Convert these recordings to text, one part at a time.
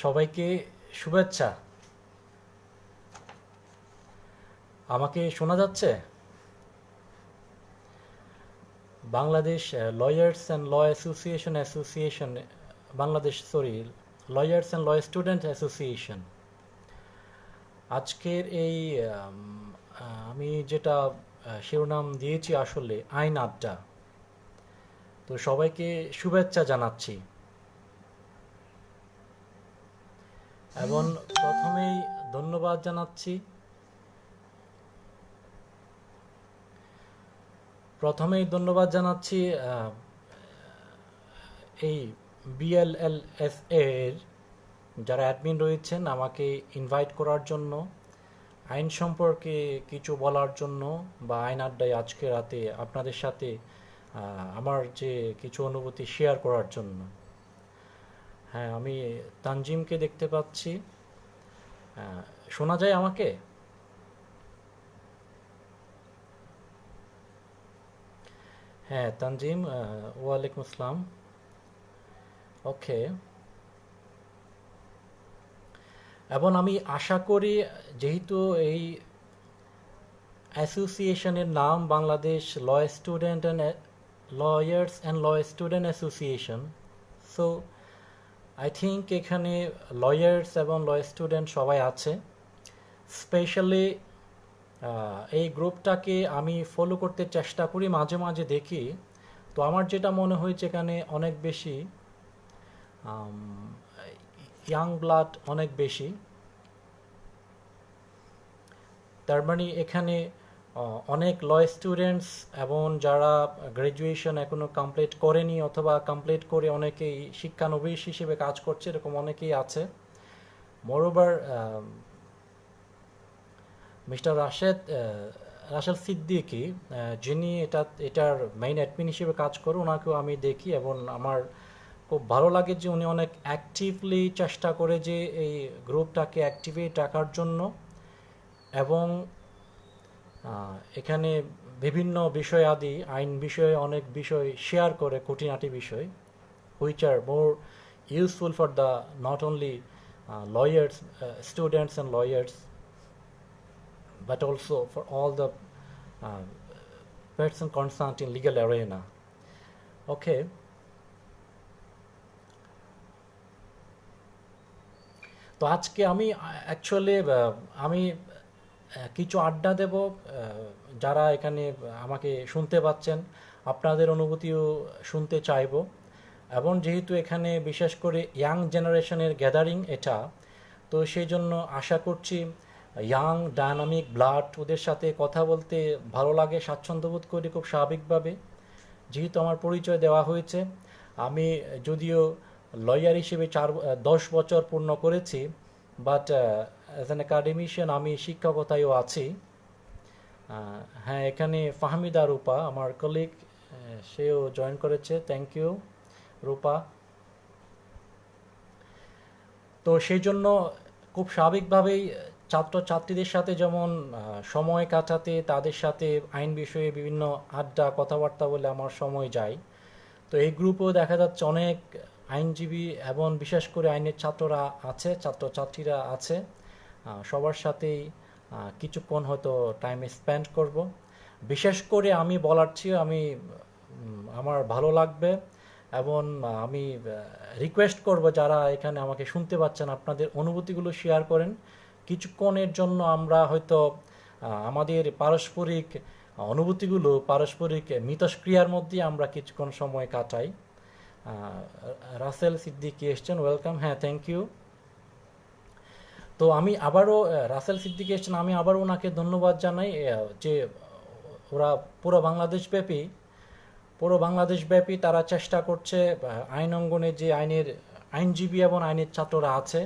সবাইকে শুভেচ্ছা। আমাকে শোনা যাচ্ছে? Bangladesh lawyers and law association Bangladesh, sorry, lawyers and law student association. আজকের এই আমি যেটা শিরোনাম দিয়েছি আসলে আইন আড্ডা। তো সবাইকে শুভেচ্ছা জানাচ্ছি এবং প্রথমেই ধন্যবাদ জানাচ্ছি এই বিএলএলএফএ এর যারা অ্যাডমিন রয়েছেন আমাকে ইনভাইট করার জন্য, আইন সম্পর্কে কিছু বলার জন্য বা আইন আড্ডায় আজকে রাতে আপনাদের সাথে আমার যে কিছু অনুভূতি শেয়ার করার জন্য। হ্যাঁ, আমি তানজিমকে দেখতে পাচ্ছি। শোনা যায় আমাকে? হ্যাঁ তানজিম, ওয়ালাইকুম আসসালাম। ওকে। এবং আমি আশা করি, যেহেতু এই অ্যাসোসিয়েশনের নাম Bangladesh lawyers and law student association, so I think এখানে লয়ার্স এবং ল স্টুডেন্ট সবাই আছে। স্পেশালি এই গ্রুপটাকে আমি ফলো করতে চেষ্টা করি, মাঝে মাঝে দেখি। তো আমার যেটা মনে হয়েছে এখানে অনেক বেশি ইয়াং ব্লাড, অনেক বেশি। তার মানে এখানে অনেক ল স্টুডেন্টস এবং যারা গ্র্যাজুয়েশন এখনও কমপ্লিট করেনি অথবা কমপ্লিট করে অনেকেই শিক্ষানবিশ হিসেবে কাজ করছে, এরকম অনেকেই আছে। মোরওভার মিস্টার রাশেল সিদ্দিকি, যিনি এটার মেইন অ্যাডমিন হিসেবে কাজ করে, ওনাকেও আমি দেখি এবং আমার খুব ভালো লাগে যে উনি অনেক অ্যাক্টিভলি চেষ্টা করে যে এই গ্রুপটাকে অ্যাক্টিভেট রাখার জন্য। এবং এখানে বিভিন্ন বিষয়াদি, আইন বিষয়ে অনেক বিষয় শেয়ার করে, খুঁটিনাটি বিষয়, which are more useful for the not only lawyers, students and lawyers, but also for all the uh, person concerned in legal arena. Okay. তো আজকে আমি অ্যাকচুয়ালি আমি কিছু আড্ডা দেব। যারা এখানে আমাকে শুনতে পাচ্ছেন, আপনাদের অনুভূতিও শুনতে চাইব। এবং যেহেতু এখানে বিশেষ করে ইয়াং জেনারেশনের গ্যাদারিং এটা, তো সেই জন্য আশা করছি ইয়াং ডায়নামিক ব্লাড, ওদের সাথে কথা বলতে ভালো লাগে, স্বাচ্ছন্দ্য বোধ করি খুব স্বাভাবিকভাবে। যেহেতু আমার পরিচয় দেওয়া হয়েছে, আমি যদিও লয়ার হিসেবে 10 বছর পূর্ণ করেছি, বাট অ্যাজ অ্যান একাডেমিশিয়ান আমি শিক্ষকতায়ও আছি। হ্যাঁ, এখানে ফাহমিদা রূপা আমার কলিগ, সেও জয়েন করেছে। থ্যাংক ইউ রূপা। তো সেই জন্য খুব স্বাভাবিকভাবেই ছাত্রছাত্রীদের সাথে যেমন সময় কাটাতে, তাদের সাথে আইন বিষয়ে বিভিন্ন আড্ডা কথাবার্তা বলে আমার সময় যায়। তো এই গ্রুপেও দেখা যাচ্ছে অনেক আইনজীবী এবং বিশেষ করে আইনের ছাত্ররা আছে, ছাত্রছাত্রীরা আছে। সবার সাথেই কিছুক্ষণ হয়তো টাইম স্পেন্ড করব। বিশেষ করে আমি বলার চেয়ে আমার ভালো লাগবে এবং আমি রিকোয়েস্ট করব যারা এখানে আমাকে শুনতে পাচ্ছেন, আপনাদের অনুভূতিগুলো শেয়ার করেন। কিছুক্ষণের জন্য আমরা হয়তো আমাদের পারস্পরিক অনুভূতিগুলো, পারস্পরিক মিথস্ক্রিয়ার মধ্যে আমরা কিছুক্ষণ সময় কাটাই। রাসেল সিদ্দিকি এসছেন, ওয়েলকাম। হ্যাঁ, থ্যাংক ইউ। তো আমি আবারও, রাসেল সিদ্দিকি এসছেন, আমি আবারও ওনাকে ধন্যবাদ জানাই যে ওরা পুরো বাংলাদেশব্যাপী তারা চেষ্টা করছে আইন অঙ্গনে যে আইনজীবী এবং আইনের ছাত্ররা আছে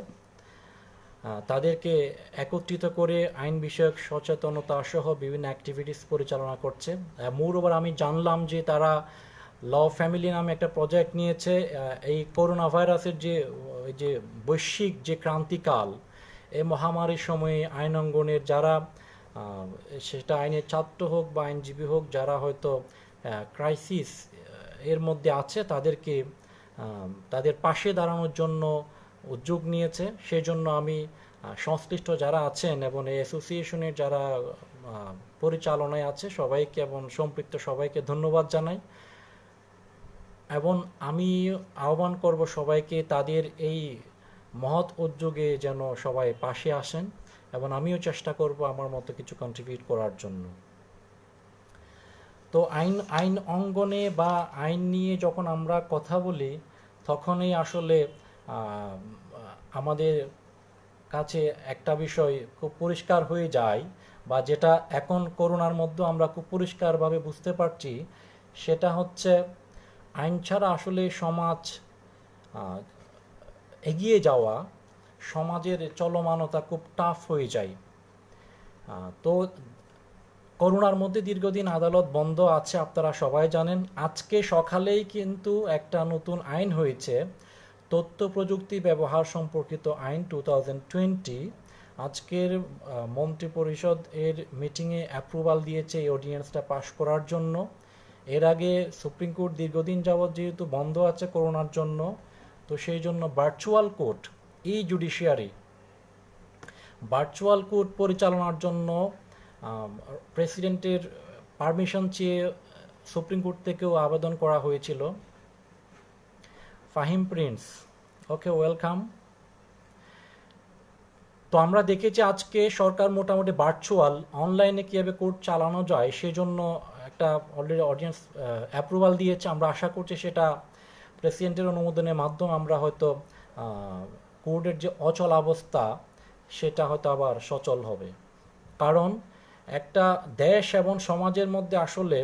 তাদেরকে একত্রিত করে আইন বিষয়ক সচেতনতা সহ বিভিন্ন অ্যাক্টিভিটিস পরিচালনা করছে। মোরওভার আমি জানলাম যে তারা ল ফ্যামিলি নামে একটা প্রজেক্ট নিয়েছে। এই করোনা ভাইরাসের যে বৈশ্বিক যে ক্রান্তিকাল, এই মহামারীর সময়ে আইন অঙ্গনের যারা, সেটা আইনের ছাত্র হোক বা আইনজীবী হোক, যারা হয়তো ক্রাইসিস এর মধ্যে আছে, তাদেরকে তাদের পাশে দাঁড়ানোর জন্য উদ্যোগ নিয়েছে। সেজন্য আমি সংশ্লিষ্ট যারা আছেন এবং এই অ্যাসোসিয়েশনের যারা পরিচালনায় আছে সবাইকে এবং সম্পৃক্ত সবাইকে ধন্যবাদ জানাই, এবং আমি আহ্বান করব সবাইকে তাদের এই মহৎ উদ্যোগে যেন সবাই পাশে আসেন, এবং আমিও চেষ্টা করব আমার মতো কিছু কন্ট্রিবিউট করার জন্য। তো আইন অঙ্গনে বা আইন নিয়ে যখন আমরা কথা বলি তখনই আসলে আমাদের কাছে একটা বিষয় খুব পরিষ্কার হয়ে যায়, বা যেটা এখন করোনার মধ্যে আমরা খুব পরিষ্কারভাবে বুঝতে পারছি, সেটা হচ্ছে আইন ছাড়া আসলে সমাজ এগিয়ে যাওয়া, সমাজের চলমানতা খুব টাফ হয়ে যায়। তো করোনার মধ্যে দীর্ঘদিন আদালত বন্ধ আছে, আপনারা সবাই জানেন। আজকে সকালেই কিন্তু একটা নতুন আইন হয়েছে, তথ্য প্রযুক্তি ব্যবহার সম্পর্কিত আইন 2020। আজকের মন্ত্রিপরিষদ এর মিটিংয়ে অ্যাপ্রুভাল দিয়েছে এই অর্ডিন্যান্সটা পাশ করার জন্য। এর আগে সুপ্রিম কোর্ট দীর্ঘদিন যাবৎ যেহেতু বন্ধ আছে করোনার জন্য, তো সেই জন্য ভার্চুয়াল কোর্ট, ভার্চুয়াল কোর্ট পরিচালনার জন্য প্রেসিডেন্টের পারমিশন চেয়ে সুপ্রিম কোর্ট থেকেও আবেদন করা হয়েছিল। ফাহিম প্রিন্স, ওকে, ওয়েলকাম। তো আমরা দেখেছি আজকে সরকার মোটামুটি ভার্চুয়াল অনলাইনে কীভাবে কোর্ট চালানো যায় সেজন্য একটা অলরেডি অডিয়েন্স অ্যাপ্রুভাল দিয়েছে। আমরা আশা করছি সেটা প্রেসিডেন্টের অনুমোদনের মাধ্যমে আমরা হয়তো কোর্টের যে অচল অবস্থা সেটা হয়তো আবার সচল হবে। কারণ একটা দেশ এবং সমাজের মধ্যে আসলে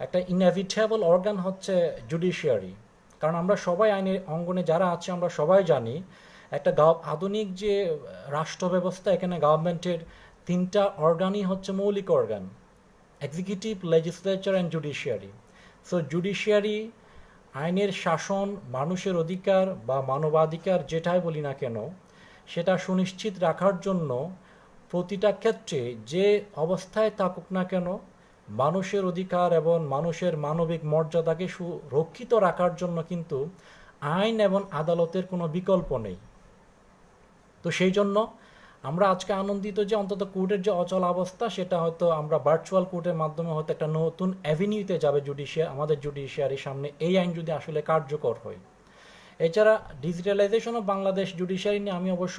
একটা ইনএভিটেবল অর্গান হচ্ছে জুডিশিয়ারি। কারণ আমরা সবাই আইনের অঙ্গনে যারা আছে আমরা সবাই জানি একটা আধুনিক যে রাষ্ট্র ব্যবস্থা, এখানে গভর্নমেন্টের তিনটা অর্গানই হচ্ছে মৌলিক organ: executive, legislature and judiciary. So judiciary আইনের শাসন, মানুষের অধিকার বা মানবাধিকার যেটাই বলি না কেন সেটা সুনিশ্চিত রাখার জন্য প্রতিটা ক্ষেত্রে যে অবস্থায় থাকুক না কেন মানুষের অধিকার এবং মানুষের মানবিক মর্যাদাকে সুরক্ষিত রাখার জন্য কিন্তু আইন এবং আদালতের কোনো বিকল্প নেই। তো সেই জন্য আমরা আজকে আনন্দিত যে অন্তত কোর্টের যে অচল অবস্থা সেটা হয়তো আমরা ভার্চুয়াল কোর্টের মাধ্যমে হয়তো একটা নতুন অ্যাভিনিউতে যাবে আমাদের জুডিশিয়ারির সামনে, এই আইন যদি আসলে কার্যকর হয়। এছাড়া ডিজিটালাইজেশন অফ বাংলাদেশ জুডিশিয়ারি নিয়ে আমি অবশ্য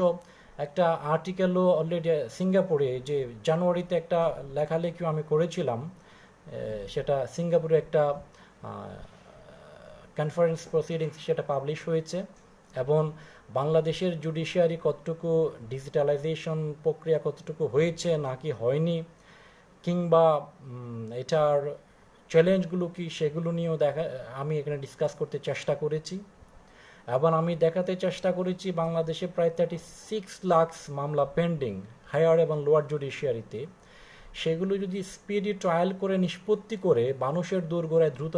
একটা আর্টিকেলও অলরেডি সিঙ্গাপুরে যে জানুয়ারিতে একটা লেখালেখিও আমি করেছিলাম, সেটা সিঙ্গাপুরে একটা কনফারেন্স প্রসিডিংস সেটা পাবলিশ হয়েছে। এবং বাংলাদেশের জুডিশিয়ারি কতটুকু ডিজিটালাইজেশন প্রক্রিয়া কতটুকু হয়েছে নাকি হয়নি, কিংবা এটার চ্যালেঞ্জগুলো কি, সেগুলো নিয়েও আমি এখানে ডিসকাস করতে চেষ্টা করেছি। এবং আমি দেখাতে চেষ্টা করেছি বাংলাদেশে প্রায় 36 লাখ মামলা পেন্ডিং হায়ার এবং লোয়ার জুডিশিয়ারিতে। সেগুলো যদি স্পিডি ট্রায়াল করে নিষ্পত্তি করে মানুষের দোরগোড়ায় দ্রুত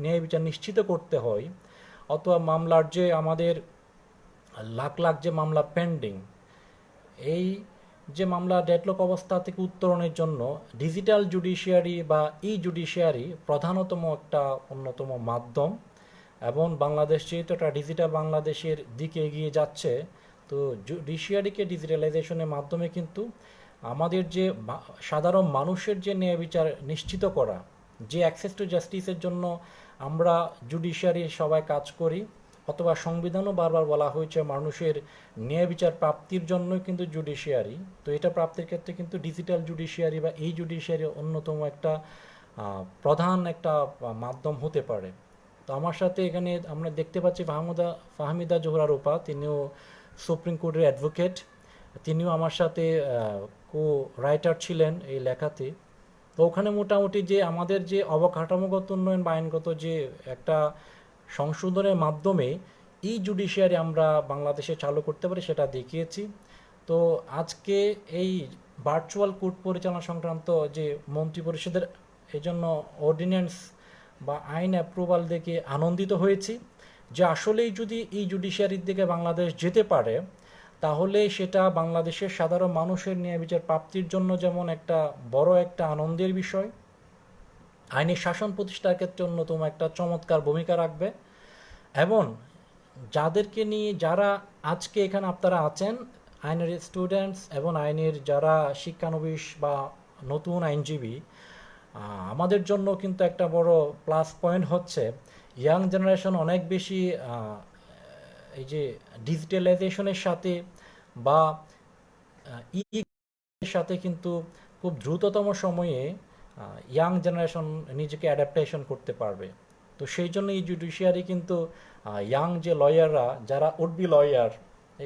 ন্যায় বিচার নিশ্চিত করতে হয়, অথবা মামলার যে আমাদের লাখ লাখ যে মামলা পেন্ডিং, এই যে মামলা ডেডলক অবস্থা থেকে উত্তরণের জন্য ডিজিটাল জুডিশিয়ারি বা ই জুডিশিয়ারি প্রধানতম একটা অন্যতম মাধ্যম। এবং বাংলাদেশ যেহেতু একটা ডিজিটাল বাংলাদেশের দিকে এগিয়ে যাচ্ছে, তো জুডিশিয়ারিকে ডিজিটালাইজেশনের মাধ্যমে কিন্তু আমাদের যে সাধারণ মানুষের যে ন্যায় বিচার নিশ্চিত করা, যে অ্যাক্সেস টু জাস্টিসের জন্য আমরা জুডিশিয়ারি সবাই কাজ করি, অথবা সংবিধানও বারবার বলা হয়েছে মানুষের ন্যায় বিচার প্রাপ্তির জন্যই কিন্তু জুডিশিয়ারি। তো এটা প্রাপ্তির ক্ষেত্রে কিন্তু ডিজিটাল জুডিশিয়ারি বা এই জুডিশিয়ারি অন্যতম একটা প্রধান একটা মাধ্যম হতে পারে। তো আমার সাথে এখানে আমরা দেখতে পাচ্ছি ফাহমিদা জোহরা রূপা, তিনিও সুপ্রিম কোর্টের অ্যাডভোকেট, তিনিও আমার সাথে কো রাইটার ছিলেন এই লেখাতে। তো ওখানে মোটামুটি যে আমাদের যে অবকাঠামোগত উন্নয়ন বা আইনগত যে একটা সংশোধনের মাধ্যমে এই জুডিশিয়ারি আমরা বাংলাদেশে চালু করতে পারি সেটা দেখিয়েছি। তো আজকে এই ভার্চুয়াল কোর্ট পরিচালনা সংক্রান্ত যে মন্ত্রিপরিষদের এই জন্য অর্ডিন্যান্স বা আইন অ্যাপ্রুভাল দেখে আনন্দিত হয়েছি যে আসলেই যদি এই জুডিশিয়ারির দিকে বাংলাদেশ যেতে পারে তাহলে সেটা বাংলাদেশের সাধারণ মানুষের ন্যায় বিচার প্রাপ্তির জন্য যেমন একটা বড় একটা আনন্দের বিষয়, আইনের শাসন প্রতিষ্ঠার ক্ষেত্রে অন্যতম একটা চমৎকার ভূমিকা রাখবে। এবং যাদেরকে নিয়ে যারা আজকে এখানে আপনারা আছেন, আইনের স্টুডেন্টস এবং আইনের যারা শিক্ষানবিশ বা নতুন আইনজীবী, আমাদের জন্য কিন্তু একটা বড় প্লাস পয়েন্ট হচ্ছে ইয়াং জেনারেশন অনেক বেশি এই যে ডিজিটালাইজেশনের সাথে বা ই সাথে কিন্তু খুব দ্রুততম সময়ে ইয়াং জেনারেশন নিজেকে অ্যাডাপ্টেশন করতে পারবে। তো সেই জন্য এই জুডিশিয়ারি কিন্তু ইয়াং যে লয়াররা যারা উড বি লয়ার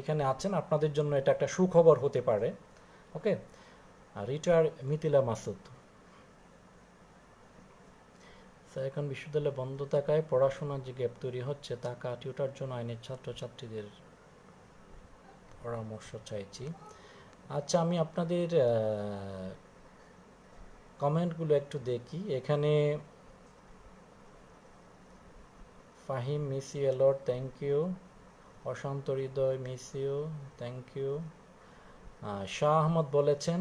এখানে আছেন, আপনাদের জন্য এটা একটা সুখবর হতে পারে। ওকে, রিটায়ার মিথিলা মাসুদ স্যার, এখন বিশ্ববিদ্যালয় বন্ধ থাকায় পড়াশোনার যে গ্যাপ তৈরি হচ্ছে তা কাটিয়ে ওঠার জন্য আইনের ছাত্রছাত্রীদের পরামর্শ চাইছি। আচ্ছা, আমি আপনাদের কমেন্টগুলো একটু দেখি। এখানে Fahim, miss you a lot, thank you. Oshanto Hridoy, miss you, thank you. Shah Ahmad বলেছেন,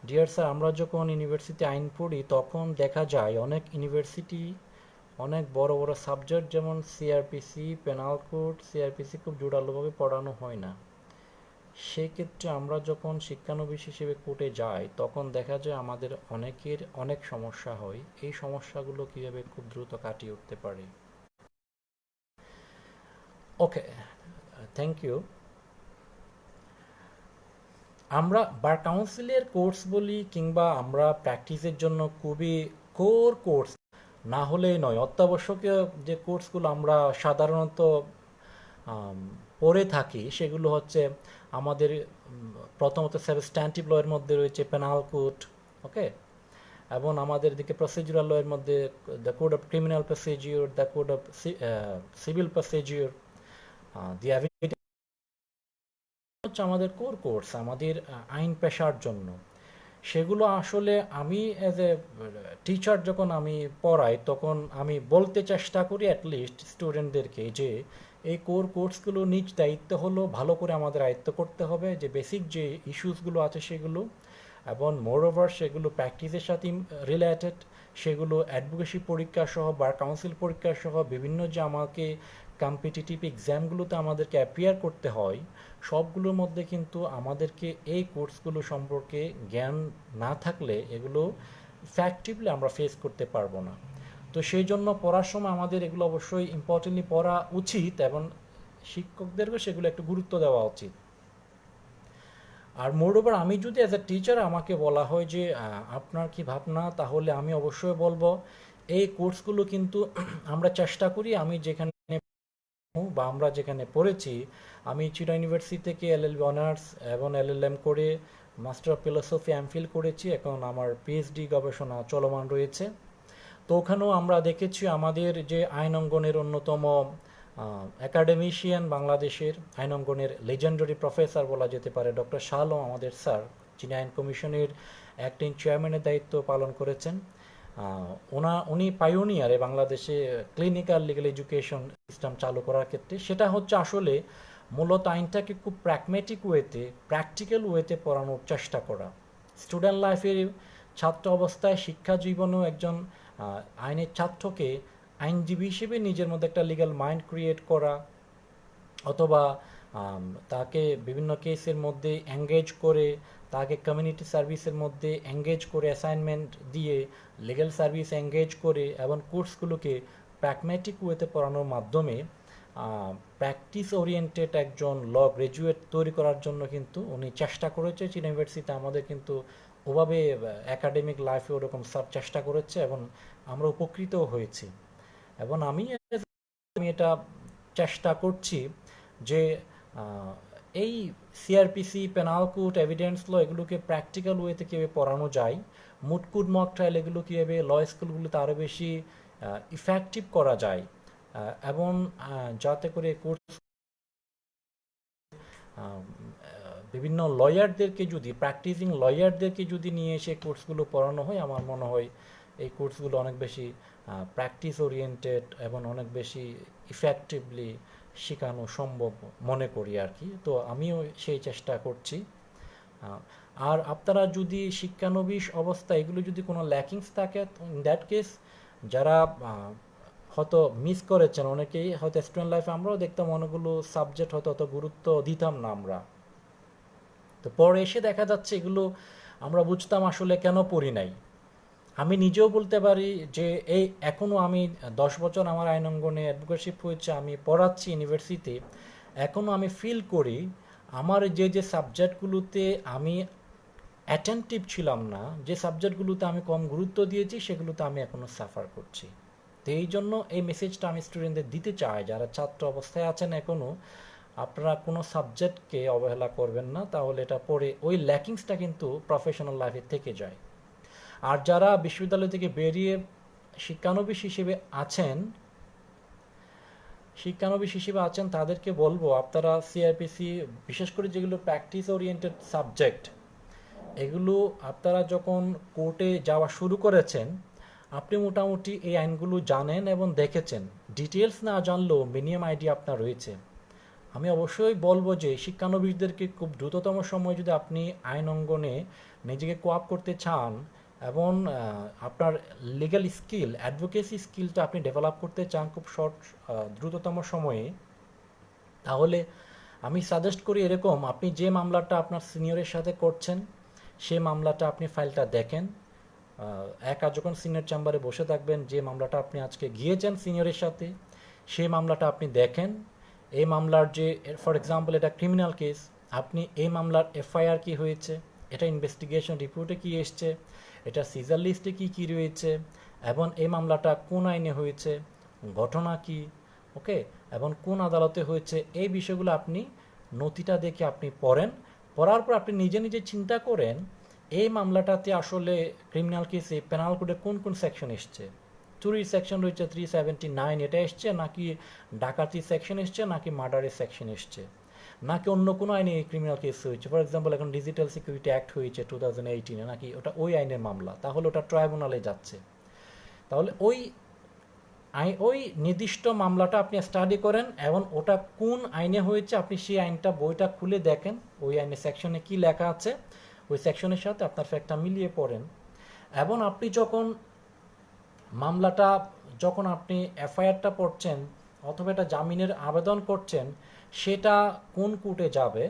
ডিয়ার স্যার, আমরা যখন ইউনিভার্সিটি আইন পড়ি তখন দেখা যায় অনেক ইউনিভার্সিটি অনেক বড় বড় সাবজেক্ট যেমন সিআরপিসি, পেনাল কোড, সিআরপিসি খুব জোরালোভাবে পড়ানো হয় না। সেক্ষেত্রে আমরা যখন শিক্ষানবিশ হিসেবে কোর্টে যাই তখন দেখা যায় আমাদের অনেকের অনেক সমস্যা হয়। এই সমস্যাগুলো কীভাবে খুব দ্রুত কাটিয়ে উঠতে পারে? ওকে, থ্যাংক ইউ। আমরা বার কাউন্সিলের কোর্স বলি কিংবা আমরা প্র্যাকটিসের জন্য খুবই কোর কোর্স না হলেই নয়, অত্যাবশ্যকীয় যে কোর্সগুলো আমরা সাধারণত পড়ে থাকি সেগুলো হচ্ছে আমাদের প্রথমত সাবস্ট্যান্টিভ লয়ের মধ্যে রয়েছে পেনাল কোড, ওকে, এবং আমাদের দিকে প্রসিডিউরাল লয়ের মধ্যে the code of criminal procedure, the code of civil procedure, the হচ্ছে আমাদের কোর কোর্স আমাদের আইন পেশার জন্য। সেগুলো আসলে আমি অ্যাজ এ টিচার যখন আমি পড়াই তখন আমি বলতে চেষ্টা করি অ্যাটলিস্ট স্টুডেন্টদেরকে যে এই কোর কোর্সগুলো নিজ দায়িত্ব হলো ভালো করে আমাদের আয়ত্ত করতে হবে, যে বেসিক যে ইস্যুসগুলো আছে সেগুলো, এবং মোরওভার সেগুলো প্র্যাকটিসের সাথে রিলেটেড, সেগুলো অ্যাডভোকেসি পরীক্ষা সহ বার কাউন্সিল পরীক্ষা সহ বিভিন্ন যে আমাকে কম্পিটিটিভ এক্সামগুলোতে আমাদেরকে অ্যাপিয়ার করতে হয় সবগুলোর মধ্যে কিন্তু আমাদেরকে এই কোর্সগুলো সম্পর্কে জ্ঞান না থাকলে এগুলো ইফেক্টিভলি আমরা ফেস করতে পারবো না। তো সেই জন্য পড়ার সময় আমাদের এগুলো অবশ্যই ইম্পর্টেন্টলি পড়া উচিত এবং শিক্ষকদেরকেও সেগুলো একটু গুরুত্ব দেওয়া উচিত। আর মোরওভার আমি যদি অ্যাজ এ টিচার আমাকে বলা হয় যে আপনার কি ভাবনা, তাহলে আমি অবশ্যই বলবো এই কোর্সগুলো কিন্তু আমরা চেষ্টা করি, আমি যেখানে বা আমরা যেখানে পড়েছি, আমি চিটা ইউনিভার্সিটি থেকে এলএলবি অনার্স এবং এলএলএম করে মাস্টার অফ ফিলোসফি এমফিল করেছি, এখন আমার পিএইচডি গবেষণা চলমান রয়েছে। তো ওখানেও আমরা দেখেছি আমাদের যে আইন অঙ্গনের অন্যতম একাডেমিশিয়ান, বাংলাদেশের আইন অঙ্গনের লেজেন্ডারি প্রফেসর বলা যেতে পারে ডক্টর শাহ আলম আমাদের স্যার, যিনি আইন কমিশনের অ্যাক্টিং চেয়ারম্যানের দায়িত্ব পালন করেছেন। উনি পাইওনিয়ারে বাংলাদেশে ক্লিনিক্যাল লিগ্যাল এডুকেশন সিস্টেম চালু করার ক্ষেত্রে। সেটা হচ্ছে আসলে মূলত আইনটাকে খুব প্র্যাগমেটিক ওয়েতে, প্র্যাকটিক্যাল ওয়েতে পড়ানোর চেষ্টা করা। স্টুডেন্ট লাইফের ছাত্র অবস্থায় শিক্ষা জীবনেও একজন আইনের ছাত্রকে আইনজীবী হিসেবে নিজের মধ্যে একটা লিগ্যাল মাইন্ড ক্রিয়েট করা, অথবা তাকে বিভিন্ন কেসের মধ্যে এঙ্গেজ করে, তাকে কমিউনিটি সার্ভিসের মধ্যে এঙ্গেজ করে, অ্যাসাইনমেন্ট দিয়ে লিগ্যাল সার্ভিস এঙ্গেজ করে এবং কোর্সগুলোকে প্র্যাগম্যাটিক ওয়েতে পড়ানোর মাধ্যমে প্র্যাকটিস ওরিয়েন্টেড একজন ল গ্র্যাজুয়েট তৈরি করার জন্য কিন্তু উনি চেষ্টা করেছে। চীন ইউনিভার্সিটিতে আমাদের কিন্তু ওভাবে একাডেমিক লাইফে ওরকম সব চেষ্টা করেছে এবং আমরা উপকৃতও হয়েছি। এবং আমি এটা চেষ্টা করছি যে এই সিআরপিসি, পেনাল কোড, এভিডেন্স ল এগুলোকে প্র্যাকটিক্যাল ওয়েতে কীভাবে পড়ানো যায়, মুটকুড মক ট্রায়াল এগুলো কীভাবে ল স্কুলগুলোতে আরও বেশি ইফেক্টিভ করা যায়, এবং যাতে করে কোর্স বিভিন্ন লয়ারদেরকে যদি প্র্যাকটিসিং লয়ারদেরকে যদি নিয়ে এসে কোর্সগুলো পড়ানো হয়, আমার মনে হয় এই কোর্সগুলো অনেক বেশি প্র্যাকটিস ওরিয়েন্টেড এবং অনেক বেশি ইফেক্টিভলি শেখানো সম্ভব মনে করি আর কি। তো আমিও সেই চেষ্টা করছি। আর আপনারা যদি শিক্ষানবিশ অবস্থা এগুলো যদি কোনো ল্যাকিংস থাকে, ইন দ্যাট কেস যারা হয়তো মিস করেছেন অনেকেই, হয়তো স্টুডেন্ট লাইফে আমরাও দেখতাম অনেকগুলো সাবজেক্ট হয়তো অত গুরুত্ব দিতাম না আমরা, তো পরে এসে দেখা যাচ্ছে এগুলো আমরা বুঝতাম আসলে কেন পড়ি নাই। আমি নিজেও বলতে পারি যে এই এখনও আমি 10 বছর আমার আইন অঙ্গনে অ্যাডভোকেটশিপ হয়েছে, আমি পড়াচ্ছি ইউনিভার্সিটি, এখনও আমি ফিল করি আমার যে যে সাবজেক্টগুলোতে আমি অ্যাটেন্টিভ ছিলাম না, যে সাবজেক্টগুলোতে আমি কম গুরুত্ব দিয়েছি সেগুলোতে আমি এখনও সাফার করছি। তো এই জন্য এই মেসেজটা আমি স্টুডেন্টদের দিতে চাই, যারা ছাত্র অবস্থায় আছেন এখনও, আপনারা কোনো সাবজেক্টকে অবহেলা করবেন না, তাহলে এটা পড়ে ওই ল্যাকিংসটা কিন্তু প্রফেশনাল লাইফে থেকে যায়। আর যারা বিশ্ববিদ্যালয় থেকে বেরিয়ে শিক্ষানবিশ হিসেবে আছেন শিক্ষানবিশ হিসেবে আছেন তাদেরকে বলবো আপনারা সিআরপিসি, বিশেষ করে যেগুলো প্র্যাকটিস ওরিয়েন্টেড সাবজেক্ট, এগুলো আপনারা যখন কোর্টে যাওয়া শুরু করেছেন আপনি মোটামুটি এই আইনগুলো জানেন এবং দেখেছেন, ডিটেলস না জানলেও মিনিমাম আইডিয়া আপনার রয়েছে। আমি অবশ্যই বলবো যে শিক্ষানবিশদেরকে খুব দ্রুততম সময়ে যদি আপনি আইন অঙ্গনে নিজেকে কোআপ করতে চান এবং আপনার লিগ্যাল স্কিল, অ্যাডভোকেসি স্কিলটা আপনি ডেভেলপ করতে চান খুব দ্রুততম সময়ে, তাহলে আমি সাজেস্ট করি এরকম, আপনি যে মামলাটা আপনার সিনিয়রের সাথে করছেন সেই মামলাটা আপনি ফাইলটা দেখেন। একা যখন সিনিয়র চেম্বারে বসে থাকবেন, যে মামলাটা আপনি আজকে গিয়েছেন সিনিয়রের সাথে সেই মামলাটা আপনি দেখেন। এই মামলার যে, ফর এক্সাম্পল এটা ক্রিমিনাল কেস, আপনি এই মামলার এফআইআর কি হয়েছে, এটা ইনভেস্টিগেশন রিপোর্টে কি এসছে, এটা সিজার লিস্টে কি কি রয়েছে, এবং এই মামলাটা কোন আইনে হয়েছে, ঘটনা কি, ওকে, এবং কোন আদালতে হয়েছে, এই বিষয়গুলো আপনি নথিটা দেখে আপনি পড়েন। পড়ার পর আপনি নিজে নিজে চিন্তা করেন এই মামলাটাতে আসলে ক্রিমিনাল কেসে পেনাল কোডে কোন কোন সেকশন এসছে। চুরির সেকশন রয়েছে 379, এটা এসছে নাকি ডাকাতি সেকশন এসছে নাকি মার্ডারের সেকশন এসছে, নাকি অন্য কোনো আইনে ক্রিমিনাল কেস হয়েছে, ফর এক্সাম্পল এখন ডিজিটাল সিকিউরিটি অ্যাক্ট হয়েছে 2018-এ, নাকি ওটা ওই আইনের মামলা, তাহলে ওটা ট্রাইব্যুনালে যাচ্ছে। তাহলে ওই নির্দিষ্ট মামলাটা আপনি স্টাডি করেন এবং ওটা কোন আইনে হয়েছে আপনি সেই আইনটা বইটা খুলে দেখেন, ওই আইনের সেকশনে কি লেখা আছে ওই সেকশনের সাথে আপনার ফ্যাক্টটা মিলিয়ে পড়েন। এবং আপনি যখন আপনি এফআইআরটা পড়ছেন অথবা এটা জামিনের আবেদন করছেন, সেটা কোন কোর্টে যাবে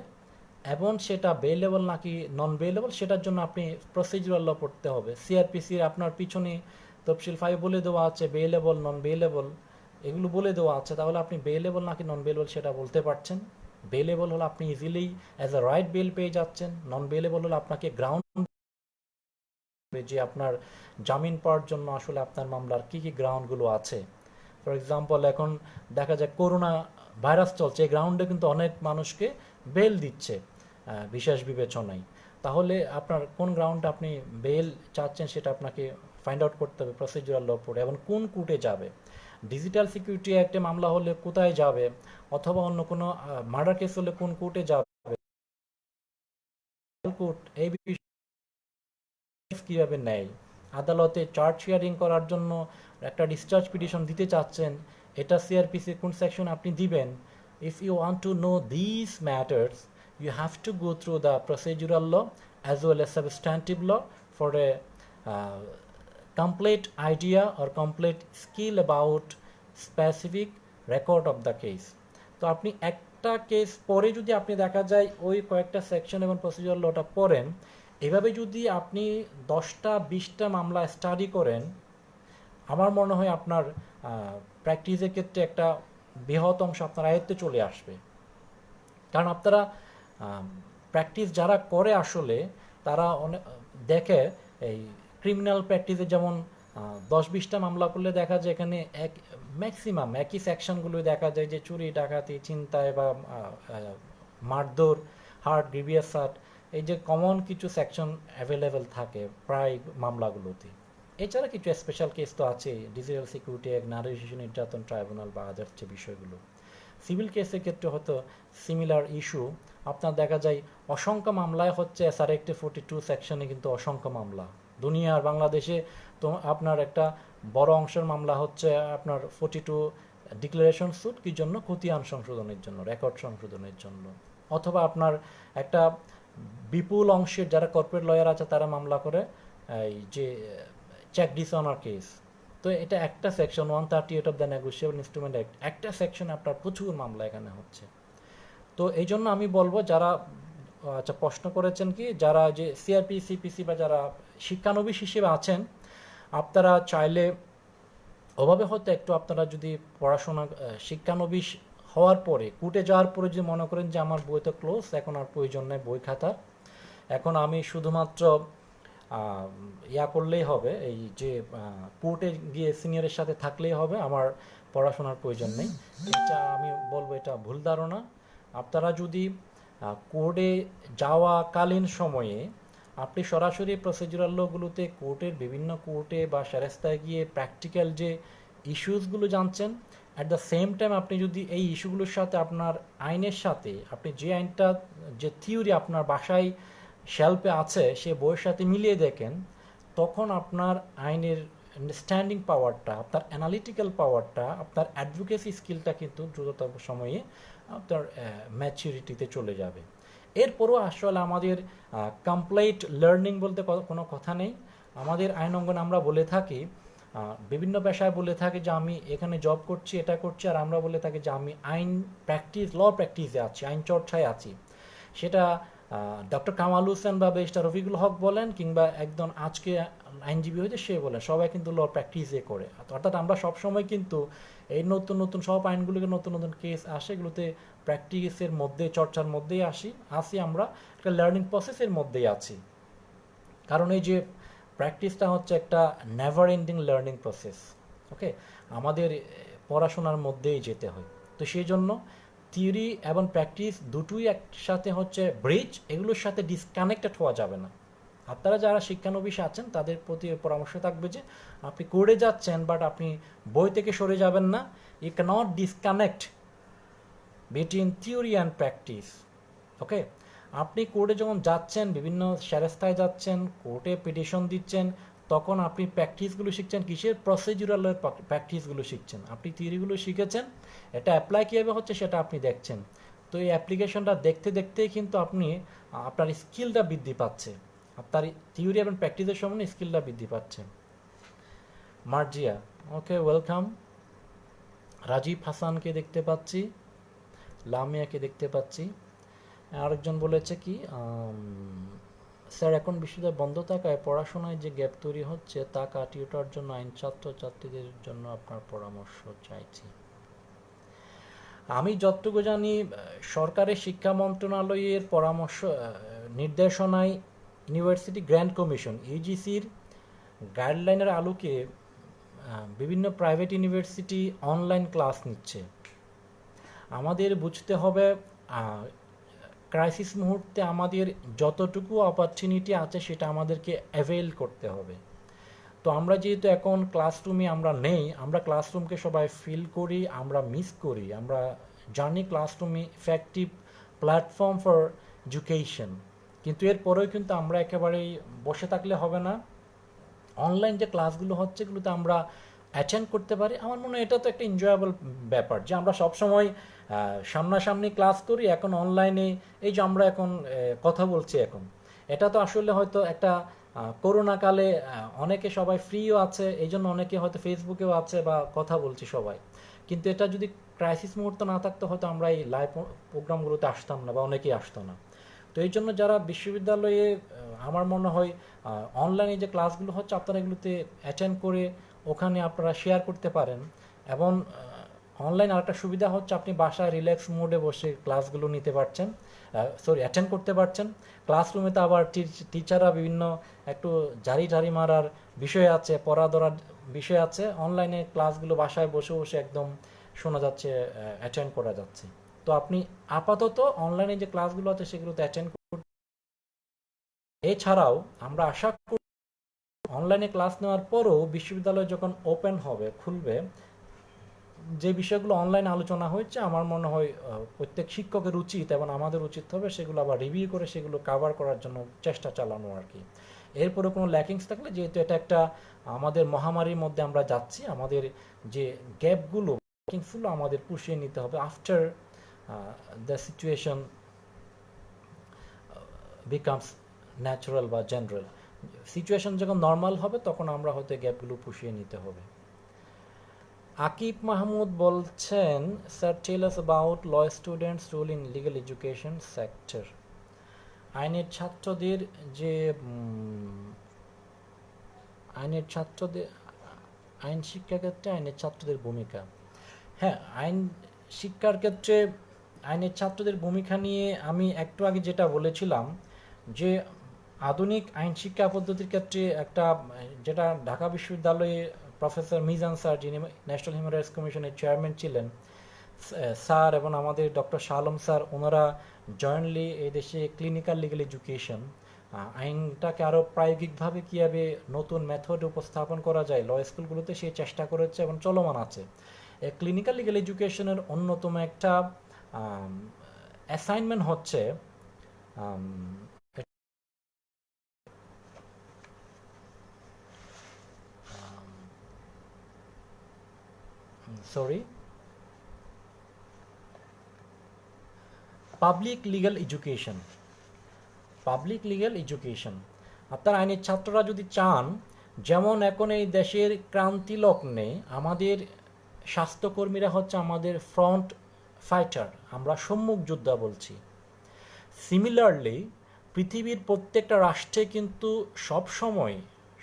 এবং সেটা বেইলেবল নাকি নন বেইলেবল, সেটার জন্য আপনি প্রসিডিউরাল ল পড়তে হবে। সিআরপিসির আপনার পিছনে তফসিল 5 বলে দেওয়া আছে বেইলেবল নন বেইলেবল, এগুলো বলে দেওয়া আছে, তাহলে আপনি বেইলেবল নাকি নন বেইলেবল সেটা বলতে পারছেন। বেইলেবল হলে আপনি easily as a right bail পেয়ে যাচ্ছেন, নন বেইলেবল হলে আপনাকে গ্রাউন্ড যে আপনার জামিন পাওয়ার জন্য আসলে আপনার মামলার কি কি গ্রাউন্ডগুলো আছে। ফর এক্সাম্পল এখন দেখা যায় করোনা ভাইরাস চলছে, এই গ্রাউন্ডে কিন্তু অনেক মানুষকে বেল দিচ্ছে বিশেষ বিবেচনায়, তাহলে আপনার কোন গ্রাউন্ডে আপনি বেল চাচ্ছেন সেটা আপনাকে ফাইন্ড আউট করতে হবে প্রসিডিউরাল ল পড়ে, এবং কোন কোর্টে যাবে, ডিজিটাল সিকিউরিটি অ্যাক্টে মামলা হলে কোথায় যাবে, অথবা অন্য কোনো মার্ডার কেস হলে কোন কোর্টে যাবে, কোর্ট এই কীভাবে নেয়, আদালতে চার্জ শেয়ারিং করার জন্য একটা ডিসচার্জ পিটিশন দিতে চাচ্ছেন, এটা সিআরপিসি কোন সেকশন আপনি দিবেন। If you want to know this matters you have to go through the procedural law as well as substantive law for a complete idea or complete skill about specific record of the case. তো আপনি একটা case পরে যদি আপনি দেখা যায় ওই কয়েকটা সেকশন এবং প্রসিডিউরাল লটা পড়েন, এভাবে যদি আপনি 10টা-20টা মামলা স্টাডি করেন, আমার মনে হয় আপনার প্র্যাকটিসের ক্ষেত্রে একটা বৃহৎ অংশ আপনার আয়ত্তে চলে আসবে। কারণ আপনারা প্র্যাকটিস যারা করে আসলে তারা অনেক দেখে, এই ক্রিমিনাল প্র্যাকটিসে যেমন 10-20টা মামলা করলে দেখা যায় এখানে ম্যাক্সিমাম একই সেকশনগুলোই দেখা যায়, যে চুরি ডাকাতি ছিনতাই বা মারধর, হার্ট গ্রিভিয়াস হার্ট, এই যে কমন কিছু সেকশন অ্যাভেলেবেল থাকে প্রায় মামলাগুলোতে। এছাড়া কিছু স্পেশাল কেস তো আছে, ডিজিটাল সিকিউরিটি অ্যাক্ট, নারী শিশু নির্যাতন ট্রাইব্যুনাল বা আদার্স যে বিষয়গুলো। সিভিল কেসের ক্ষেত্রে হয়তো সিমিলার ইস্যু, আপনার দেখা যায় অসংখ্য মামলায় হচ্ছে SR Act 42 সেকশনে কিন্তু অসংখ্য মামলা দুনিয়ার, বাংলাদেশে তো আপনার একটা বড় অংশের মামলা হচ্ছে আপনার 42 ডিক্লারেশন স্যুট কি জন্য, খতিয়ান সংশোধনের জন্য, রেকর্ড সংশোধনের জন্য, অথবা আপনার একটা বিপুল অংশের যারা কর্পোরেট লয়ার আছে তারা মামলা করে এই যে চেক ডিসঅনার কেস, তো এটা একটা section 138 of the negotiable instrument act, একটা সেকশনে আপনার প্রচুর মামলা এখানে হচ্ছে। তো এই জন্য আমি বলবো যারা আচ্ছা প্রশ্ন করেছেন কি, যারা যে সিআরপি সিপিসি বা যারা শিক্ষানবিশ হিসেবে আছেন, আপনারা চাইলে ওভাবে হয়তো একটু আপনারা যদি পড়াশোনা শিক্ষানবিশ হওয়ার পরে কোর্টে যাওয়ার পরে যদি মনে করেন যে আমার বই তো ক্লোজ, এখন আর প্রয়োজন নেই বই খাতার, এখন আমি শুধুমাত্র ইয়া করলেই হবে, এই যে কোর্টে গিয়ে সিনিয়রের সাথে থাকলেই হবে, আমার পড়াশোনার প্রয়োজন নেই, এটা আমি বলবো এটা ভুল ধারণা। আপনারা যদি কোর্টে যাওয়াকালীন সময়ে আপনি সরাসরি প্রসিডিউরাল লগুলোতে কোর্টের বিভিন্ন কোর্টে বা সেরেস্তায় গিয়ে প্র্যাকটিক্যাল যে ইস্যুসগুলো জানছেন, অ্যাট দ্য সেম টাইম আপনি যদি এই ইস্যুগুলোর সাথে আপনার আইনের সাথে আপনি যে আইনটা যে থিওরি আপনার বাসায় শেলফে আছে সে বইয়ের সাথে মিলিয়ে দেখেন, তখন আপনার আইনের আন্ডারস্ট্যান্ডিং পাওয়ারটা, আপনার অ্যানালিটিক্যাল পাওয়ারটা, আপনার অ্যাডভোকেসি স্কিলটা কিন্তু দ্রুততম সময়ে আপনার ম্যাচুরিটিতে চলে যাবে। এরপরও আসলে আমাদের কমপ্লিট লার্নিং বলতে কোনো কথা নেই। আমাদের আইন অঙ্গনে আমরা বলে থাকি, বিভিন্ন পেশায় বলে থাকি যে আমি এখানে জব করছি, এটা করছি, আর আমরা বলে থাকি যে আমি আইন প্র্যাকটিস, ল প্র্যাকটিসে আছি, আইন চর্চায় আছি। সেটা ডক্টর কামাল হোসেন বা ব্যারিস্টার রফিকুল হক বলেন, কিংবা একজন আজকে আইনজীবী হয়েছে সে বলেন, সবাই কিন্তু ল প্র্যাকটিসে করে। অর্থাৎ আমরা সবসময় কিন্তু এই নতুন নতুন সব আইনগুলোকে নতুন নতুন কেস আসে, এগুলোতে প্র্যাকটিসের মধ্যে, চর্চার মধ্যেই আসি আমরা, একটা লার্নিং প্রসেসের মধ্যেই আছি। কারণ এই যে প্র্যাকটিসটা হচ্ছে একটা নেভার এন্ডিং লার্নিং প্রসেস। ওকে, আমাদের পড়াশোনার মধ্যেই যেতে হয়। তো সেই জন্য থিওরি এবং প্র্যাকটিস দুটোই একসাথে হচ্ছে ব্রিজ, এগুলোর সাথে ডিসকানেক্টেড হওয়া যাবে না। আপনারা যারা শিক্ষানবিশ আছেন তাদের প্রতি পরামর্শ থাকবে যে আপনি করে যাচ্ছেন, বাট আপনি বই থেকে সরে যাবেন না। You cannot disconnect between theory and practice. Okay, আপনি কোর্টে যখন যাচ্ছেন, বিভিন্ন সেরেস্তায় যাচ্ছেন, কোর্টে পিটিশন দিচ্ছেন, তখন আপনি প্র্যাকটিসগুলো শিখছেন কিসের? প্রসিডিউরালের প্র্যাকটিসগুলো শিখছেন। আপনি থিওরিগুলো শিখেছেন, এটা অ্যাপ্লাই কীভাবে হচ্ছে সেটা আপনি দেখছেন। তো এই অ্যাপ্লিকেশনটা দেখতে দেখতেই কিন্তু আপনি আপনার স্কিলটা বৃদ্ধি পাচ্ছে, আপনার থিওরি এবং প্র্যাকটিসের সময় স্কিলটা বৃদ্ধি পাচ্ছে। মার্জিয়া, ওকে, ওয়েলকাম। রাজীব হাসানকে দেখতে পাচ্ছি, লামিয়াকে দেখতে পাচ্ছি। আরেকজন বলেছে কি, স্যার এখন বিশ্ববিদ্যালয় বন্ধ থাকায় পড়াশোনায় যে গ্যাপ তৈরি হচ্ছে তা কাটিয়ে ওঠার জন্য আইন ছাত্রছাত্রীদের জন্য আপনার পরামর্শ চাইছি। আমি যতটুকু জানি সরকারের শিক্ষা মন্ত্রণালয়ের পরামর্শ নির্দেশনায় ইউনিভার্সিটি গ্র্যান্ট কমিশন ইউজিসির গাইডলাইনের আলোকে বিভিন্ন প্রাইভেট ইউনিভার্সিটি অনলাইন ক্লাস নিচ্ছে। আমাদের বুঝতে হবে ক্রাইসিস মুহূর্তে আমাদের যতটুকু অপরচুনিটি আছে সেটা আমাদেরকে অ্যাভেল করতে হবে। তো আমরা যেহেতু এখন ক্লাসরুমে আমরা নেই, আমরা ক্লাসরুমকে সবাই ফিল করি, আমরা মিস করি, আমরা জানি ক্লাসরুমে ইফেক্টিভ প্ল্যাটফর্ম ফর এডুকেশন, কিন্তু এরপরেও কিন্তু আমরা একেবারেই বসে থাকলে হবে না। অনলাইন যে ক্লাসগুলো হচ্ছে এগুলোতে আমরা অ্যাটেন্ড করতে পারি। আমার মনে হয় এটা তো একটা এনজয়েবল ব্যাপার যে আমরা সবসময় সামনাসামনি ক্লাস করি, এখন অনলাইনে এই যে আমরা এখন কথা বলছি এখন, এটা তো আসলে হয়তো একটা করোনাকালে অনেকে সবাই ফ্রিও আছে, এই জন্য অনেকে হয়তো ফেসবুকেও আছে বা কথা বলছি সবাই, কিন্তু এটা যদি ক্রাইসিস মুহূর্ত না থাকতো হয়তো আমরা এই লাইভ প্রোগ্রামগুলোতে আসতাম না বা অনেকেই আসতো না। তো এই জন্য যারা বিশ্ববিদ্যালয়ে আমার মনে হয় অনলাইনে যে ক্লাসগুলো হচ্ছে আপনারা এগুলোতে অ্যাটেন্ড করে ওখানে আপনারা শেয়ার করতে পারেন। এবং অনলাইন আরেকটা সুবিধা হচ্ছে আপনি বাসায় রিল্যাক্স মোডে বসে ক্লাসগুলো নিতে পারছেন, অ্যাটেন্ড করতে পারছেন। ক্লাসরুমে তো আবার টিচাররা বিভিন্ন একটু ঝাড়ি মারার বিষয় আছে, পড়া ধরার বিষয় আছে, অনলাইনে ক্লাসগুলো বাসায় বসে বসে একদম শোনা যাচ্ছে, অ্যাটেন্ড করা যাচ্ছে। তো আপনি আপাতত অনলাইনে যে ক্লাসগুলো আছে সেগুলোতে অ্যাটেন্ড করুন। এছাড়াও আমরা আশা করি অনলাইনে ক্লাস নেওয়ার পরও বিশ্ববিদ্যালয় যখন ওপেন হবে, খুলবে, যে বিষয়গুলো অনলাইনে আলোচনা হয়েছে আমার মনে হয় প্রত্যেক শিক্ষকের উচিত এবং আমাদের উচিত হবে সেগুলো আবার রিভিউ করে সেগুলো কাভার করার জন্য চেষ্টা চালানো আর কি। এরপরে কোনো ল্যাকিংস থাকলে, যেহেতু এটা একটা আমাদের মহামারীর মধ্যে আমরা যাচ্ছি, আমাদের যে গ্যাপগুলো ল্যাকিংসগুলো আমাদের পুষিয়ে নিতে হবে after the situation becomes natural বা জেনারেল। সিচুয়েশন যখন নর্মাল হবে তখন আমরা হয়তো গ্যাপগুলো পুষিয়ে নিতে হবে। আকিব মাহমুদ বলছেন, sir tell us about law students role in legal education sector. আইনের ছাত্রদের যে আইনের ছাত্রদের আইন শিক্ষার ক্ষেত্রে আইনের ছাত্রদের ভূমিকা। হ্যাঁ, আইন শিক্ষার ক্ষেত্রে আইনের ছাত্রদের ভূমিকা নিয়ে আমি একটু আগে যেটা বলেছিলাম যে আধুনিক আইন শিক্ষা পদ্ধতির ক্ষেত্রে একটা যেটা ঢাকা বিশ্ববিদ্যালয়ে প্রফেসর মিজান স্যার, যিনি ন্যাশনাল হিউম্যান রাইটস কমিশনের চেয়ারম্যান ছিলেন, স্যার এবং আমাদের ডক্টর শাহ আলম স্যার, ওনারা জয়েন্টলি এই দেশে ক্লিনিক্যাল লিগ্যাল এডুকেশন আইনটাকে আরও প্রায়োগিকভাবে কীভাবে নতুন মেথড উপস্থাপন করা যায় ল স্কুলগুলোতে সেই চেষ্টা করেছে এবং চলমান আছে। এই ক্লিনিক্যাল লিগ্যাল এডুকেশনের অন্যতম একটা অ্যাসাইনমেন্ট হচ্ছে public legal education. Public legal education আপনার আইনের ছাত্ররা যদি চান, যেমন এখন এই দেশের ক্রান্তি লগ্নে আমাদের স্বাস্থ্যকর্মীরা হচ্ছে আমাদের ফ্রন্ট ফাইটার, আমরা সম্মুখ যোদ্ধা বলছি। সিমিলারলি পৃথিবীর প্রত্যেকটা রাষ্ট্রে কিন্তু সব সময়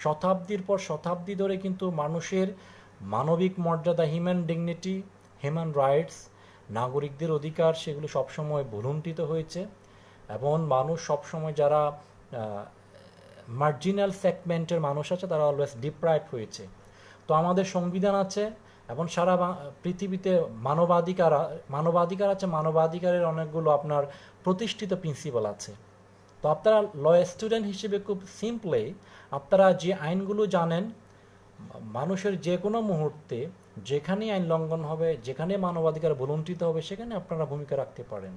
শতাব্দীর পর শতাব্দী ধরে কিন্তু মানুষের মানবিক মর্যাদা, হিউম্যান ডিগনিটি, হিউম্যান রাইটস, নাগরিকদের অধিকার, সেগুলো সবসময় ভুলুণ্ঠিত হয়েছে এবং মানুষ সবসময় যারা মার্জিনাল সেগমেন্টের মানুষ আছে তারা অলওয়েজ ডিপ্রাইভ হয়েছে। তো আমাদের সংবিধান আছে এবং সারা পৃথিবীতে মানবাধিকার আছে, মানবাধিকারের অনেকগুলো আপনার প্রতিষ্ঠিত প্রিন্সিপাল আছে। তো আপনারা ল স্টুডেন্ট হিসেবে খুব সিম্পলি আপনারা যে আইনগুলো জানেন, মানুষের যে কোনো মুহূর্তে যেখানেই আইন লঙ্ঘন হবে, যেখানে মানবাধিকার ভুলুণ্ঠিত হবে, সেখানে আপনারা ভূমিকা রাখতে পারেন।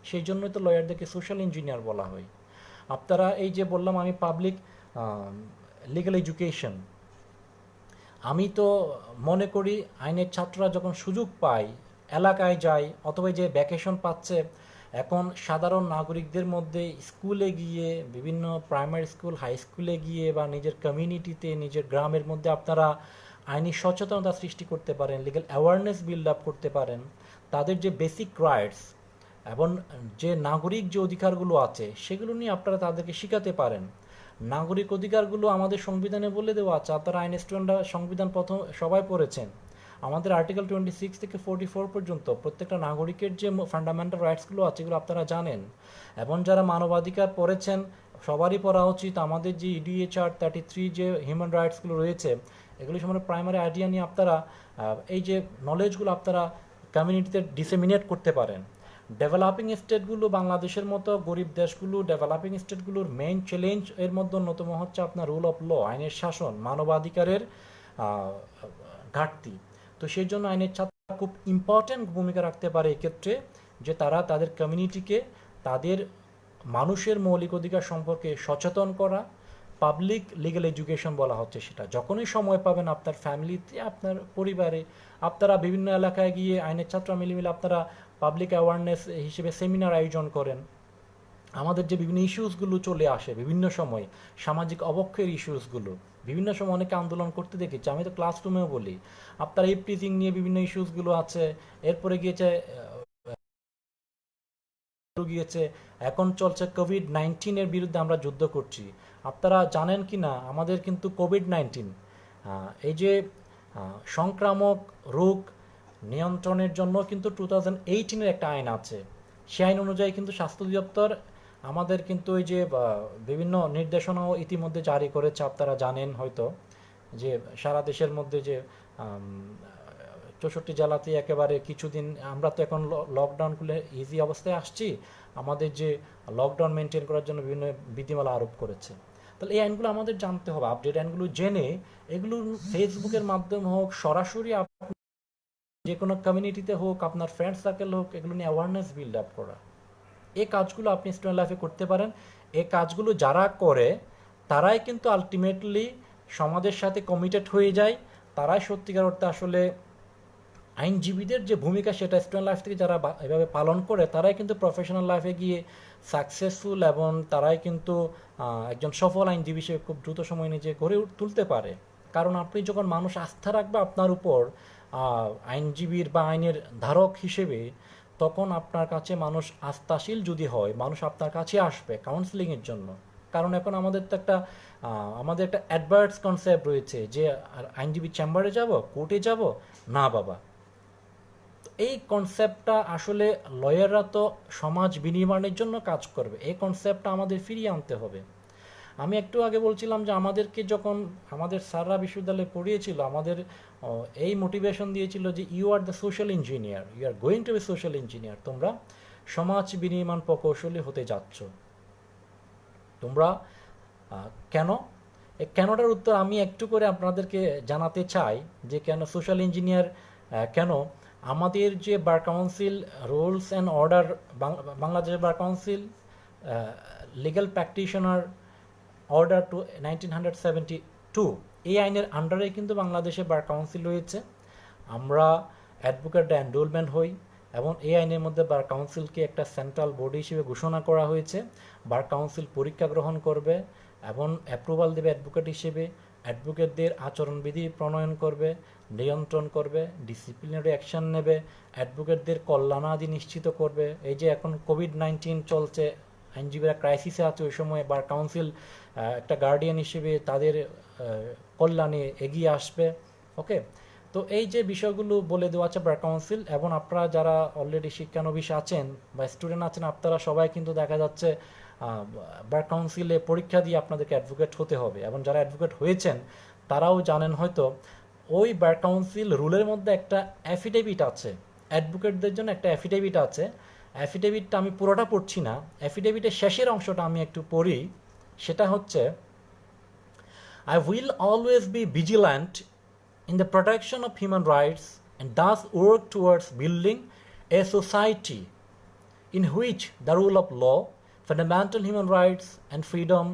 সেই জন্যই তো লয়ারদেরকে সোশ্যাল ইঞ্জিনিয়ার বলা হয়। আপনারা এই যে বললাম আমি পাবলিক লিগ্যাল এডুকেশন, আমি তো মনে করি আইনের ছাত্ররা যখন সুযোগ পায়, এলাকায় যায় অথবা যে ভ্যাকেশন পাচ্ছে, এখন সাধারণ নাগরিকদের মধ্যে স্কুলে গিয়ে, বিভিন্ন প্রাইমারি স্কুল, হাই স্কুলে গিয়ে বা নিজের কমিউনিটিতে, নিজের গ্রামের মধ্যে আপনারা আইনি সচেতনতা সৃষ্টি করতে পারেন, লিগ্যাল অ্যাওয়ারনেস বিল্ড আপ করতে পারেন। তাদের যে বেসিক রাইটস এবং যে নাগরিক যে অধিকারগুলো আছে সেগুলো নিয়ে আপনারা তাদেরকে শেখাতে পারেন। নাগরিক অধিকারগুলো আমাদের সংবিধানে বলে দেওয়া আছে। আপনারা আইন স্টুডেন্টরা সংবিধান প্রথম সবাই পড়েছেন। আমাদের আর্টিকেল 26 থেকে 44 পর্যন্ত প্রত্যেকটা নাগরিকের যে ফান্ডামেন্টাল রাইটসগুলো আছে এগুলো আপনারা জানেন। এবং যারা মানবাধিকার পড়েছেন সবারই পড়া উচিত। আমাদের যে EDHR 33 যে হিউম্যান রাইটসগুলো রয়েছে এগুলি সম্বন্ধে প্রাইমারি আইডিয়া নিয়ে আপনারা এই যে নলেজগুলো আপনারা কমিউনিটিতে ডিসেমিনেট করতে পারেন। ডেভেলপিং স্টেটগুলো, বাংলাদেশের মতো গরিব দেশগুলো, ডেভেলপিং স্টেটগুলোর মেইন চ্যালেঞ্জ এর মধ্যে অন্যতম হচ্ছে আপনার রুল অফ ল, আইনের শাসন, মানবাধিকারের ঘাটতি। তো সেই জন্য আইনের ছাত্র খুব ইম্পর্ট্যান্ট ভূমিকা রাখতে পারে এক্ষেত্রে, যে তারা তাদের কমিউনিটিকে তাদের মানুষের মৌলিক অধিকার সম্পর্কে সচেতন করা। পাবলিক লিগ্যাল এডুকেশন বলা হচ্ছে সেটা। যখনই সময় পাবেন আপনার ফ্যামিলিতে, আপনার পরিবারে, আপনারা বিভিন্ন এলাকায় গিয়ে আইনের ছাত্র মিলে আপনারা পাবলিক অ্যাওয়ারনেস হিসেবে সেমিনার আয়োজন করেন। আমাদের যে বিভিন্ন ইস্যুসগুলো চলে আসে বিভিন্ন সময়, সামাজিক অবক্ষয়ের ইস্যুসগুলো বিভিন্ন সময় অনেকে আন্দোলন করতে দেখেছি, আমি তো ক্লাসরুমেও বলি। আপনার এই প্রিজিং নিয়ে বিভিন্ন ইস্যুসগুলো আছে, এরপরে গিয়েছে এখন চলছে কোভিড-19 বিরুদ্ধে আমরা যুদ্ধ করছি। আপনারা জানেন কি না, আমাদের কিন্তু কোভিড-19 এই যে সংক্রামক রোগ নিয়ন্ত্রণের জন্য কিন্তু 2018 একটা আইন আছে। সেই আইন অনুযায়ী কিন্তু স্বাস্থ্য অধিদপ্তর আমাদের কিন্তু ওই যে বিভিন্ন নির্দেশনাও ইতিমধ্যে জারি করেছে। আপনারা জানেন হয়তো যে সারা দেশের মধ্যে যে 64 জেলাতে একেবারে কিছুদিন, আমরা তো এখন লকডাউন খুলে ইজি অবস্থায় আসছি, আমাদের যে লকডাউন মেনটেন করার জন্য বিভিন্ন বিধিমালা আরোপ করেছে। তাহলে এই আইনগুলো আমাদের জানতে হবে, আপডেট আইনগুলো জেনে এগুলো ফেসবুকের মাধ্যমে হোক, সরাসরি যে কোনো কমিউনিটিতে হোক, আপনার ফ্রেন্ড সার্কেল হোক, এগুলো নিয়ে অ্যাওয়ারনেস বিল্ড আপ করা। এই কাজগুলো আপনি স্টুডেন্ট লাইফে করতে পারেন। এই কাজগুলো যারা করে তারাই কিন্তু আলটিমেটলি সমাজের সাথে কমিটেড হয়ে যায়। তারাই সত্যিকার অর্থে আসলে আইনজীবীদের যে ভূমিকা সেটা স্টুডেন্ট লাইফ থেকে যারা এভাবে পালন করে তারাই কিন্তু প্রফেশনাল লাইফে গিয়ে সাকসেসফুল, এবং তারাই কিন্তু একজন সফল আইনজীবী হিসেবে খুব দ্রুত সময় নিজে গড়ে তুলতে পারে। কারণ আপনি যখন মানুষ আস্থা রাখবে আপনার উপর, আইনজীবীর বা আইনের ধারক হিসেবে, তখন আপনার কাছে মানুষ আস্থাশীল যদি হয়, মানুষ আপনার কাছে আসবে কাউন্সিলিংয়ের জন্য। কারণ এখন আমাদের তো একটা আমাদের একটা অ্যাডভার্স কনসেপ্ট রয়েছে যে আইনজীবী চেম্বারে যাব, কোর্টে যাব, না বাবা। এই কনসেপ্টটা আসলে লয়াররা তো সমাজ বিনির্মাণের জন্য কাজ করবে, এই কনসেপ্টটা আমাদের ফিরিয়ে আনতে হবে। আমি একটু আগে বলছিলাম যে আমাদেরকে যখন আমাদের স্যাররা বিশ্ববিদ্যালয়ে পড়িয়েছিল, আমাদের এই মোটিভেশন দিয়েছিল যে you are the social engineer, you are going to be social engineer, তোমরা সমাজ বিনির্মাণ প্রকৌশলী হতে যাচ্ছ। তোমরা কেন, এই কেনটার উত্তর আমি একটু করে আপনাদেরকে জানাতে চাই যে কেন সোশ্যাল ইঞ্জিনিয়ার, কেন আমাদের যে bar council rules and order, Bangladesh bar council legal practitioner order to 1972, এই আইনের আন্ডারে কিন্তু বাংলাদেশে বার কাউন্সিল রয়েছে। আমরা অ্যাডভোকেট এনরোলমেন্ট হই এবং এই আইনের মধ্যে বার কাউন্সিলকে একটা সেন্ট্রাল বডি হিসেবে ঘোষণা করা হয়েছে। বার কাউন্সিল পরীক্ষা গ্রহণ করবে এবং অ্যাপ্রুভাল দেবে অ্যাডভোকেট হিসেবে, অ্যাডভোকেটদের আচরণবিধি প্রণয়ন করবে, নিয়ন্ত্রণ করবে, ডিসিপ্লিনারি অ্যাকশন নেবে, অ্যাডভোকেটদের কল্যাণাদি নিশ্চিত করবে। এই যে এখন কোভিড-19 চলছে, আইনজীবীরা ক্রাইসিসে আছে, ওই সময় বার কাউন্সিল একটা গার্ডিয়ান হিসেবে তাদের কল্যাণে এগিয়ে আসবে। ওকে, তো এই যে বিষয়গুলো বলে দেওয়া আছে বার কাউন্সিল, এবং আপনারা যারা অলরেডি শিক্ষানবিশ আছেন বা স্টুডেন্ট আছেন, আপনারা সবাই কিন্তু দেখা যাচ্ছে বার কাউন্সিলে পরীক্ষা দিয়ে আপনাদেরকে অ্যাডভোকেট হতে হবে। এবং যারা অ্যাডভোকেট হয়েছেন তারাও জানেন হয়তো ওই বার কাউন্সিল রুলের মধ্যে একটা অ্যাফিডেভিট আছে, অ্যাডভোকেটদের জন্য একটা অ্যাফিডেভিট আছে। অ্যাফিডেভিটটা আমি পুরোটা পড়ছি না, অ্যাফিডেভিটের শেষের অংশটা আমি একটু পড়ি। সেটা হচ্ছে, I will always be vigilant in the protection of human rights and thus work towards building a society in which the rule of law, fundamental human rights and freedom,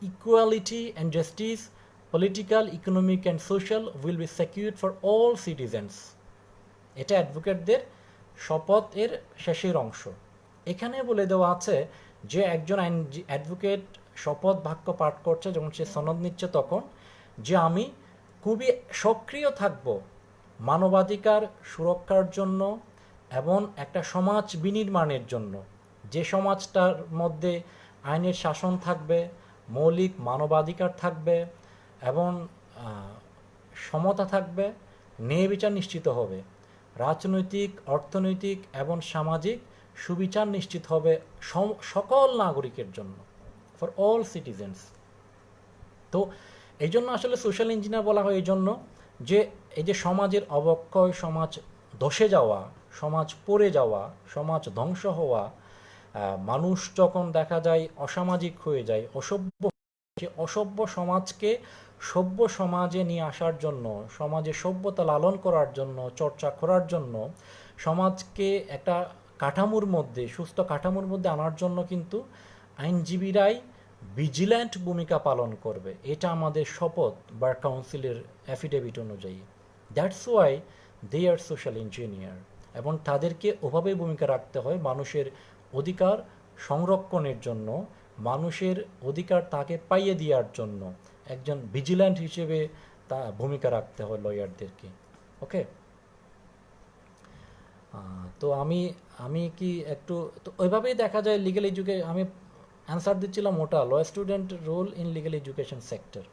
equality and justice, political, economic and social will be secured for all citizens. এটা অ্যাডভোকেটদের শপথ এর শেষের অংশ। এখানে বলে দেওয়া আছে যে একজন অ্যাডভোকেট শপথ বাক্য পাঠ করছে, যখন সে সনদ নিচ্ছে, তখন যে আমি খুবই সক্রিয় থাকব মানবাধিকার সুরক্ষার জন্য এবং একটা সমাজ বিনির্মাণের জন্য, যে সমাজটার মধ্যে আইনের শাসন থাকবে, মৌলিক মানবাধিকার থাকবে এবং সমতা থাকবে, ন্যায় বিচার নিশ্চিত হবে, রাজনৈতিক, অর্থনৈতিক এবং সামাজিক সুবিচার নিশ্চিত হবে সকল নাগরিকের জন্য, ফর অল সিটিজেন্স। তো এই জন্য আসলে সোশ্যাল ইঞ্জিনিয়ার বলা হয় এই জন্য যে এই যে সমাজের অবক্ষয়, সমাজ ধসে যাওয়া, সমাজ পড়ে যাওয়া, সমাজ ধ্বংস হওয়া, মানুষ যখন দেখা যায় অসামাজিক হয়ে যায়, অসভ্য সমাজকে সভ্য সমাজে নিয়ে আসার জন্য, সমাজে সভ্যতা লালন করার জন্য, চর্চা করার জন্য, সমাজকে একটা কাঠামোর মধ্যে, সুস্থ কাঠামোর মধ্যে আনার জন্য কিন্তু আইনজীবীরাই ভিজিল্যান্ট ভূমিকা পালন করবে। এটা আমাদের শপথ বার কাউন্সিলের অ্যাফিডেভিট অনুযায়ী। That's why they are social engineer. এবং তাদেরকে ওভাবেই ভূমিকা রাখতে হয় মানুষের অধিকার সংরক্ষণের জন্য, মানুষের অধিকার তাকে পাইয়ে দেওয়ার জন্য একজন ভিজিল্যান্ট হিসেবে তা ভূমিকা রাখতে হয় লয়ারদেরকে। ওকে, তো আমি কি একটু, তো ওইভাবেই দেখা যায় লিগ্যাল আমি অ্যান্সার দিচ্ছিলাম ওটা, law student role in legal education sector.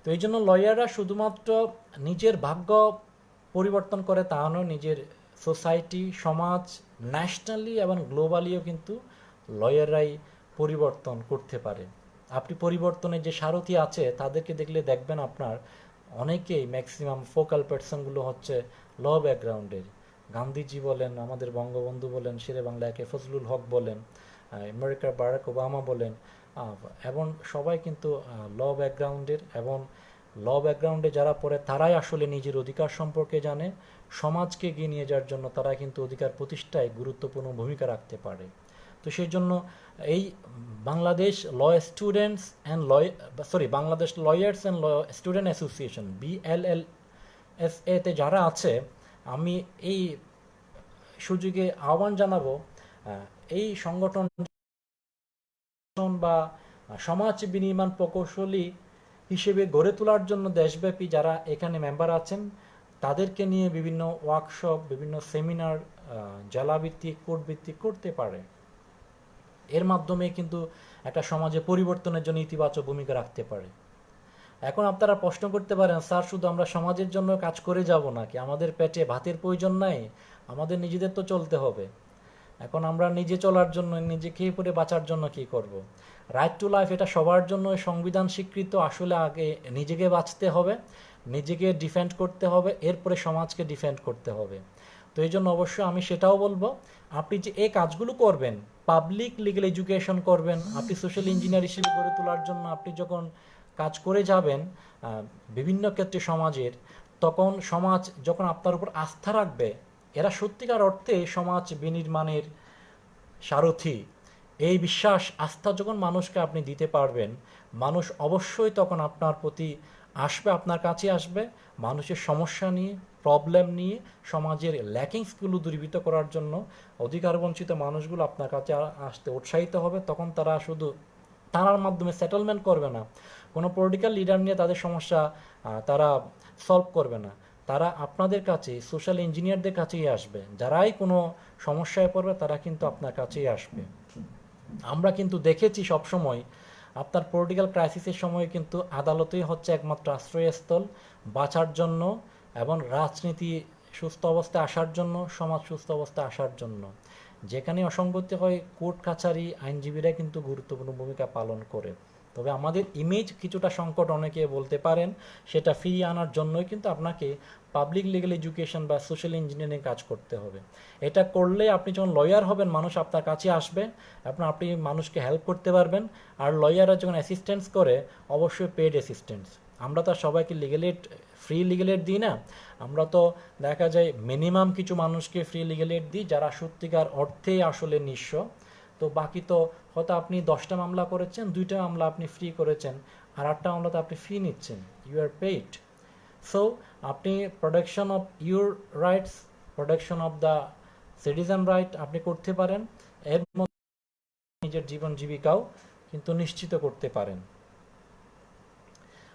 তো এই জন্য লয়াররা শুধুমাত্র নিজের ভাগ্য পরিবর্তন করে তা নয়, নিজের সোসাইটি, সমাজ, ন্যাশনালি এবং গ্লোবালিও কিন্তু লয়াররাই পরিবর্তন করতে পারে। আপনি পরিবর্তনের যে সারথি আছে তাদেরকে দেখলে দেখবেন আপনার অনেকেই, ম্যাক্সিমাম ফোকাল পার্সনগুলো হচ্ছে ল ব্যাকগ্রাউন্ডের। গান্ধীজি বলেন, আমাদের বঙ্গবন্ধু বলেন, শেরে বাংলা একে ফজলুল হক বলেন, আমেরিকার বারাক ওবামা বলেন, এবং সবাই কিন্তু ল ব্যাকগ্রাউন্ডের। এবং ল ব্যাকগ্রাউন্ডে যারা পড়ে তারাই আসলে নিজের অধিকার সম্পর্কে জানে, সমাজকে এগিয়ে নিয়ে যাওয়ার জন্য তারা কিন্তু অধিকার প্রতিষ্ঠায় গুরুত্বপূর্ণ ভূমিকা রাখতে পারে। তো সেই জন্য এই Bangladesh law students and Bangladesh lawyers and law student association, BLLSA-তে যারা আছে, আমি এই সুযোগে আহ্বান জানাবো এই সংগঠন বা সমাজ বিনির্মাণ প্রকৌশলী হিসেবে গড়ে তোলার জন্য দেশব্যাপী যারা এখানে মেম্বার আছেন তাদেরকে নিয়ে বিভিন্ন ওয়ার্কশপ, বিভিন্ন সেমিনার জেলাভিত্তিক, কোর্ট ভিত্তিক করতে পারে। এর মাধ্যমে কিন্তু একটা সমাজে পরিবর্তনের জন্য ইতিবাচক ভূমিকা রাখতে পারে। এখন আপনারা প্রশ্ন করতে পারেন, স্যার শুধু আমরা সমাজের জন্য কাজ করে যাব নাকি? আমাদের পেটে ভাতের প্রয়োজন নাই? আমাদের নিজেদের তো চলতে হবে। এখন আমরা নিজে চলার জন্য, নিজে খেয়ে পরে বাঁচার জন্য কি করব? রাইট টু লাইফ এটা সবার জন্য সংবিধান স্বীকৃত। আসলে আগে নিজেকে বাঁচতে হবে, নিজেকে ডিফেন্ড করতে হবে, এরপরে সমাজকে ডিফেন্ড করতে হবে। তো এই জন্য অবশ্যই আমি সেটাও বলবো, আপনি যে এই কাজগুলো করবেন, পাবলিক লিগ্যাল এডুকেশন করবেন, আপনি সোশ্যাল ইঞ্জিনিয়ার হিসেবে গড়ে তোলার জন্য আপনি যখন কাজ করে যাবেন বিভিন্ন ক্ষেত্রে সমাজের, তখন সমাজ যখন আপনার উপর আস্থা রাখবে, এরা সত্যিকার অর্থে সমাজ বিনির্মাণের সারথি। এই বিশ্বাস, আস্থা যখন মানুষকে আপনি দিতে পারবেন, মানুষ অবশ্যই তখন আপনার প্রতি আসবে, আপনার কাছে আসবে, মানুষের সমস্যা নিয়ে, প্রবলেম নিয়ে, সমাজের ল্যাকিংসগুলো দূরীভূত করার জন্য অধিকার বঞ্চিত মানুষগুলো আপনার কাছে আসতে উৎসাহিত হবে। তখন তারা শুধু তার মাধ্যমে সেটেলমেন্ট করবে না, কোনো পলিটিক্যাল লিডার নিয়ে তাদের সমস্যা তারা সলভ করবে না, তারা আপনাদের কাছে, সোশ্যাল ইঞ্জিনিয়ারদের কাছেই আসবে। যারাই কোনো সমস্যায় পড়বে তারা কিন্তু আপনার কাছেই আসবে। আমরা কিন্তু দেখেছি সবসময় আপনার পলিটিক্যাল ক্রাইসিসের সময় কিন্তু আদালতই হচ্ছে একমাত্র আশ্রয়স্থল বাঁচার জন্য, এবং রাজনীতি সুস্থ অবস্থায় আসার জন্য, সমাজ সুস্থ অবস্থায় আসার জন্য। যেখানে অসঙ্গতি হয়, কোর্ট কাছারি, আইনজীবীরা কিন্তু গুরুত্বপূর্ণ ভূমিকা পালন করে। তবে আমাদের ইমেজ কিছুটা সংকট অনেকে বলতে পারেন, সেটা ফিরিয়ে আনার জন্যই কিন্তু আপনাকে পাবলিক লিগ্যাল এডুকেশন বা সোশ্যাল ইঞ্জিনিয়ারিং কাজ করতে হবে। এটা করলে আপনি যখন লয়ার হবেন, মানুষ আপনার কাছে আসবে, আপনি মানুষকে হেল্প করতে পারবেন। আর লয়াররা যখন অ্যাসিস্ট্যান্স করে, অবশ্যই পেড অ্যাসিস্ট্যান্স। আমরা তো সবাইকে legal aid, free legal aid দিই না। আমরা তো দেখা যায় মিনিমাম কিছু মানুষকে ফ্রি লিগ্যাল এড দিই, যারা সত্যিকার অর্থেই আসলে নিঃস্ব। তো বাকি তো হয়তো আপনি 10টা মামলা করেছেন, 2টা মামলা আপনি ফ্রি করেছেন, আর 8টা মামলাতে আপনি ফি নিচ্ছেন, ইউ আর পেইড। সো আপনি protection of your rights, protection of the citizen right আপনি করতে পারেন, এর মধ্যে নিজের জীবন জীবিকাও কিন্তু নিশ্চিত করতে পারেন।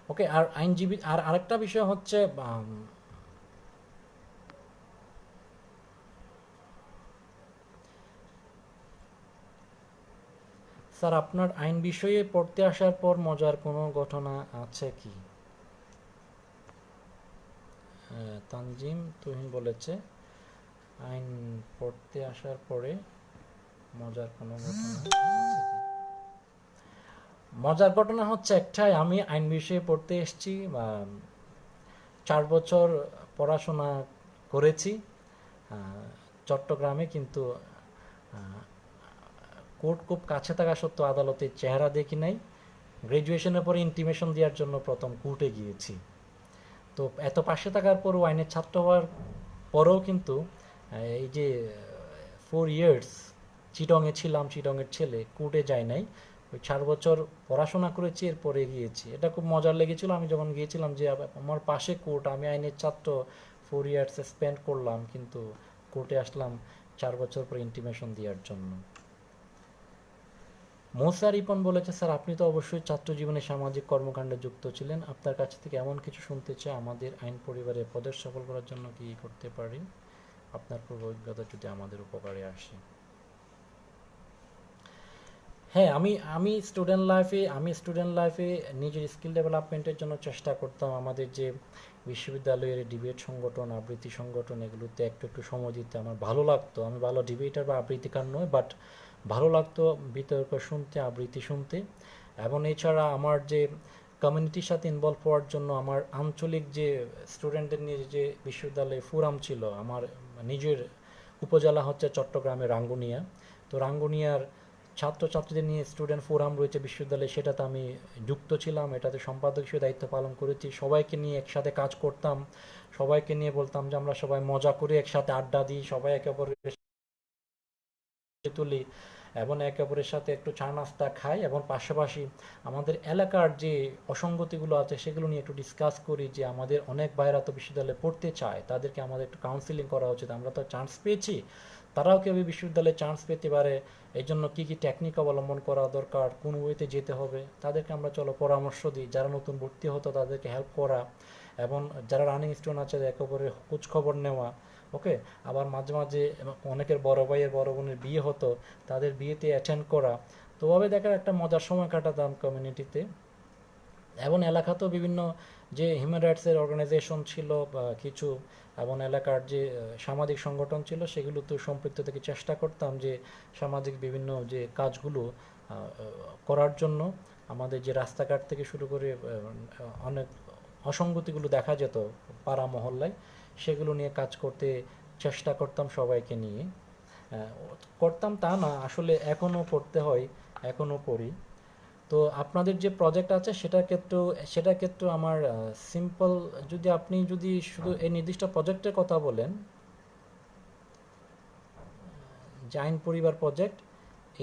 ওকে, আর আইনজীবী আর আরেকটা বিষয় হচ্ছে, স্যার আপনার আইন বিষয়ে পড়তে আসার পর মজার কোনো ঘটনা আছে কি? তানজিম তুহিন বলেছে, আইন পড়তে আসার পরে মজার কোনো ঘটনা আছে কি? মজার ঘটনা হচ্ছে একটাই, আমি আইন বিষয়ে পড়তে এসেছি, 4 বছর পড়াশোনা করেছি চট্টগ্রামে, কিন্তু কোর্ট খুব কাছে থাকা সত্ত্বেও আদালতের চেহারা দেখি নাই। গ্র্যাজুয়েশনের পরে ইন্টিমেশন দেওয়ার জন্য প্রথম কোর্টে গিয়েছি। তো এত পাশে থাকার পরও, আইনের ছাত্র হওয়ার পরেও কিন্তু এই যে 4 ইয়ার্স চিটংয়ে ছিলাম, চিটংয়ের ছেলে, কোর্টে যাই নাই। ওই 4 বছর পড়াশোনা করেছি, এরপরে গিয়েছি। এটা খুব মজার লেগেছিল আমি যখন গিয়েছিলাম, যে আমার পাশে কোর্ট, আমি আইনের ছাত্র, 4 ইয়ার্স স্পেন্ড করলাম, কিন্তু কোর্টে আসলাম 4 বছর পরে ইন্টিমেশন দেওয়ার জন্য। মোসা রিপন বলেছে, স্যার আপনি তো অবশ্যই ছাত্র জীবনে সামাজিক কর্মকাণ্ডে যুক্ত ছিলেন, আপনার কাছ থেকে এমন কিছু শুনতে চাই, আমাদের আইন পরিবারে পদের সফল করার জন্য কি করতে পারি? আপনার পূর্ব অভিজ্ঞতা যদি আমাদের উপকারে আসে। হ্যাঁ, আমি স্টুডেন্ট লাইফে নিজের স্কিল ডেভেলপমেন্টের জন্য চেষ্টা করতাম। আমাদের যে বিশ্ববিদ্যালয়ের ডিবেট সংগঠন, আবৃত্তি সংগঠন, এগুলোতে একটু একটু সময় দিতে আমার ভালো লাগতো। আমি ভালো ডিবেটার বা আবৃত্তিকার নয়, বাট ভালো লাগতো বিতর্ক শুনতে, আবৃত্তি শুনতে। এবং এছাড়া আমার যে কমিউনিটির সাথে ইনভলভ হওয়ার জন্য, আমার আঞ্চলিক যে স্টুডেন্টদের নিয়ে যে বিশ্ববিদ্যালয়ে ফোরাম ছিল, আমার নিজের উপজেলা হচ্ছে চট্টগ্রামের রাঙ্গুনিয়া। তো রাঙ্গুনিয়ার ছাত্রছাত্রীদের নিয়ে স্টুডেন্ট ফোরাম রয়েছে বিশ্ববিদ্যালয়ে, সেটাতে আমি যুক্ত ছিলাম, এটাতে সম্পাদক হিসেবে দায়িত্ব পালন করেছি। সবাইকে নিয়ে একসাথে কাজ করতাম, সবাইকে নিয়ে বলতাম যে আমরা সবাই মজা করে একসাথে আড্ডা দিই, সবাই একে অপরের তুলি, এবং একে অপরের সাথে একটু চা নাস্তা খাই, এবং পাশাপাশি আমাদের এলাকার যে অসঙ্গতিগুলো আছে সেগুলো নিয়ে একটু ডিসকাস করি, যে আমাদের অনেক ভাইরা তো বিশ্ববিদ্যালয়ে পড়তে চায়, তাদেরকে আমাদের একটু কাউন্সিলিং করা উচিত। আমরা তো চান্স পেয়েছি, তারাও কেউ বিশ্ববিদ্যালয়ে চান্স পেতে পারে, এই জন্য কী কী টেকনিক অবলম্বন করা দরকার, কোন ওয়েতে যেতে হবে, তাদেরকে আমরা চলো পরামর্শ দিই। যারা নতুন ভর্তি হতো তাদেরকে হেল্প করা, এবং যারা রানিং স্টুডেন্ট আছে একে অপরের খোঁজ খবর নেওয়া। ওকে, আবার মাঝে মাঝে অনেকের বড় ভাইয়ের বড় বোনের বিয়ে হতো, তাদের বিয়েতে অ্যাটেন্ড করা। তো ওভাবে দেখার একটা মজার সময় কাটাতাম কমিউনিটিতে। এবং এলাকাতেও বিভিন্ন যে হিউম্যান রাইটসের অর্গানাইজেশন ছিল বা কিছু, এবং এলাকার যে সামাজিক সংগঠন ছিল সেগুলোতে সম্পৃক্ত থেকে চেষ্টা করতাম যে সামাজিক বিভিন্ন যে কাজগুলো করার জন্য। আমাদের যে রাস্তাঘাট থেকে শুরু করে অনেক অসঙ্গতিগুলো দেখা যেত পাড়া মহল্লায়, সেগুলো নিয়ে কাজ করতে চেষ্টা করতাম সবাইকে নিয়ে। আহ, করতাম তা না, আসলে এখনও করতে হয়, এখনও করি। তো আপনাদের যে প্রজেক্ট আছে সেটা ক্ষেত্রে আমার সিম্পল, যদি আপনি যদি শুধু এই নির্দিষ্ট প্রজেক্টের কথা বলেন, জাইন পরিবার প্রজেক্ট,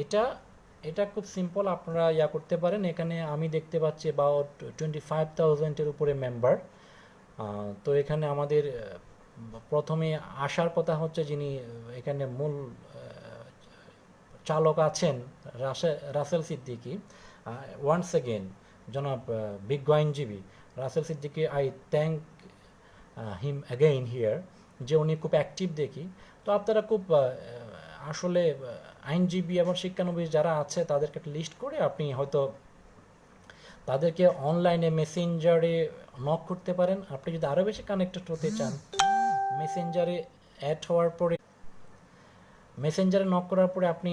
এটা এটা খুব সিম্পল, আপনারা করতে পারেন। এখানে আমি দেখতে পাচ্ছি অ্যাবাউট 25,000-এর উপরে মেম্বার। তো এখানে আমাদের প্রথমে আসার কথা হচ্ছে যিনি এখানে মূল চালক আছেন, রাসেল সিদ্দিকী। ওয়ান্স এগেন জনাব বিজ্ঞ আইনজীবী Rasel Siddiqui, I thank him again here, যে উনি খুব অ্যাক্টিভ দেখি। তো আপনারা খুব আসলে আইনজীবী এবং শিক্ষানবিশ যারা আছে তাদেরকে একটা লিস্ট করে আপনি হয়তো তাদেরকে অনলাইনে মেসেঞ্জারে নক করতে পারেন। আপনি যদি আরও বেশি কানেক্টেড হতে চান, মেসেঞ্জারে অ্যাড হওয়ার পরে, মেসেঞ্জারে নক করার পরে আপনি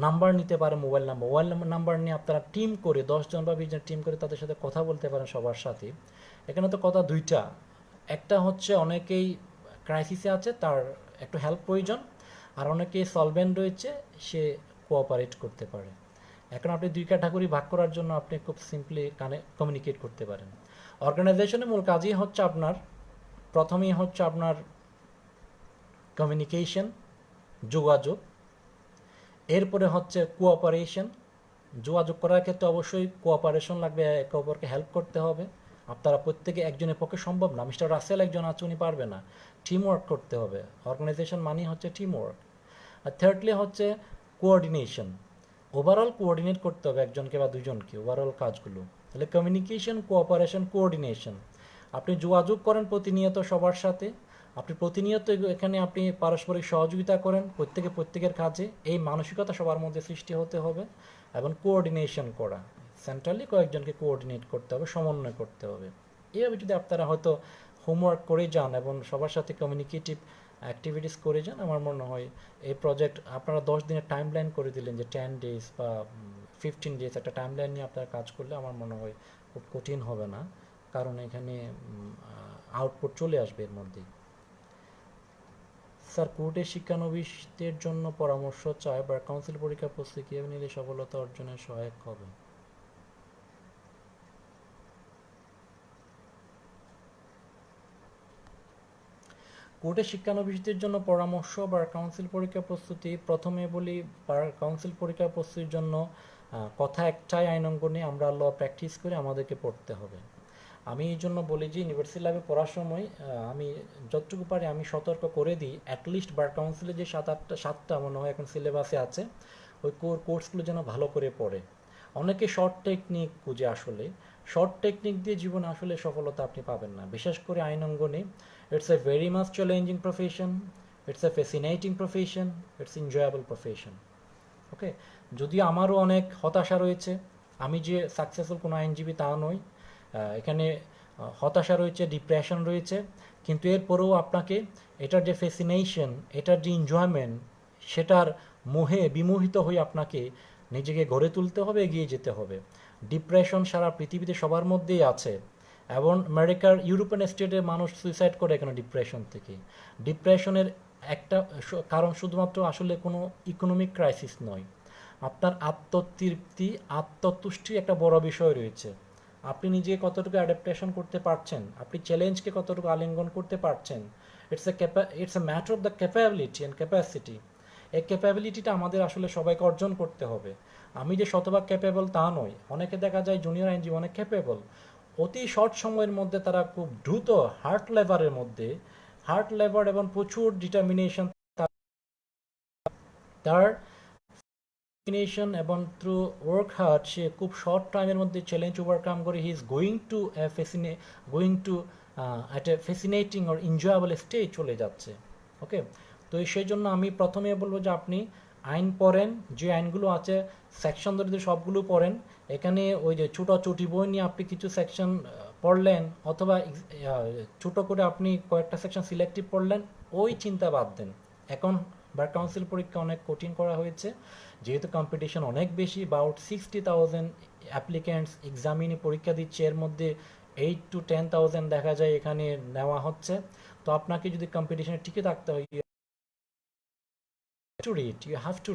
নাম্বার নিতে পারেন, মোবাইল নাম্বার নিয়ে আপনারা টিম করে 10 জন বা 20 জন টিম করে তাদের সাথে কথা বলতে পারেন সবার সাথে। এখানে তো কথা দুইটা, একটা হচ্ছে অনেকেই ক্রাইসিসে আছে, তার একটু হেল্প প্রয়োজন, আর অনেকেই সলভেন্ট রয়েছে, সে কোঅপারেট করতে পারে। এখন আপনি দুই ক্যাটাগরি ভাগ করার জন্য আপনি খুব সিম্পলি কমিউনিকেট করতে পারেন। অর্গানাইজেশনের মূল কাজই হচ্ছে আপনার, প্রথমেই হচ্ছে আপনার কমিউনিকেশন, যোগাযোগ। এরপরে হচ্ছে কোঅপারেশন, যোগাযোগ করার ক্ষেত্রে অবশ্যই কোঅপারেশন লাগবে, একে অপরকে হেল্প করতে হবে। আপনারা প্রত্যেকে একজনের পক্ষে সম্ভব না, মিস্টার রাসেল একজন আছে উনি পারবে না, টিম ওয়ার্ক করতে হবে। অর্গানাইজেশন মানেই হচ্ছে টিম ওয়ার্ক। আর থার্ডলি হচ্ছে কোঅর্ডিনেশন, ওভারঅল কোঅর্ডিনেট করতে হবে একজনকে বা দুজনকে ওভারঅল কাজগুলো। তাহলে কমিউনিকেশন, কোঅপারেশন, কোঅর্ডিনেশন। আপনি যোগাযোগ করেন প্রতিনিয়ত সবার সাথে, আপনি প্রতিনিয়ত এখানে আপনি পারস্পরিক সহযোগিতা করেন প্রত্যেকের কাজে, এই মানসিকতা সবার মধ্যে সৃষ্টি হতে হবে। এবং কোঅর্ডিনেশন করা, সেন্ট্রালি কয়েকজনকে কোঅর্ডিনেট করতে হবে, সমন্বয় করতে হবে। এইভাবে যদি আপনারা হয়তো হোমওয়ার্ক করে যান এবং সবার সাথে কমিউনিকেটিভ অ্যাক্টিভিটিস করে যান, আমার মনে হয় এই প্রজেক্ট আপনারা 10 দিনের টাইম লাইন করে দিলেন, যে 10 days বা 15 days একটা টাইম লাইন নিয়ে আপনারা কাজ করলে আমার মনে হয় খুব কঠিন হবে না, কারণ এখানে আউটপুট চলে আসবে এর মধ্যেই। স্যার, কোর্টের শিক্ষানবিশদের জন্য পরামর্শ চায় বা কাউন্সিল পরীক্ষা প্রস্তুতি কীভাবে নিলে সফলতা অর্জনে সহায়ক হবে? কোর্টের শিক্ষানবিশদের জন্য পরামর্শ বা কাউন্সিল পরীক্ষা প্রস্তুতি, প্রথমে বলি কাউন্সিল পরীক্ষা প্রস্তুতির জন্য কথা একটাই, আইন অঙ্গনে আমরা ল প্র্যাকটিস করে আমাদেরকে পড়তে হবে। আমি এই জন্য বলি যে ইউনিভার্সিটি লাইফে পড়ার সময় আমি যতটুকু পারি আমি সতর্ক করে দিই, অ্যাটলিস্ট বার কাউন্সিলে যে 7-8টা মনে হয় এখন সিলেবাসে আছে, ওই কোর্সগুলো যেন ভালো করে পড়ে। অনেকে শর্ট টেকনিক খুঁজে, আসলে শর্ট টেকনিক দিয়ে জীবনে আসলে সফলতা আপনি পাবেন না, বিশেষ করে আইন অঙ্গনে। It's a very much challenging profession, it's a fascinating profession, it's enjoyable profession. Okay, যদিও আমারও অনেক হতাশা রয়েছে, আমি যে সাকসেসফুল কোনো আইনজীবী তা নই, এখানে হতাশা রয়েছে, ডিপ্রেশন রয়েছে, কিন্তু এরপরেও আপনাকে এটার যে ফ্যাসিনেশন, এটার যে এনজয়মেন্ট, সেটার মোহে বিমোহিত হয়ে আপনাকে নিজেকে গড়ে তুলতে হবে, এগিয়ে যেতে হবে। ডিপ্রেশন সারা পৃথিবীতে সবার মধ্যেই আছে, এবং আমেরিকার ইউরোপিয়ান স্টেটে মানুষ সুইসাইড করে এখানে ডিপ্রেশন থেকে। ডিপ্রেশনের একটা কারণ শুধুমাত্র আসলে কোনো ইকোনমিক ক্রাইসিস নয়, আপনার আত্মতৃপ্তি, আত্মতুষ্টির একটা বড় বিষয় রয়েছে। আপনি নিজে কতটুকু অ্যাডাপ্টেশন করতে পারছেন, আপনি চ্যালেঞ্জকে কতটুকু আলিঙ্গন করতে পারছেন, it's a matter of the capability and capacity. এই ক্যাপাবিলিটিটা আমাদের আসলে সবাইকে অর্জন করতে হবে। আমি যে শতভাগ ক্যাপেবল তা নয়, অনেকে দেখা যায় জুনিয়র আইনজীবী অনেক ক্যাপেবল, অতি শর্ট সময়ের মধ্যে তারা খুব দ্রুত হার্ট লেবার এবং প্রচুর ডিটারমিনেশন, তার ডিটারমিনেশন এবং থ্রু ওয়ার্ক হার্ড সে খুব শর্ট টাইমের মধ্যে চ্যালেঞ্জ ওভারকাম করে he is going to at a fascinating or enjoyable stage চলে যাচ্ছে। ওকে, তো সেই জন্য আমি প্রথমে বলবো যে আপনি আইন পড়েন, যে আইনগুলো আছে সেকশন ধরে সবগুলো পড়েন। এখানে ওই যে ছোটাছুটি বই নিয়ে আপনি কিছু সেকশন পড়লেন, অথবা ছোটো করে আপনি কয়েকটা সেকশন সিলেক্টিভ পড়লেন, ওই চিন্তা বাদ দেন। এখন বার কাউন্সিল পরীক্ষা অনেক কঠিন করা হয়েছে, যেহেতু কম্পিটিশন অনেক বেশি, অ্যাবাউট 60,000 অ্যাপ্লিক্যান্টস এক্সামিনে পরীক্ষা দিচ্ছে, এর মধ্যে 8 to 10,000 দেখা যায় এখানে নেওয়া হচ্ছে। তো আপনাকে যদি কম্পিটিশনে টিকে থাকতে হয়, you have to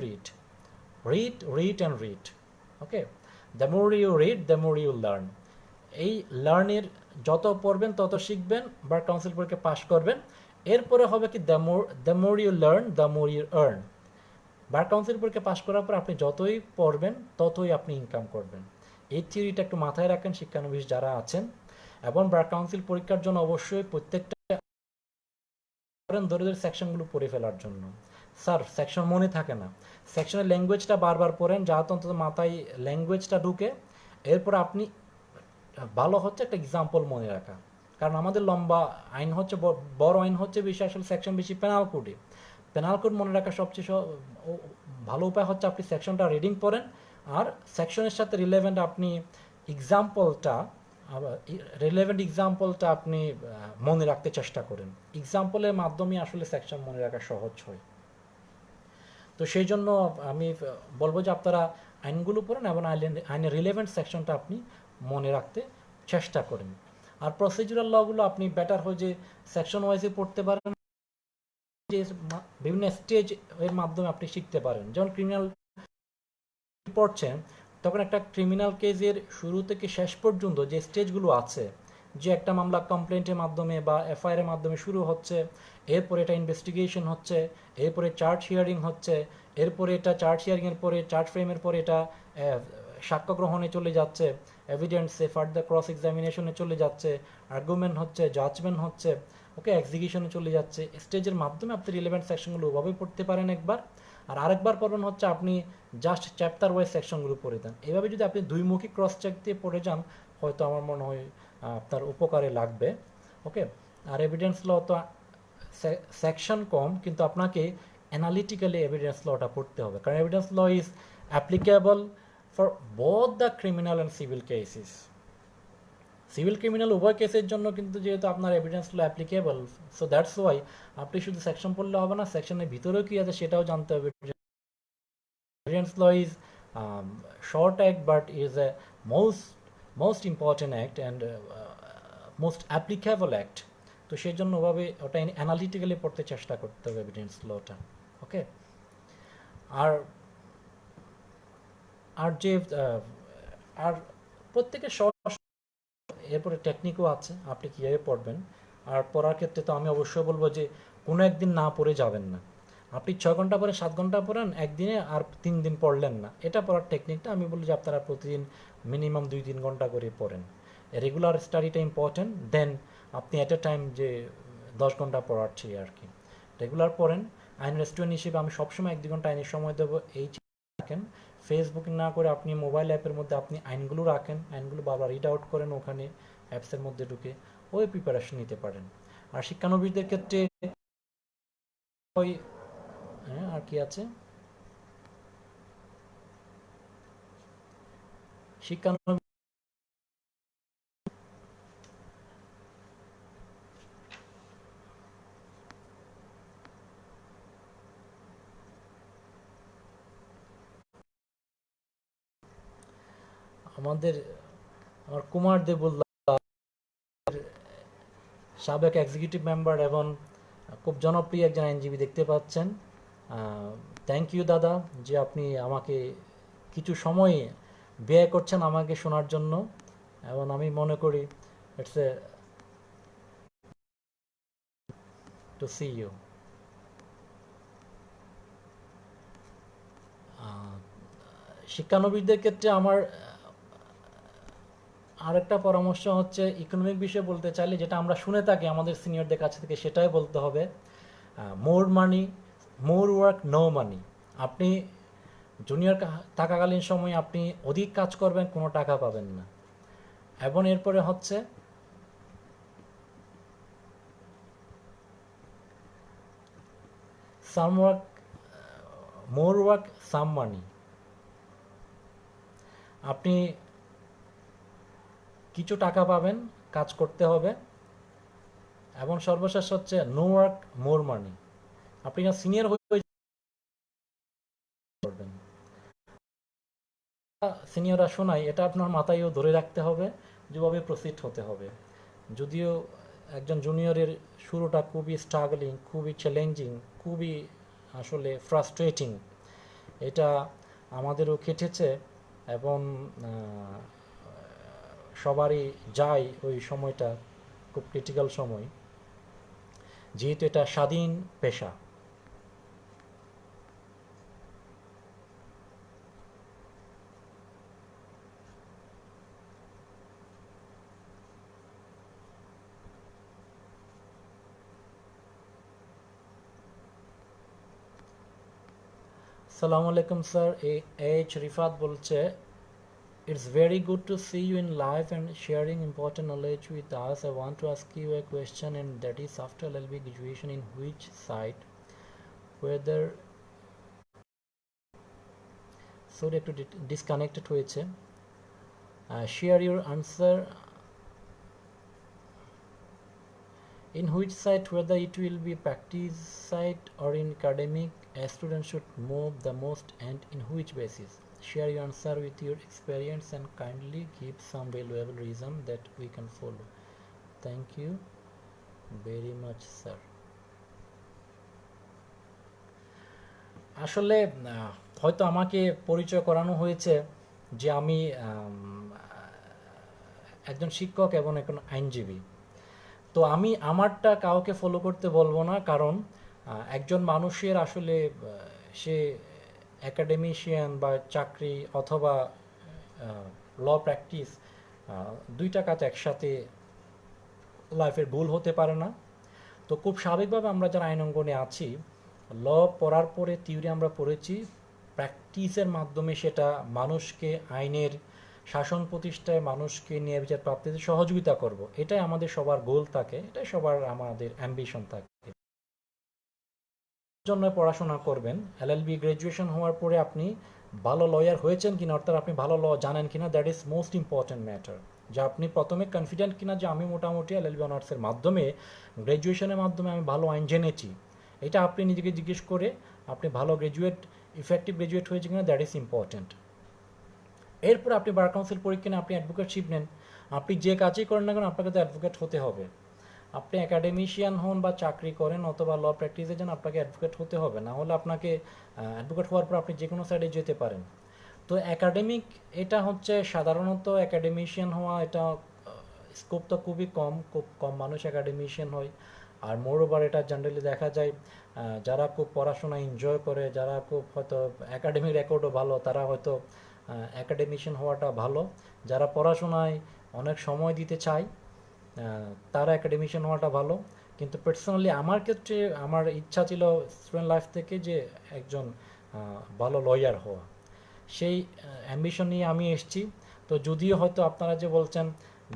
read and read. Okay, the more you read, the more you learn. এই লার্নের যত পড়বেন তত শিখবেন, বার কাউন্সিল পরীক্ষা পাশ করবেন। এরপরে হবে কি, the more you learn the more you earn. Bar council পরীক্ষা পাশ করার পর আপনি যতই পড়বেন ততই আপনি ইনকাম করবেন। এই থিওরিটা একটু মাথায় রাখেন শিক্ষানবিশ যারা আছেন। এবং বার কাউন্সিল পরীক্ষার জন্য অবশ্যই প্রত্যেকটা ধরে সেকশনগুলো পড়ে ফেলার জন্য। স্যার সেকশন মনে থাকে না, সেকশনের ল্যাঙ্গুয়েজটা বারবার পড়েন, যাতে অন্তত মাথায় ল্যাঙ্গুয়েজটা ঢুকে। এরপর আপনি ভালো হচ্ছে একটা এক্সাম্পল মনে রাখা, কারণ আমাদের লম্বা আইন হচ্ছে, বড় আইন হচ্ছে বেশি, আসলে সেকশন বেশি পেনাল কোডে। পেনাল কোড মনে রাখা সবচেয়ে ভালো উপায় হচ্ছে আপনি সেকশনটা রিডিং পড়েন, আর সেকশনের সাথে রিলেভেন্ট আপনি এক্সাম্পলটা আপনি মনে রাখতে চেষ্টা করেন। এক্সাম্পলের মাধ্যমে আসলে সেকশন মনে রাখা সহজ হয়। তো সেই জন্য আমি বলবো যে আপনারা আইনগুলো পড়েন এবং আইনের রিলেভেন্ট সেকশনটা আপনি মনে রাখতে চেষ্টা করেন। আর প্রসিডিউরাল লগুলো আপনি বেটার হয় যে সেকশন ওয়াইজে পড়তে পারেন, যে বিভিন্ন স্টেজ এর মাধ্যমে আপনি শিখতে পারেন। যেমন ক্রিমিনাল পড়ছেন, তখন একটা ক্রিমিনাল কেসের শুরু থেকে শেষ পর্যন্ত যে স্টেজগুলো আছে, যে একটা মামলা কমপ্লেন্টের মাধ্যমে বা এফআইআর এর মাধ্যমে শুরু হচ্ছে, এরপরে এটা ইনভেস্টিগেশন হচ্ছে, এরপরে চার্জ হিয়ারিং হচ্ছে, এরপরে এটা চার্জ হিয়ারিংয়ের পরে চার্জ ফ্রেমের পরে এটা সাক্ষ্য গ্রহণে চলে যাচ্ছে, এভিডেন্সে ফার্দার ক্রস এক্সামিনেশনে চলে যাচ্ছে, আর্গুমেন্ট হচ্ছে, জাজমেন্ট হচ্ছে, ওকে, এক্সিকিউশনে চলে যাচ্ছে। স্টেজের মাধ্যমে আপনি রিলেভেন্ট সেকশনগুলো ওভাবে পড়তে পারেন একবার, আর আরেকবার পড়বেন হচ্ছে আপনি জাস্ট চ্যাপ্টার ওয়াইজ সেকশনগুলো পড়ে দেন। এভাবে যদি আপনি দুইমুখী ক্রস চেক দিয়ে পড়ে যান, হয়তো আমার মনে হয় আপনার উপকারে লাগবে। ওকে, আর এভিডেন্স ল তো সেকশন কম, কিন্তু আপনাকে অ্যানালিটিক্যালি এভিডেন্স লটা পড়তে হবে, কারণ evidence law is applicable for both the criminal and civil cases. Civil criminal উভয় কেসের জন্য কিন্তু যেহেতু আপনার evidence law applicable, so that's why আপনি শুধু সেকশন পড়লে হবে না, সেকশনের ভিতরেও কি আছে সেটাও জানতে হবে। Evidence law is short act, but is a most important act and most applicable act. তো সেই জন্য ওভাবে ওটা অ্যানালিটিক্যালি পড়তে চেষ্টা করতে হবে এভিডেন্স লটা। ওকে, আর আর যে আর প্রত্যেকের এরপরে টেকনিকও আছে আপনি কীভাবে পড়বেন। আর পড়ার ক্ষেত্রে তো আমি অবশ্যই বলবো যে কোনো একদিন না পড়ে যাবেন না। আপনি 6 ঘন্টা পরে 7 ঘন্টা পড়েন একদিনে, আর 3 দিন পড়লেন না, এটা পড়ার টেকনিকটা আমি বলি যে আপনারা প্রতিদিন মিনিমাম 2-3 ঘন্টা করে পড়েন। রেগুলার স্টাডিটা ইম্পর্টেন্ট, দেন আপনি অ্যাট এ টাইম যে 10 ঘন্টা পড়াচ্ছি আর কি, রেগুলার পড়েন। আইনের স্টুডেন্ট হিসেবে আমি সবসময় 1-2 ঘন্টা আইনের সময় দেবো, এই রাখেন। ফেসবুকিং না করে আপনি মোবাইল অ্যাপের মধ্যে আপনি আইনগুলো রাখেন, আইনগুলো বারবার রিড আউট করেন ওখানে অ্যাপসের মধ্যে ঢুকে, ওই প্রিপারেশন নিতে পারেন। আর শিক্ষানবিশদের ক্ষেত্রে ওই আর কি আছে, শিক্ষানবিশ আমার কুমার দেবুল্লাহ, সাবেক এক্সিকিউটিভ মেম্বার এবং খুব জনপ্রিয় একজন আইনজীবী দেখতে পাচ্ছেন। থ্যাংক ইউ দাদা, যে আপনি আমাকে কিছু সময় ব্যয় করছেন আমাকে শোনার জন্য, এবং আমি মনে করি it's a to see you. শিক্ষানবিশদের ক্ষেত্রে আমার আরেকটা পরামর্শ হচ্ছে, ইকোনমিক বিষয়ে বলতে চাইলে যেটা আমরা শুনে থাকি আমাদের সিনিয়রদের কাছ থেকে, সেটাই বলতে হবে, মোর মানি মোর ওয়ার্ক নো মানি। আপনি জুনিয়র থাকাকালীন সময়ে আপনি অধিক কাজ করবেন, কোনো টাকা পাবেন না। এবং এরপরে হচ্ছে সাম ওয়ার্ক, মোর ওয়ার্ক, সাম মানি। আপনি কিছু টাকা পাবেন, কাজ করতে হবে। এবং সর্বশেষ হচ্ছে নো ওয়ার্ক, মোর মানি। আপনি না সিনিয়র হয়ে করবেন, সিনিয়ররা শোনায়, এটা আপনার মাথায়ও ধরে রাখতে হবে, যেভাবে প্রসিড হতে হবে। যদিও একজন জুনিয়রের শুরুটা খুবই স্ট্রাগলিং, খুবই চ্যালেঞ্জিং, খুবই আসলে ফ্রাস্ট্রেটিং, এটা আমাদেরও কেটেছে। এবং সবারই যায় ওই সময়টা, খুব ক্রিটিক্যাল সময়, যেহেতু এটা স্বাধীন পেশা। সালামু আলাইকুম স্যার, এইচ রিফাত বলছে, it's very good to see you in live and sharing important knowledge with us. I want to ask you a question, and that is, after LLB graduation, in which site, whether, sorry একটু disconnected হয়েছে, share your answer. In which site, whether it will be practice site or in academic, a student should move the most, and in which basis? Share your answer with your experience and kindly give some valuable reason that we can follow. Thank you very much, sir. আসলে হয়তো আমাকে পরিচয় করানো হয়েছে যে আমি একজন শিক্ষক এবং একজন আইনজীবী। তো আমি আমারটা কাউকে ফলো করতে বলবো না, কারণ একজন মানুষের আসলে সে একাডেমিশিয়ান বা চাকরি অথবা ল প্র্যাকটিস, দুইটা কাজ একসাথে লাইফের গোল হতে পারে না। তো খুব স্বাভাবিকভাবে আমরা যারা আইন অঙ্গনে আছি, ল পড়ার পরে থিওরি আমরা পড়েছি, প্র্যাকটিসের মাধ্যমে সেটা মানুষকে আইনের শাসন প্রতিষ্ঠায়, মানুষকে ন্যায় বিচার প্রাপ্তিতে সহযোগিতা করব, এটাই আমাদের সবার গোল থাকে, এটাই সবার আমাদের অ্যাম্বিশন থাকে। জন্য পড়াশোনা করবেন। এলএলবি গ্র্যাজুয়েশন হওয়ার পরে আপনি ভালো লয়ার হয়েছেন কিনা, অর্থাৎ আপনি ভালো ল জানেন কিনা, that is most important matter. যে আপনি প্রথমে কনফিডেন্ট কিনা যে আমি মোটামুটি এলএলবি অনার্সের মাধ্যমে, গ্র্যাজুয়েশনের মাধ্যমে আমি ভালো আইন জেনেছি, এটা আপনি নিজেকে জিজ্ঞেস করে আপনি ভালো গ্র্যাজুয়েট, ইফেক্টিভ গ্র্যাজুয়েট হয়েছে কিনা, দ্যাট ইজ ইম্পর্ট্যান্ট। এরপর আপনি বার কাউন্সিল পরীক্ষা নেন, আপনি অ্যাডভোকেটশিপ নেন, আপনি যে কাজই করেন না কেন আপনাকে তো অ্যাডভোকেট হতে হবে। আপনি একাডেমিশিয়ান হন বা চাকরি করেন অথবা ল প্র্যাকটিসে যান, আপনাকে অ্যাডভোকেট হতে হবে, না হলে আপনাকে অ্যাডভোকেট হওয়ার পর আপনি যে কোনো সাইডে যেতে পারেন। তো একাডেমিক, এটা হচ্ছে সাধারণত একাডেমিশিয়ান হওয়া, এটা স্কোপ তো খুবই কম, খুব কম মানুষ একাডেমিশিয়ান হয়। আর মোর ওভার এটা জেনারেলি দেখা যায় যারা খুব পড়াশোনা এনজয় করে, যারা খুব হয়তো একাডেমিক রেকর্ডও ভালো, তারা হয়তো একাডেমিশিয়ান হওয়াটা ভালো। যারা পড়াশোনায় অনেক সময় দিতে চায় তারা একাডেমিশিয়ান হওয়াটা ভালো। কিন্তু পার্সোনালি আমার ক্ষেত্রে আমার ইচ্ছা ছিল স্টুডেন্ট লাইফ থেকে যে একজন ভালো লয়ার হওয়া, সেই অ্যাম্বিশন নিয়ে আমি এসেছি। তো যদিও হয়তো আপনারা যে বলছেন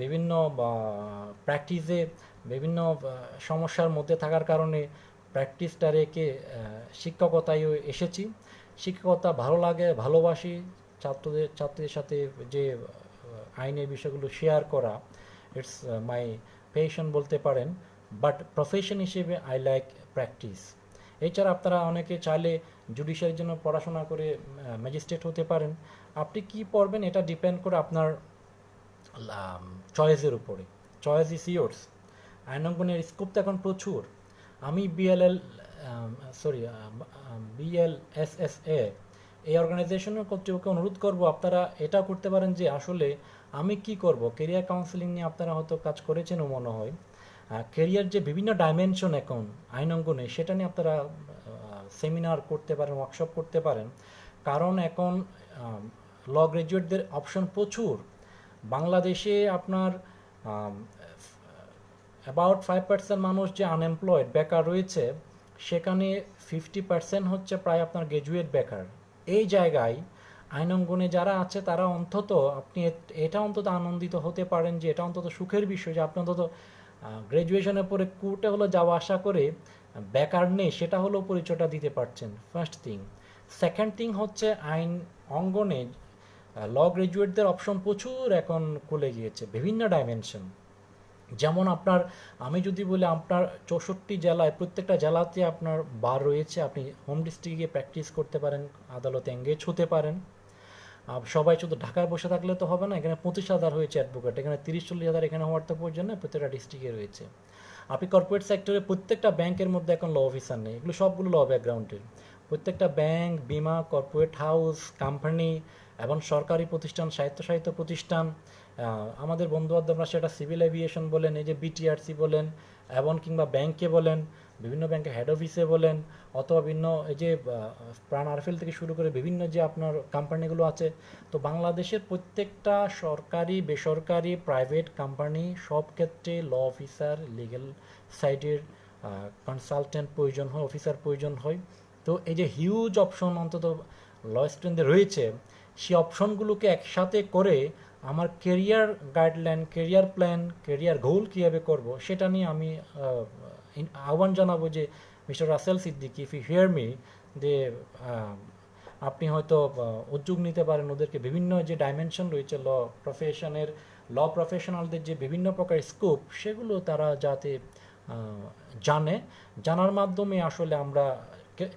বিভিন্ন প্র্যাকটিসে বিভিন্ন সমস্যার মধ্যে থাকার কারণে প্র্যাকটিসটা রেখে শিক্ষকতায়ও এসেছি। শিক্ষকতা ভালো লাগে, ভালোবাসি, ছাত্রদের সাথে যে আইনের বিষয়গুলো শেয়ার করা, ইটস মাই প্যাশন বলতে পারেন। বাট প্রফেশন হিসেবে আই লাইক প্র্যাকটিস। এছাড়া আপনারা অনেকে চাইলে জুডিশিয়ারির জন্য পড়াশোনা করে ম্যাজিস্ট্রেট হতে পারেন। আপনি কি পড়বেন এটা ডিপেন্ড করে আপনার চয়েসের উপরে। Choice is yours. আইন অঙ্গনের স্কোপ তো এখন প্রচুর। আমি বিএলএসএসএ এই অর্গানাইজেশনের কর্তৃপক্ষকে অনুরোধ করব, আপনারা এটা করতে পারেন যে আসলে আমি কি করব। কেরিয়ার কাউন্সেলিং নিয়ে আপনারা হয়তো কাজ করেছেনও মনে হয়। কেরিয়ার যে বিভিন্ন ডাইমেনশন এখন আইন অঙ্গনে, সেটা নিয়ে আপনারা সেমিনার করতে পারেন, ওয়ার্কশপ করতে পারেন। কারণ এখন ল গ্র্যাজুয়েটদের অপশন প্রচুর। বাংলাদেশে আপনার অ্যাবাউট 5% মানুষ যে আনএমপ্লয়েড, বেকার রয়েছে, সেখানে 50% হচ্ছে প্রায় আপনার গ্র্যাজুয়েট বেকার। এই জায়গায় আইন অঙ্গনে যারা আছে তারা অন্তত আপনি এটা অন্তত আনন্দিত হতে পারেন যে এটা অন্তত সুখের বিষয় যে আপনি অন্তত গ্র্যাজুয়েশনের পরে কোর্টে হলো যাওয়া আসা করে বেকার নেই সেটা হলো পরিচয়টা দিতে পারছেন, ফার্স্ট থিং। সেকেন্ড থিং হচ্ছে আইন অঙ্গনে ল গ্রাজুয়েটদের অপশন প্রচুর এখন খুলে গিয়েছে বিভিন্ন ডাইমেনশন। যেমন আপনার, আমি যদি বলি আপনার 64 জেলায় প্রত্যেকটা জেলাতে আপনার বার রয়েছে, আপনি হোম ডিস্ট্রিক্টে গিয়ে প্র্যাকটিস করতে পারেন, আদালতে এঙ্গেজ হতে পারেন। সবাই শুধু ঢাকায় বসে থাকলে তো হবে না, এখানে 25,000 হয়েছে অ্যাডভোকেট, এখানে 30-40,000 এখানে হওয়ার তো প্রয়োজন নেই, প্রত্যেকটা ডিস্ট্রিক্টে রয়েছে। আপনি কর্পোরেট সেক্টরে প্রত্যেকটা ব্যাংকের মধ্যে এখন ল অফিসার নেই, এগুলো সবগুলো ল ব্যাকগ্রাউন্ডের। প্রত্যেকটা ব্যাংক, বিমা, কর্পোরেট হাউস, কোম্পানি এবং সরকারি প্রতিষ্ঠান, স্বায়ত্তশাসিত প্রতিষ্ঠান, আমাদের বন্ধু বান্ধবরা সেটা সিভিল এভিয়েশন বলেন, এই যে বিটিআরসি বলেন, এবং কিংবা ব্যাংকে বলেন, বিভিন্ন ব্যাংকে হেড অফিসে বলেন, অথবা বিভিন্ন এই যে প্রাণ আরফেল থেকে শুরু করে বিভিন্ন যে আপনার কোম্পানিগুলো আছে। তো বাংলাদেশের প্রত্যেকটা সরকারি, বেসরকারি, প্রাইভেট কোম্পানি সব ক্ষেত্রে ল অফিসার, লিগ্যাল সাইডের কনসালটেন্ট প্রয়োজন হয়, অফিসার প্রয়োজন হয়। তো এই যে হিউজ অপশন অন্তত ল স্টুডেন্টদের রয়েছে, সেই অপশনগুলোকে একসাথে করে আমার career guideline, career plan, career goal কীভাবে করব সেটা নিয়ে আমি আহ্বান জানাবো যে mister Russell Siddiqui, if you hear me, যে আপনি হয়তো উদ্যোগ নিতে পারেন ওদেরকে বিভিন্ন যে ডাইমেনশন রয়েছে ল প্রফেশনের, ল প্রফেশনালদের যে বিভিন্ন প্রকার স্কোপ সেগুলো তারা যাতে জানে, জানার মাধ্যমে আসলে আমরা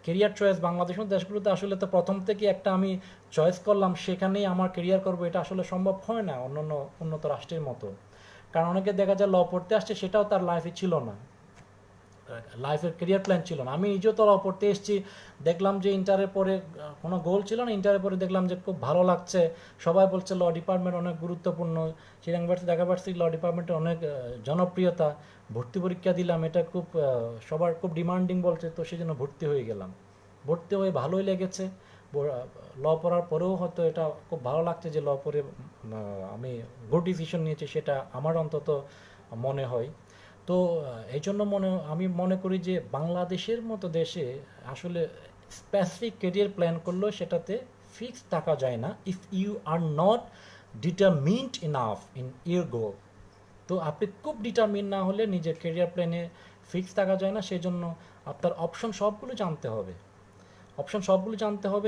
কেরিয়ার চয়েস বাংলাদেশের দেশগুলোতে আসলে তো প্রথম থেকে একটা আমি চয়েস করলাম সেখানেই আমার কেরিয়ার করব, এটা আসলে সম্ভব হয় না অন্যান্য উন্নত রাষ্ট্রের মতো। কারণ অনেকে দেখা যায় ল পড়তে আসছে সেটাও তার লাইফে ছিল না, লাইফের কেরিয়ার প্ল্যান ছিল না। আমি নিজেও তো ল পড়তে এসেছি, দেখলাম যে ইন্টারের পরে কোনো গোল ছিল না, ইন্টারের পরে দেখলাম যে খুব ভালো লাগছে, সবাই বলছে ল ডিপার্টমেন্ট অনেক গুরুত্বপূর্ণ, চিরাং ভার্সিটি, ঢাকা ভার্সিটি ল ডিপার্টমেন্টের অনেক জনপ্রিয়তা, ভর্তি পরীক্ষা দিলাম, এটা খুব সবার খুব ডিমান্ডিং বলছে, তো সেই জন্য ভর্তি হয়ে গেলাম। ভর্তি হয়ে ভালোই লেগেছে, ল পড়ার পরেও হয়তো এটা খুব ভালো লাগছে যে ল পড়ে আমি গুড ডিসিশন নিয়েছি, সেটা আমার অন্তত মনে হয়। তো এই জন্য আমি মনে করি যে বাংলাদেশের মতো দেশে আসলে স্পেসিফিক কেরিয়ার প্ল্যান করলেও সেটাতে ফিক্স থাকা যায় না if you are not determined enough in your goal. তো আপনি খুব ডিটারমিন না হলে নিজের কেরিয়ার প্ল্যানে ফিক্স থাকা যায় না, সেই জন্য আপনার অপশন সবগুলো জানতে হবে।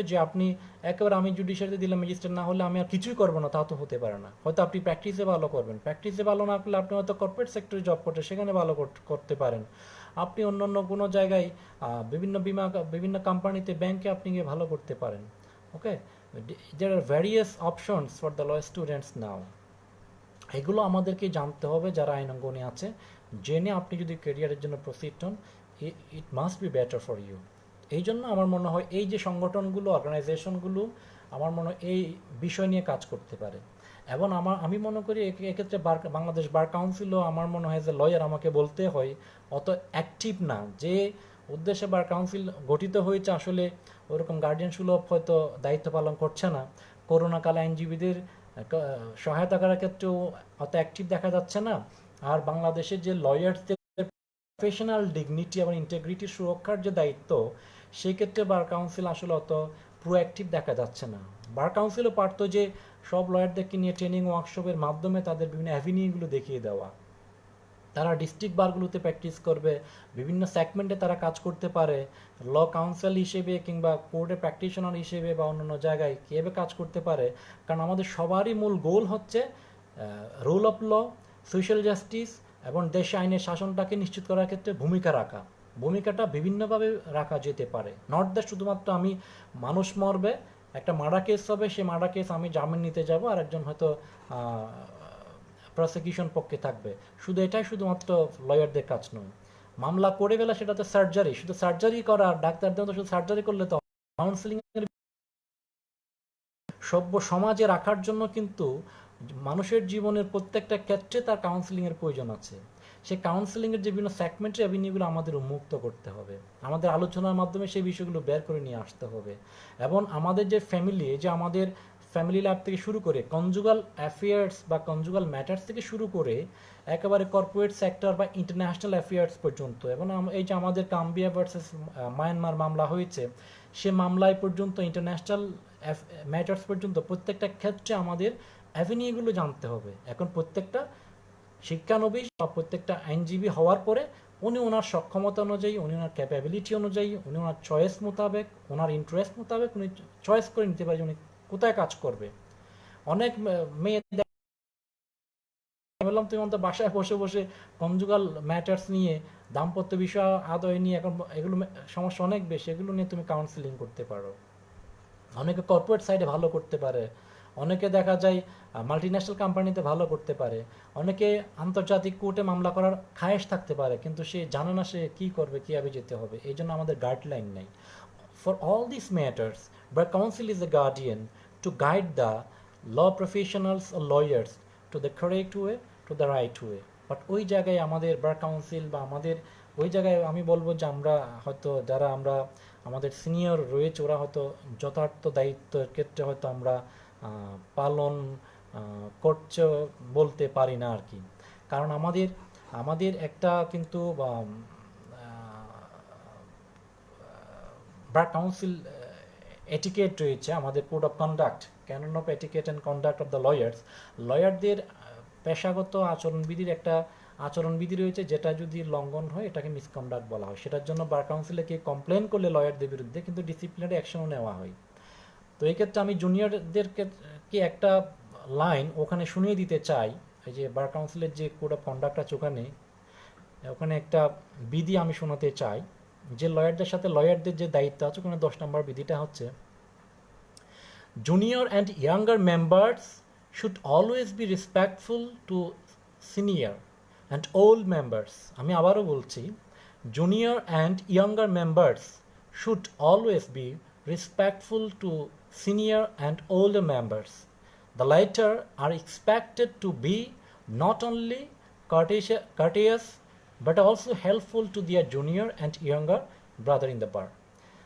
যে আপনি একেবারে আমি জুডিশিয়ারিতে দিলাম, ম্যাজিস্ট্রেট না হলে আমি আর কিছুই করবো না, তা তো হতে পারে না। হয়তো আপনি প্র্যাকটিসে ভালো করবেন, প্র্যাকটিসে ভালো না করলে আপনি হয়তো কর্পোরেট সেক্টরে জব করতে সেখানে ভালো করতে পারেন। আপনি অন্য অন্য কোনো জায়গায় বিভিন্ন বিমা, বিভিন্ন কোম্পানিতে, ব্যাংকে আপনি গিয়ে ভালো করতে পারেন। Okay, there are various options for the law students now. এগুলো আমাদেরকে জানতে হবে যারা আইনাঙ্গনে আছে, জেনে আপনি যদি ক্যারিয়ারের জন্য প্রসিড হন, it must be better for you. এই জন্য আমার মনে হয় এই যে সংগঠনগুলো, অর্গানাইজেশনগুলো আমার মনে হয় এই বিষয় নিয়ে কাজ করতে পারে। এবং আমি মনে করি এক্ষেত্রে বাংলাদেশ বার কাউন্সিলও আমার মনে হয় যে লয়ার আমাকে বলতে হয় অত অ্যাক্টিভ না, যে উদ্দেশ্যে বার কাউন্সিল গঠিত হয়েছে আসলে ওরকম গার্ডিয়ান সুলভ হয়তো দায়িত্ব পালন করছে না। করোনাকালে আইনজীবীদের সহায়তা করার ক্ষেত্রেও অত অ্যাক্টিভ দেখা যাচ্ছে না। আর বাংলাদেশের যে লয়ারদের প্রফেশনাল ডিগনিটি এবং ইন্টেগ্রিটির সুরক্ষার যে দায়িত্ব, সেক্ষেত্রে বার কাউন্সিল আসলে অত প্রোঅ্যাক্টিভ দেখা যাচ্ছে না। বার কাউন্সিলও পারতো যে সব লয়ারদেরকে নিয়ে ট্রেনিং ওয়ার্কশপের মাধ্যমে তাদের বিভিন্ন অ্যাভিনিউগুলো দেখিয়ে দেওয়া, তারা ডিস্ট্রিক্ট বারগুলোতে প্র্যাকটিস করবে, বিভিন্ন সেগমেন্টে তারা কাজ করতে পারে, ল কাউন্সিল হিসেবে কিংবা কোর্টে প্র্যাকটিশনার হিসেবে বা অন্যান্য জায়গায় কীভাবে কাজ করতে পারে। কারণ আমাদের সবারই মূল গোল হচ্ছে rule of law, social justice এবং দেশে আইনের শাসনটাকে নিশ্চিত করার ক্ষেত্রে ভূমিকা রাখা। ভূমিকাটা বিভিন্নভাবে রাখা যেতে পারে, নট দ্যাট শুধুমাত্র আমি মানুষ মরবে, একটা মার্ডার কেস হবে, সে মার্ডার কেস আমি জামিন নিতে যাব আর একজন হয়তো প্রসিকিউশন পক্ষে থাকবে, শুধু এটাই শুধুমাত্র লয়ারদের কাজ নয়। মামলা করে ফেলা সেটা তো সার্জারি, শুধু সার্জারি করা, ডাক্তারদের তো শুধু সার্জারি করলে তো কাউন্সিলিং এর সভ্য সমাজে রাখার জন্য কিন্তু মানুষের জীবনের প্রত্যেকটা ক্ষেত্রে তার কাউন্সিলিংয়ের প্রয়োজন আছে। সেই কাউন্সিলিংয়ের যে বিভিন্ন সেগমেন্টের অ্যাভিনিউগুলো আমাদের উন্মুক্ত করতে হবে, আমাদের আলোচনার মাধ্যমে সেই বিষয়গুলো বের করে নিয়ে আসতে হবে। এবং আমাদের যে ফ্যামিলি, যে আমাদের ফ্যামিলি লাইফ থেকে শুরু করে কনজুগাল অ্যাফেয়ার্স বা কনজুগাল ম্যাটার্স থেকে শুরু করে একেবারে কর্পোরেট সেক্টর বা ইন্টারন্যাশনাল অ্যাফেয়ার্স পর্যন্ত, এবং এই যে আমাদের কাম্বিয়া ভার্সেস মায়ানমার মামলা হয়েছে, সে মামলায় পর্যন্ত ইন্টারন্যাশনাল ম্যাটার্স পর্যন্ত প্রত্যেকটা ক্ষেত্রে আমাদের অ্যাভিনিউগুলো জানতে হবে। এখন প্রত্যেকটা শিক্ষানবিশ বা প্রত্যেকটা আইনজীবী হওয়ার পরে উনি ওনার সক্ষমতা অনুযায়ী, উনি ওনার ক্যাপাবিলিটি অনুযায়ী, উনি ওনার চয়েস মোতাবেক, ওনার ইন্টারেস্ট মোতাবেক উনি চয়েস করে নিতে পারে উনি কোথায় কাজ করবে। অনেক মেয়ে বললাম তুমি অন্তত বাসায় বসে বসে কনজুগাল ম্যাটার্স নিয়ে, দাম্পত্য বিষয় আদায় নিয়ে, এখন এগুলো সমস্যা অনেক বেশি, এগুলো নিয়ে তুমি কাউন্সিলিং করতে পারো। অনেকে কর্পোরেট সাইডে ভালো করতে পারে, অনেকে দেখা যায় মাল্টিন্যাশনাল কোম্পানিতে ভালো করতে পারে, অনেকে আন্তর্জাতিক কোর্টে মামলা করার খায়েশ থাকতে পারে, কিন্তু সে জানে না সে কী করবে, কীভাবে যেতে হবে। এই জন্য আমাদের গাইডলাইন নেই। For all this matters, bar council is a guardian to guide the law professionals ও lawyers to the correct way, to the right way. But ওই জায়গায় আমাদের বার কাউন্সিল বা আমাদের ওই জায়গায় আমি বলবো যে আমরা হয়তো যারা আমরা আমাদের সিনিয়র রয়েছে ওরা হয়তো যথার্থ দায়িত্বের ক্ষেত্রে হয়তো আমরা পালন করছে বলতে পারি না আর কি। কারণ আমাদের আমাদের একটা কিন্তু বার কাউন্সিল এটিকেট রয়েছে, আমাদের code of conduct, canon of etiquette and conduct of the lawyers. লয়ারদের পেশাগত আচরণবিধির একটা আচরণবিধি রয়েছে, যেটা যদি লঙ্ঘন হয় এটাকে মিসকন্ডাক্ট বলা হয়। সেটার জন্য বার কাউন্সিলে কে কমপ্লেন করলে লয়ারদের বিরুদ্ধে কিন্তু ডিসিপ্লিনারি অ্যাকশনও নেওয়া হয়। তো এই ক্ষেত্রে আমি জুনিয়রদেরকে একটা লাইন ওখানে শুনিয়ে দিতে চাই। এই যে বার কাউন্সিলের যে কোড অফ কন্ডাক্ট আছে ওখানে ওখানে একটা বিধি আমি শোনাতে চাই, যে লয়ারদের সাথে লয়ারদের যে দায়িত্ব আছে ওখানে 10 নম্বর বিধিটা হচ্ছে, junior and younger members should always be respectful two senior and old members. আমি আবারও বলছি, junior and younger members should always be respectful to senior and older members. The latter are expected to be not only courteous but also helpful to their junior and younger brother in the bar.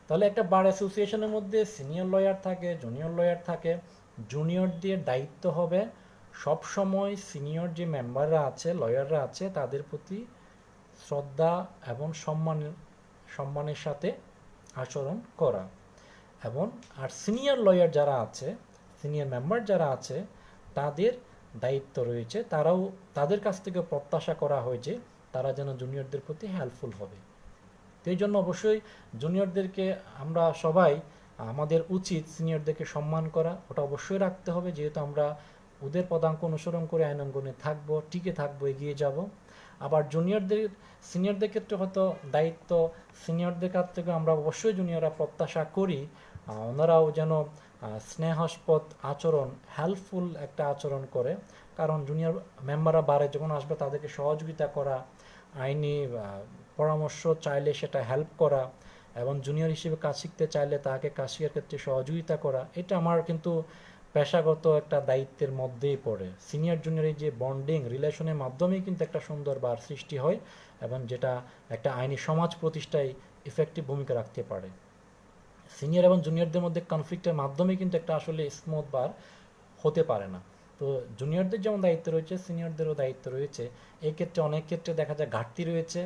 তাহলে একটা বার অ্যাসোসিয়েশনের মধ্যে senior lawyer থাকে, junior lawyer থাকে। জুনিয়রদের দায়িত্ব হবে সব সময় সিনিয়র যে মেম্বাররা আছে, লয়াররা আছে, তাদের প্রতি শ্রদ্ধা এবং সম্মানের সাথে আচরণ করা। এবং আর সিনিয়র লয়ার যারা আছে, সিনিয়র মেম্বার যারা আছে, তাদের দায়িত্ব রয়েছে, তারাও তাদের কাছ থেকে প্রত্যাশা করা হয় যে তারা যেন জুনিয়রদের প্রতি হেল্পফুল হবে। তো এই জন্য অবশ্যই জুনিয়রদেরকে আমরা সবাই আমাদের উচিত সিনিয়রদেরকে সম্মান করা, ওটা অবশ্যই রাখতে হবে, যেহেতু আমরা ওদের পদাঙ্ক অনুসরণ করে আইনাঙ্গনে থাকবো, টিকে থাকবো, এগিয়ে যাব। আবার সিনিয়রদের ক্ষেত্রে হয়তো দায়িত্ব, সিনিয়রদের কাছ থেকে আমরা অবশ্যই জুনিয়ররা প্রত্যাশা করি ওনারাও যেন স্নেহাস্পদ আচরণ, হেল্পফুল একটা আচরণ করে। কারণ জুনিয়র মেম্বাররা বারে যখন আসবে তাদেরকে সহযোগিতা করা, আইনি পরামর্শ চাইলে সেটা হেল্প করা, এবং জুনিয়র হিসেবে কাজ শিখতে চাইলে তাকে কাজ শেখার ক্ষেত্রে সহযোগিতা করা, এটা আমার কিন্তু পেশাগত একটা দায়িত্বের মধ্যেই পড়ে। সিনিয়র জুনিয়রের যে বন্ডিং রিলেশনের মাধ্যমেই কিন্তু একটা সুন্দর বার সৃষ্টি হয়, এবং যেটা একটা আইনি সমাজ প্রতিষ্ঠায় ইফেক্টিভ ভূমিকা রাখতে পারে। সিনিয়র এবং জুনিয়রদের মধ্যে কনফ্লিক্টের মাধ্যমে কিন্তু একটা আসলে স্মুথ বার হতে পারে না। তো জুনিয়রদের যেমন দায়িত্ব রয়েছে, সিনিয়রদেরও দায়িত্ব রয়েছে। এই ক্ষেত্রে অনেক ক্ষেত্রে দেখা যায় ঘাটতি রয়েছে,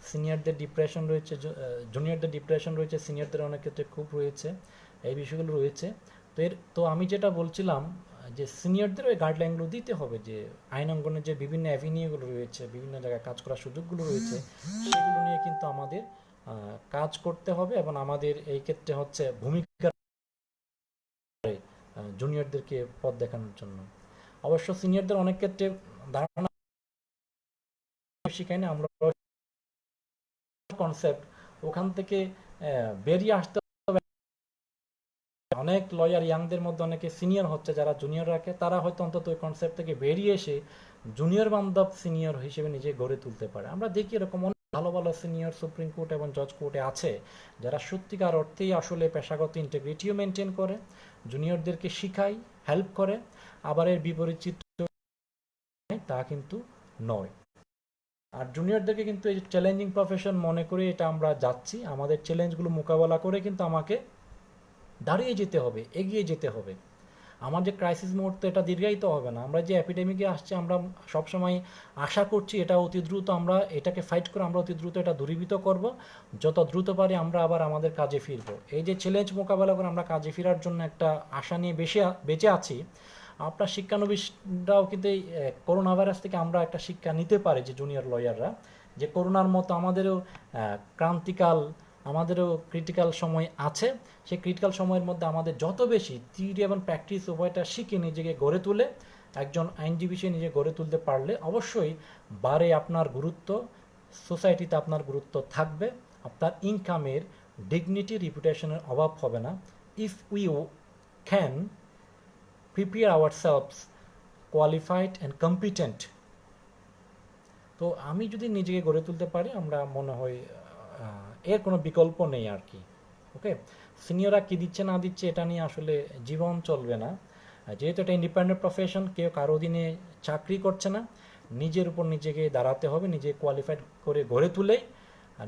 সিনিয়রদের ডিপ্রেশন রয়েছে, জুনিয়রদের ডিপ্রেশন রয়েছে, সিনিয়রদের অনেক ক্ষেত্রে খুব রয়েছে, এই বিষয়গুলো রয়েছে। তো আমি যেটা বলছিলাম যে সিনিয়রদের ওই গাইডলাইনগুলো দিতে হবে, যে আইন অঙ্গনের যে বিভিন্ন অ্যাভিনিউগুলো রয়েছে, বিভিন্ন জায়গায় কাজ করার সুযোগগুলো রয়েছে, সেগুলো নিয়ে কিন্তু আমাদের কাজ করতে হবে। এবং আমাদের এই ক্ষেত্রে হচ্ছে ভূমিকা জুনিয়রদেরকে পথ দেখানোর জন্য। অবশ্য সিনিয়রদের অনেক ক্ষেত্রে ধারণা শিখাই না আমরা কনসেপ্ট, ওখান থেকে বেরিয়ে আসতে হবে। অনেক লয়ার ইয়াংদের মধ্যে অনেকে সিনিয়র হচ্ছে, যারা জুনিয়র রাখে, তারা হয়তো অন্তত ওই কনসেপ্ট থেকে বেরিয়ে এসে জুনিয়র বান্ধব সিনিয়র হিসেবে নিজে গড়ে তুলতে পারে। আমরা দেখি এরকম অনেক ভালো ভালো সিনিয়র সুপ্রিম কোর্ট এবং জজ কোর্টে আছে, যারা সত্যিকার অর্থেই আসলে পেশাগত ইন্টিগ্রিটিও মেনটেন করে, জুনিয়রদেরকে শিখায়, হেল্প করে। আবার এর বিপরীত চিত্র তা কিন্তু নয়। আর জুনিয়রদেরকে কিন্তু এই চ্যালেঞ্জিং প্রফেশন মনে করে এটা আমরা যাচ্ছি, আমাদের চ্যালেঞ্জগুলো মোকাবেলা করে কিন্তু আমাকে দাঁড়িয়ে যেতে হবে, এগিয়ে যেতে হবে। আমার যে ক্রাইসিস মুহূর্ত এটা দীর্ঘায়িত হবে না। আমরা যে এপিডেমিকে আসছে আমরা সবসময় আশা করছি এটা অতি দ্রুত আমরা এটাকে ফাইট করে আমরা অতি দ্রুত এটা দূরীভূত করব, যত দ্রুত পারি আমরা আবার আমাদের কাজে ফিরবো। এই যে চ্যালেঞ্জ মোকাবেলা করে আমরা কাজে ফেরার জন্য একটা আশা নিয়ে বেঁচে আছি। আপনার শিক্ষানবিশরাও কিন্তু এই করোনা ভাইরাস থেকে আমরা একটা শিক্ষা নিতে পারি, যে জুনিয়র লয়াররা, যে করোনার মতো আমাদেরও ক্রান্তিকাল, আমাদেরও ক্রিটিক্যাল সময় আছে। সেই ক্রিটিক্যাল সময়ের মধ্যে আমাদের যত বেশি থিওরি এবং প্র্যাকটিস উভয়টা শিখে নিজেকে গড়ে তুলে একজন আইনজীবী হিসেবে নিজে গড়ে তুলতে পারলে অবশ্যই বারে আপনার গুরুত্ব, সোসাইটিতে আপনার গুরুত্ব থাকবে, আপনার ইনকামের, ডিগনিটি, রিপুটেশনের অভাব হবে না। If we can prepare ourselves qualified and competent, তো আমি যদি নিজেকে গড়ে তুলতে পারি আমরা মনে হয় এর কোনো বিকল্প নেই আর কি। ওকে, সিনিয়ররা কী দিচ্ছে না দিচ্ছে এটা নিয়ে আসলে জীবন চলবে না। যেহেতু এটা ইন্ডিপেন্ডেন্ট প্রফেশন, কেউ কারো অধীনে চাকরি করছে না, নিজের উপর নিজেকে দাঁড়াতে হবে, নিজে কোয়ালিফাইড করে গড়ে তুলেই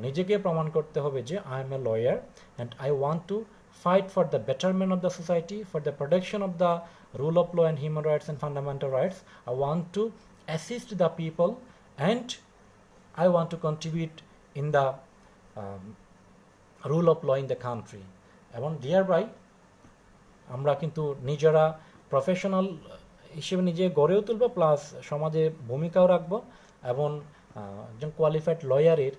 নিজেকে প্রমাণ করতে হবে যে I M a law and I want to fight for the betterment of the society, for the protection of the rule of law and human rights and fundamental rights. I want to assist the people and I want to contribute in the rule of law in the country. এবং thereby আমরা কিন্তু নিজেরা professional হিসেবে নিজে গড়েও তুলব, plus সমাজে ভূমিকাও রাখবো, এবং একজন কোয়ালিফাইড লয়ারের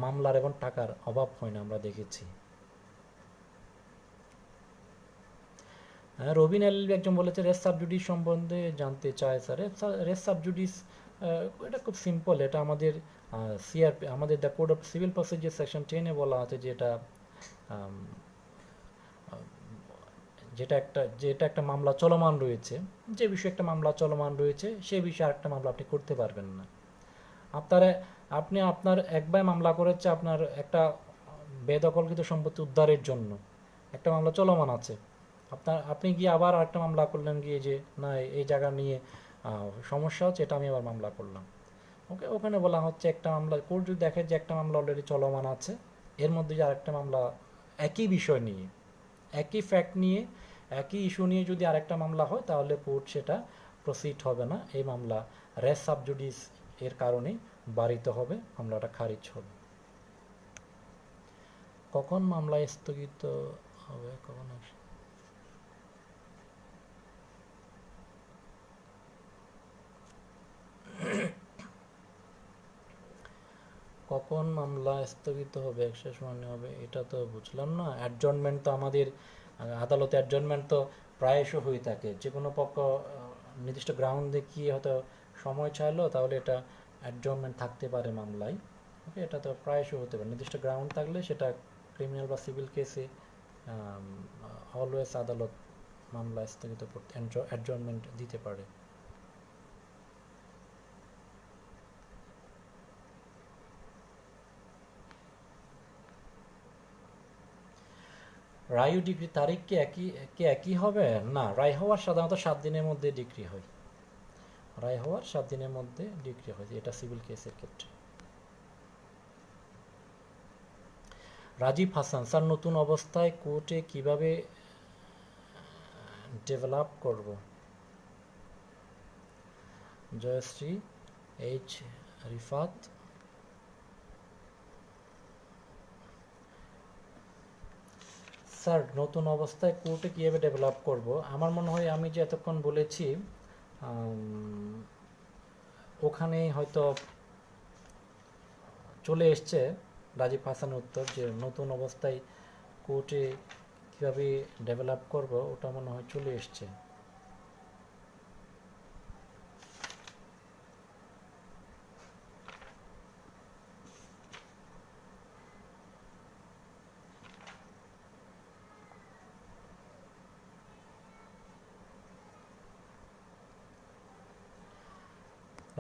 মামলার এবং টাকার অভাব হয় না, আমরা দেখেছি। রবিন এলবি একজন বলেছে রেস সাবজুডিস সম্বন্ধে জানতে চায় স্যার। রেস সাবজুডিস এটা খুব সিম্পল, এটা আমাদের সিআরপি, আমাদের the code of civil procedure section 10-এ বলা আছে যে যেটা একটা মামলা চলমান রয়েছে, যে বিষয়ে একটা মামলা চলমান রয়েছে সেই বিষয়ে আরেকটা মামলা আপনি করতে পারবেন না। আপনার একবার মামলা করেছে আপনার একটা বেদখলকৃত সম্পত্তি উদ্ধারের জন্য, একটা মামলা চলমান আছে, আপনি গিয়ে আবার আরেকটা মামলা করলেন গিয়ে যে না এই জায়গা নিয়ে সমস্যা হচ্ছে, এটা আমি আবার মামলা করলাম। ওকে, ওখানে বলা হচ্ছে একটা মামলা, কোর্ট যদি দেখে যে একটা মামলা অলরেডি চলমান আছে, এর মধ্যে যে আরেকটা মামলা একই বিষয় নিয়ে, একই ফ্যাক্ট নিয়ে, একই ইস্যু নিয়ে যদি আরেকটা মামলা হয় তাহলে কোর্ট সেটা প্রসিড হবে না, এই মামলা রেস সাবজুডিস এর কারণে বারিত হবে, মামলাটা খারিজ হবে। কখন মামলা স্থগিত হবে, কখন মামলা স্থগিত হবে, শেষ শুনানি হবে, এটা তো বুঝলাম না। অ্যাডজর্নমেন্ট তো আমাদের আদালতে অ্যাডজর্নমেন্ট তো প্রায়শই হয়ে থাকে, যে কোনো পক্ষ নির্দিষ্ট গ্রাউন্ড দেখিয়ে হয়তো সময় চাইলো, তাহলে এটা অ্যাডজর্নমেন্ট থাকতে পারে মামলায়। ওকে, এটা তো প্রায়শই হতে পারে, নির্দিষ্ট গ্রাউন্ড থাকলে সেটা ক্রিমিনাল বা সিভিল কেসে অলওয়েজ আদালত মামলা স্থগিত করতে অ্যাডজর্নমেন্ট দিতে পারে। রায় ও ডিগ্রি তারিখ কি একই হবে? না, রায় হওয়ার সাধারণত 7 দিনের মধ্যে ডিগ্রি হয়, রায় হওয়ার 7 দিনের মধ্যে ডিগ্রি হয়, এটা সিভিল কেসের ক্ষেত্রে। রাজীব হাসান স্যার, নতুন অবস্থায় কোর্টে কিভাবে ডেভেলপ করব? জয়শ্রী এইচ রিফাত, স্যার নতুন অবস্থায় কোর্টে কীভাবে ডেভেলপ করব, আমার মনে হয় আমি যে এতক্ষণ বলেছি ওখানেই হয়তো চলে এসছে রাজীব হাসানের উত্তর, যে নতুন অবস্থায় কোর্টে কীভাবে ডেভেলপ করব, ওটা মনে হয় চলে এসছে।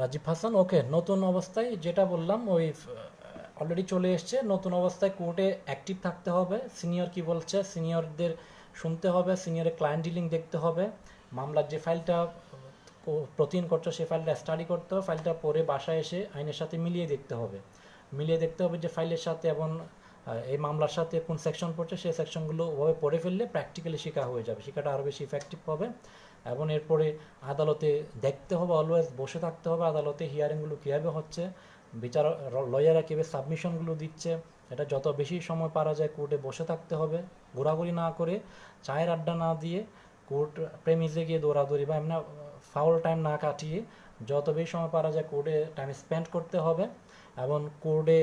রাজীব হাসান, ওকে, নতুন অবস্থায় যেটা বললাম ওই অলরেডি চলে এসছে। নতুন অবস্থায় কোর্টে অ্যাক্টিভ থাকতে হবে, সিনিয়র কি বলছে সিনিয়রদের শুনতে হবে, সিনিয়রের ক্লায়েন্ট ডিলিং দেখতে হবে, মামলার যে ফাইলটা প্রতিদিন করছো সেই ফাইলটা স্টাডি করতে হবে, ফাইলটা পরে বাসায় এসে আইনের সাথে মিলিয়ে দেখতে হবে যে ফাইলের সাথে এবং এই মামলার সাথে কোন সেকশন পড়ছে সেই সেকশনগুলো ওভাবে পড়ে ফেললে প্র্যাকটিক্যালি শেখা হয়ে যাবে, শেখাটা আরও বেশি ইফেক্টিভ হবে। এবং এরপরে আদালতে দেখতে হবে, অলওয়েজ বসে থাকতে হবে আদালতে হিয়ারিংগুলো কীভাবে হচ্ছে, বিচার লয়াররা কীভাবে সাবমিশনগুলো দিচ্ছে, এটা যত বেশি সময় পারা যায় কোর্টে বসে থাকতে হবে, ঘোরাঘুরি না করে, চায়ের আড্ডা না দিয়ে, কোর্ট প্রেমিসে গিয়ে দৌড়াদৌড়ি বা এমনি ফাউল টাইম না কাটিয়ে যত বেশি সময় পারা যায় কোর্টে টাইম স্পেন্ড করতে হবে, এবং কোর্টে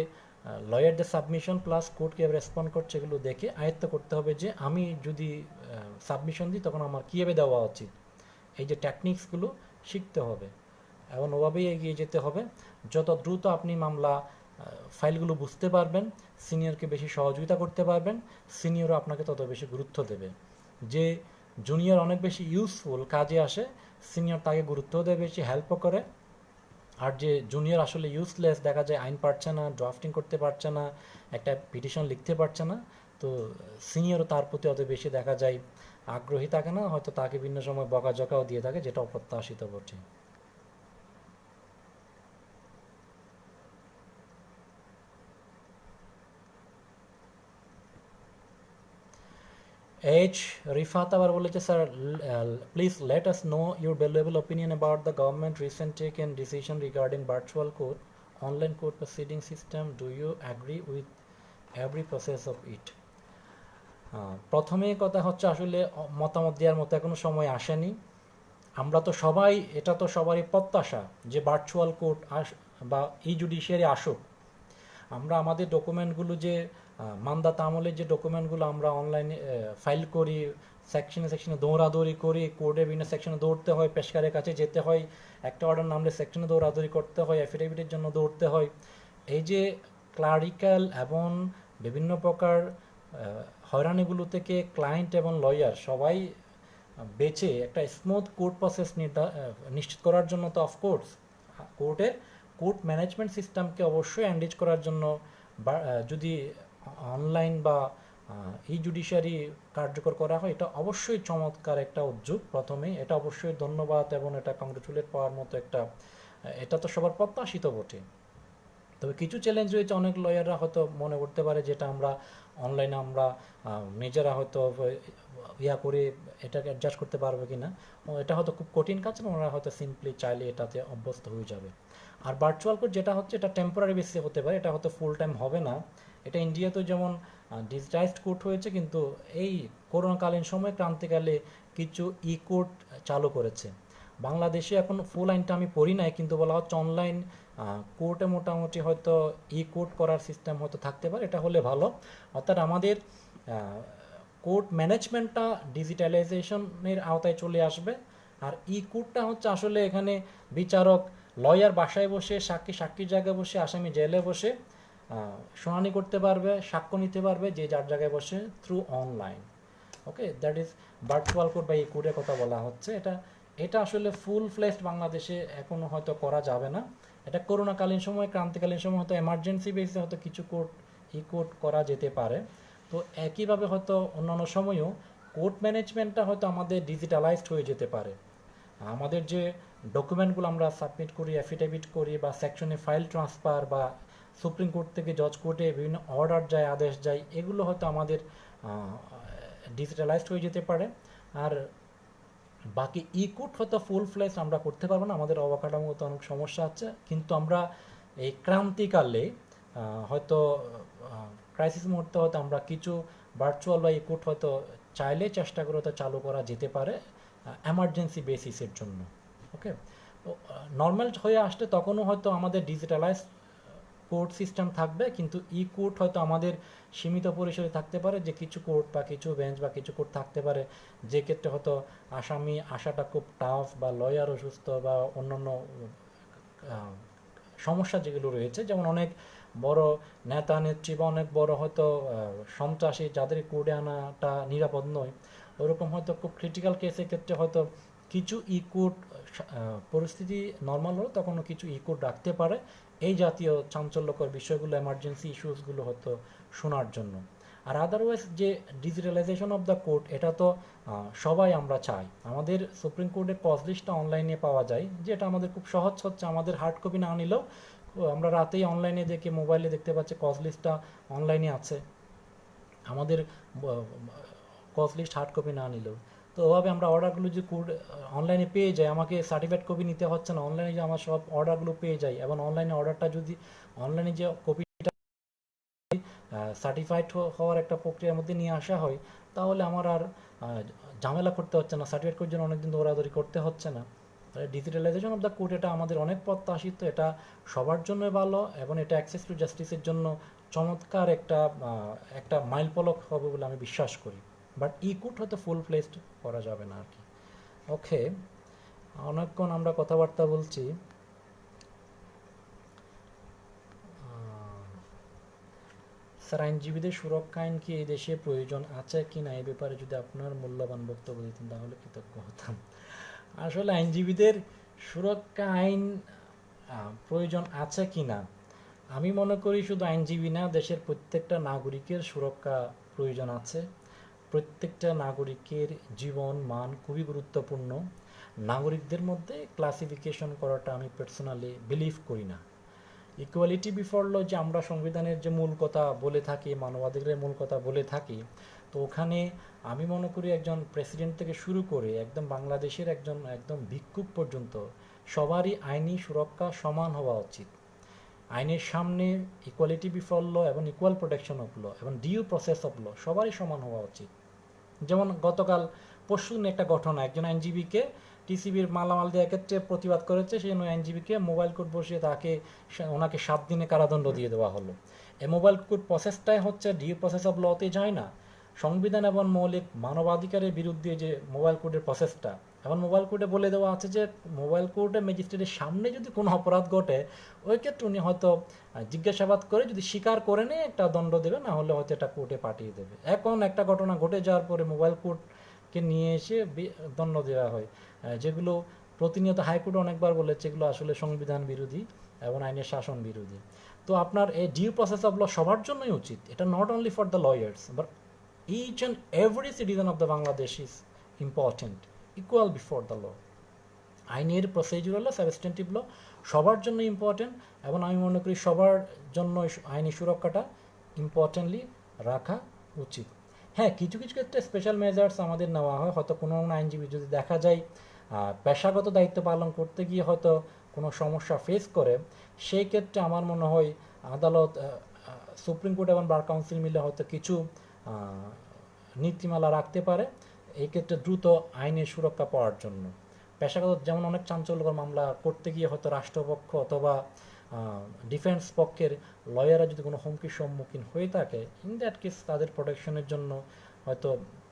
লয়ারদের সাবমিশন প্লাস কোর্ট কীভাবে রেসপন্ড করছে এগুলো দেখে আয়ত্ত করতে হবে যে আমি যদি সাবমিশন দিই তখন আমার কীভাবে দেওয়া উচিত, এই যে টেকনিক্সগুলো শিখতে হবে এবং ওভাবেই এগিয়ে যেতে হবে। যত দ্রুত আপনি মামলা ফাইলগুলো বুঝতে পারবেন, সিনিয়রকে বেশি সহযোগিতা করতে পারবেন, সিনিয়রও আপনাকে তত বেশি গুরুত্ব দেবে। যে জুনিয়র অনেক বেশি ইউজফুল কাজে আসে, সিনিয়র তাকে গুরুত্বও দেবে, বেশি হেল্পও করে। আর যে জুনিয়র আসলে ইউজলেস, দেখা যায় আইন পারছে না, ড্রাফটিং করতে পারছে না, একটা পিটিশন লিখতে পারছে না, তো সিনিয়রও তার প্রতি অত বেশি দেখা যায় আগ্রহী থাকে না, হয়তো তাকে বিভিন্ন সময় বকাঝকাও দিয়ে থাকে, যেটা অপ্রত্যাশিত বটে। এইচ রিফাত আবার বলেছে, sir please let us know your valuable opinion about the government recent taken decision regarding virtual court online court proceeding system, do you agree with every process of it. প্রথমে কথা হচ্ছে আসলে মতামত দেওয়ার মতো এখনো সময় আসেনি। আমরা তো সবাই, এটা তো সবারই প্রত্যাশা যে ভার্চুয়াল কোর্ট বা ই জুডিশিয়ারি আসুক। আমরা আমাদের ডকুমেন্টগুলো যে মানদাতা আমলের যে ডকুমেন্টগুলো আমরা অনলাইনে ফাইল করি, সেকশনে সেকশনে দৌড়াদৌড়ি করি, কোর্টে বিভিন্ন সেকশনে দৌড়তে হয়, পেশকারের কাছে যেতে হয়, একটা অর্ডার নামলে সেকশনে দৌড়াদৌড়ি করতে হয়, অ্যাফিডেভিটের জন্য দৌড়তে হয়, এই যে ক্লারিক্যাল এবং বিভিন্ন প্রকার হয়রানিগুলো থেকে ক্লায়েন্ট এবং লয়ার সবাই বেঁচে একটা স্মুথ কোর্ট প্রসেস নিশ্চিত করার জন্য তো অফকোর্স কোর্টের কোর্ট ম্যানেজমেন্ট সিস্টেমকে অবশ্যই এনরিচ করার জন্য যদি অনলাইন বা ই জুডিশিয়ারি কার্যকর করা হয়, এটা অবশ্যই চমৎকার একটা উদ্যোগ। প্রথমেই এটা অবশ্যই ধন্যবাদ এবং এটা কংগ্রেচুলেট পাওয়ার মতো একটা, এটা তো সবার প্রত্যাশিত বটে। তবে কিছু চ্যালেঞ্জ রয়েছে, অনেক লয়াররা হয়তো মনে করতে পারে যেটা আমরা অনলাইনে আমরা নিজেরা হয়তো ইয়া করে এটাকে অ্যাডজাস্ট করতে পারবে কি না, এটা হয়তো খুব কঠিন কাজ না, ওরা হয়তো সিম্পলি চাইলে এটাতে অভ্যস্ত হয়ে যাবে। আর ভার্চুয়াল কোর্ট যেটা হচ্ছে এটা টেম্পোরারি বেসিসে হতে পারে, এটা হয়তো ফুল টাইম হবে না। এটা ইন্ডিয়াতেও যেমন ডিজিটাইজড কোর্ট হয়েছে, কিন্তু এই করোনাকালীন সময় ক্রান্তিকালে কিছু ই কোর্ট চালু করেছে। বাংলাদেশে এখন ফুল আইনটা আমি পড়ি নাই, কিন্তু বলা হচ্ছে অনলাইন কোর্টে মোটামুটি হয়তো ই কোর্ট করার সিস্টেম হয়তো থাকতে পারে, এটা হলে ভালো। অর্থাৎ আমাদের কোর্ট ম্যানেজমেন্টটা ডিজিটালাইজেশনের আওতায় চলে আসবে। আর ই কোর্টটা হচ্ছে আসলে এখানে বিচারক লয়ার বাসায় বসে, সাক্ষীর জায়গায় বসে, আসামি জেলে বসে শুনানি করতে পারবে, সাক্ষ্য নিতে পারবে যে যার জায়গায় বসে through online. Okay, that is virtual court বা ই কোর্টের কথা বলা হচ্ছে। এটা আসলে ফুল ফ্লেশড বাংলাদেশে এখনও হয়তো করা যাবে না। এটা করোনাকালীন সময়, ক্রান্তিকালীন সময় হয়তো এমার্জেন্সি বেসিসে হয়তো কিছু কোর্ট ই কোর্ট করা যেতে পারে। তো একইভাবে হয়তো অন্যান্য সময়ও কোর্ট ম্যানেজমেন্টটা হয়তো আমাদের ডিজিটালাইজড হয়ে যেতে পারে। আমাদের যে ডকুমেন্টগুলো আমরা সাবমিট করি, অ্যাফিডেভিট করি, বা সেকশনে ফাইল ট্রান্সফার, বা সুপ্রিম কোর্ট থেকে জজ কোর্টে বিভিন্ন অর্ডার যায়, আদেশ যায়, এগুলো হয়তো আমাদের ডিজিটালাইজড হয়ে যেতে পারে। আর বাকি ই কোর্ট হয়তো ফুল ফ্লেজ আমরা করতে পারবো না, আমাদের অবকাঠামোগত অনেক সমস্যা আছে। কিন্তু আমরা এই ক্রান্তিকালে হয়তো ক্রাইসিস মুহূর্তে হয়তো আমরা কিছু ভার্চুয়াল বা ই কোর্ট হয়তো চাইলে চেষ্টা করে হয়তো চালু করা যেতে পারে এমার্জেন্সি বেসিসের জন্য। ওকে, তো নর্মাল হয়ে আসলে তখনও হয়তো আমাদের ডিজিটালাইজ কোর্ট সিস্টেম থাকবে, কিন্তু ই কোর্ট হয়তো আমাদের সীমিত পরিসরে থাকতে পারে, যে কিছু কোর্ট বা কিছু বেঞ্চ বা কিছু কোর্ট থাকতে পারে যে ক্ষেত্রে হয়তো আসামি আসাটা খুব টাফ, বা লয়ার অসুস্থ, বা অন্যান্য সমস্যা যেগুলো রয়েছে, যেমন অনেক বড় নেতা নেত্রী বা অনেক বড় হয়তো সন্ত্রাসী যাদের কোর্টে আনাটা নিরাপদ নয়, ওরকম হয়তো খুব ক্রিটিক্যাল কেসের ক্ষেত্রে হয়তো কিছু ই কোর্ট পরিস্থিতি নর্মাল হলে তখনও কিছু ই কোর্ট রাখতে পারে এই জাতীয় চাঞ্চল্যকর বিষয়গুলো, এমার্জেন্সি ইস্যুসগুলো হয়তো শোনার জন্য। আর আদারওয়াইজ যে ডিজিটালাইজেশন অফ দ্য কোর্ট, এটা তো সবাই আমরা চাই। আমাদের সুপ্রিম কোর্টের কজ লিস্টটা অনলাইনে পাওয়া যায়, যেটা আমাদের খুব সহজ হচ্ছে, আমাদের হার্ড কপি না নিলেও আমরা রাতেই অনলাইনে দেখে মোবাইলে দেখতে পাচ্ছি কজ লিস্টটা অনলাইনে আছে, আমাদের কজ লিস্ট হার্ড কপি না নিলেও। তো ওভাবে আমরা অর্ডারগুলো যে অনলাইনে পেয়ে যাই, আমাকে সার্টিফাইড কপি নিতে হচ্ছে না, অনলাইনে যে আমার সব অর্ডারগুলো পেয়ে যাই, এবং অনলাইনে অর্ডারটা যদি অনলাইনে যে কপি সার্টিফাইড হওয়ার একটা প্রক্রিয়ার মধ্যে নিয়ে আসা হয়, তাহলে আমার আর ঝামেলা করতে হচ্ছে না, সার্টিফাইড করার জন্য অনেকদিন দৌড়াদৌড়ি করতে হচ্ছে না। ডিজিটালাইজেশন অফ দ্য কোর্ট এটা আমাদের অনেক প্রত্যাশিত, এটা সবার জন্য ভালো, এবং এটা অ্যাক্সেস টু জাস্টিসের জন্য চমৎকার একটা একটা মাইলফলক হবে বলে আমি বিশ্বাস করি। বাট ই কোর্ট হয়তো ফুল ফ্লেজড করা যাবে না আর কি। ওকে, অনেকক্ষণ আমরা কথাবার্তা বলছি। স্যার, আইনজীবীদের সুরক্ষা আইন কি এই দেশে প্রয়োজন আছে কি না, এই ব্যাপারে যদি আপনার মূল্যবান বক্তব্য দিতেন তাহলে কৃতজ্ঞ হতাম। আসলে আইনজীবীদের সুরক্ষা আইন প্রয়োজন আছে কি না, আমি মনে করি শুধু আইনজীবী না, দেশের প্রত্যেকটা নাগরিকের সুরক্ষা প্রয়োজন আছে। প্রত্যেকটা নাগরিকের জীবন মান খুবই গুরুত্বপূর্ণ। নাগরিকদের মধ্যে ক্লাসিফিকেশন করাটা আমি পার্সোনালি বিলিভ করি না। ইকুয়ালিটি বিফোর ল যে আমরা সংবিধানের যে মূল কথা বলে থাকি, মানবাধিকারের মূল কথা বলে থাকি, তো ওখানে আমি মনে করি একজন প্রেসিডেন্ট থেকে শুরু করে একদম বাংলাদেশের একদম ভিক্ষুক পর্যন্ত সবারই আইনি সুরক্ষা সমান হওয়া উচিত। আইনের সামনে ইকুয়ালিটি বিফোর ল এবং ইকুয়াল প্রোটেকশন অফ ল এবং ডিউ প্রসেস অফ ল সবারই সমান হওয়া উচিত। যেমন গতকাল পরশুদিন একটা ঘটনা, একজন আইনজীবীকে টিসিবির মালামাল দেওয়ার ক্ষেত্রে প্রতিবাদ করেছে, সেই আইনজীবীকে মোবাইল কোর্ট বসিয়ে ওনাকে 7 দিনে কারাদণ্ড দিয়ে দেওয়া হলো। এই মোবাইল কোর্ট প্রসেসটাই হচ্ছে ডিউ প্রসেস অফ লতে যায় না, সংবিধান এবং মৌলিক মানবাধিকারের বিরুদ্ধে যে মোবাইল কোর্টের প্রসেসটা। এখন মোবাইল কোর্টে বলে দেওয়া আছে যে মোবাইল কোর্টে ম্যাজিস্ট্রেটের সামনে যদি কোনো অপরাধ ঘটে, ওই ক্ষেত্রে উনি হয়তো জিজ্ঞাসাবাদ করে যদি স্বীকার করে নিয়ে একটা দণ্ড দেবে, না হলে হয়তো এটা কোর্টে পাঠিয়ে দেবে। এখন একটা ঘটনা ঘটে যাওয়ার পরে মোবাইল কোর্টকে নিয়ে এসে দণ্ড দেওয়া হয়, যেগুলো প্রতিনিয়ত হাইকোর্টে অনেকবার বলেছে এগুলো আসলে সংবিধান বিরোধী এবং আইনের শাসন বিরোধী। তো আপনার এই ডিউ প্রসেস অফ ল সবার জন্যই উচিত, এটা not only for the lawyers but each and every citizen of the Bangladesh is important, equal before the law. আইনের প্রসিডিউরাল ল, সাবস্টেন্টিভ ল সবার জন্য ইম্পর্টেন্ট, এবং আমি মনে করি সবার জন্য আইনি সুরক্ষাটা ইম্পর্টেন্টলি রাখা উচিত। হ্যাঁ, কিছু কিছু ক্ষেত্রে স্পেশাল মেজার্স আমাদের নেওয়া হয়, হয়তো কোনো আইনজীবী যদি দেখা যায় পেশাগত দায়িত্ব পালন করতে গিয়ে হয়তো কোনো সমস্যা ফেস করে, সেই ক্ষেত্রে আমার মনে হয় আদালত, সুপ্রিম কোর্ট এবং বার কাউন্সিল মিলে হয়তো কিছু নীতিমালা রাখতে পারে এই ক্ষেত্রে দ্রুত আইনের সুরক্ষা পাওয়ার জন্য। পেশাগত যেমন অনেক চাঞ্চল্যকর মামলা করতে গিয়ে হয়তো রাষ্ট্রপক্ষ অথবা ডিফেন্স পক্ষের লয়াররা যদি কোনো হুমকির সম্মুখীন হয়ে থাকে, ইন দ্যাট কেস তাদের প্রোটেকশনের জন্য হয়তো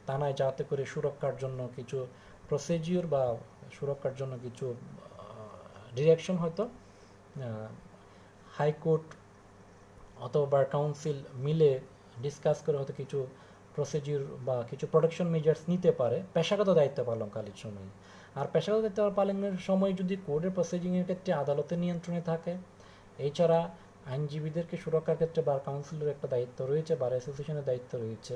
থানায় যাতে করে সুরক্ষার জন্য কিছু প্রসিডিউর বা সুরক্ষার জন্য কিছু ডিরেকশন হয়তো হাইকোর্ট অথবা বার কাউন্সিল মিলে ডিসকাস করে হয়তো কিছু প্রসিডিউর বা কিছু প্রোটেকশন মেজার্স নিতে পারে পেশাগত দায়িত্ব পালনকালীন সময়। আর পেশাগত দায়িত্ব পালনের সময় যদি কোর্টের প্রসিডিংয়ের ক্ষেত্রে আদালতের নিয়ন্ত্রণে থাকে, এছাড়া আইনজীবীদেরকে সুরক্ষার ক্ষেত্রে বার কাউন্সিলের একটা দায়িত্ব রয়েছে, বার অ্যাসোসিয়েশনের দায়িত্ব রয়েছে,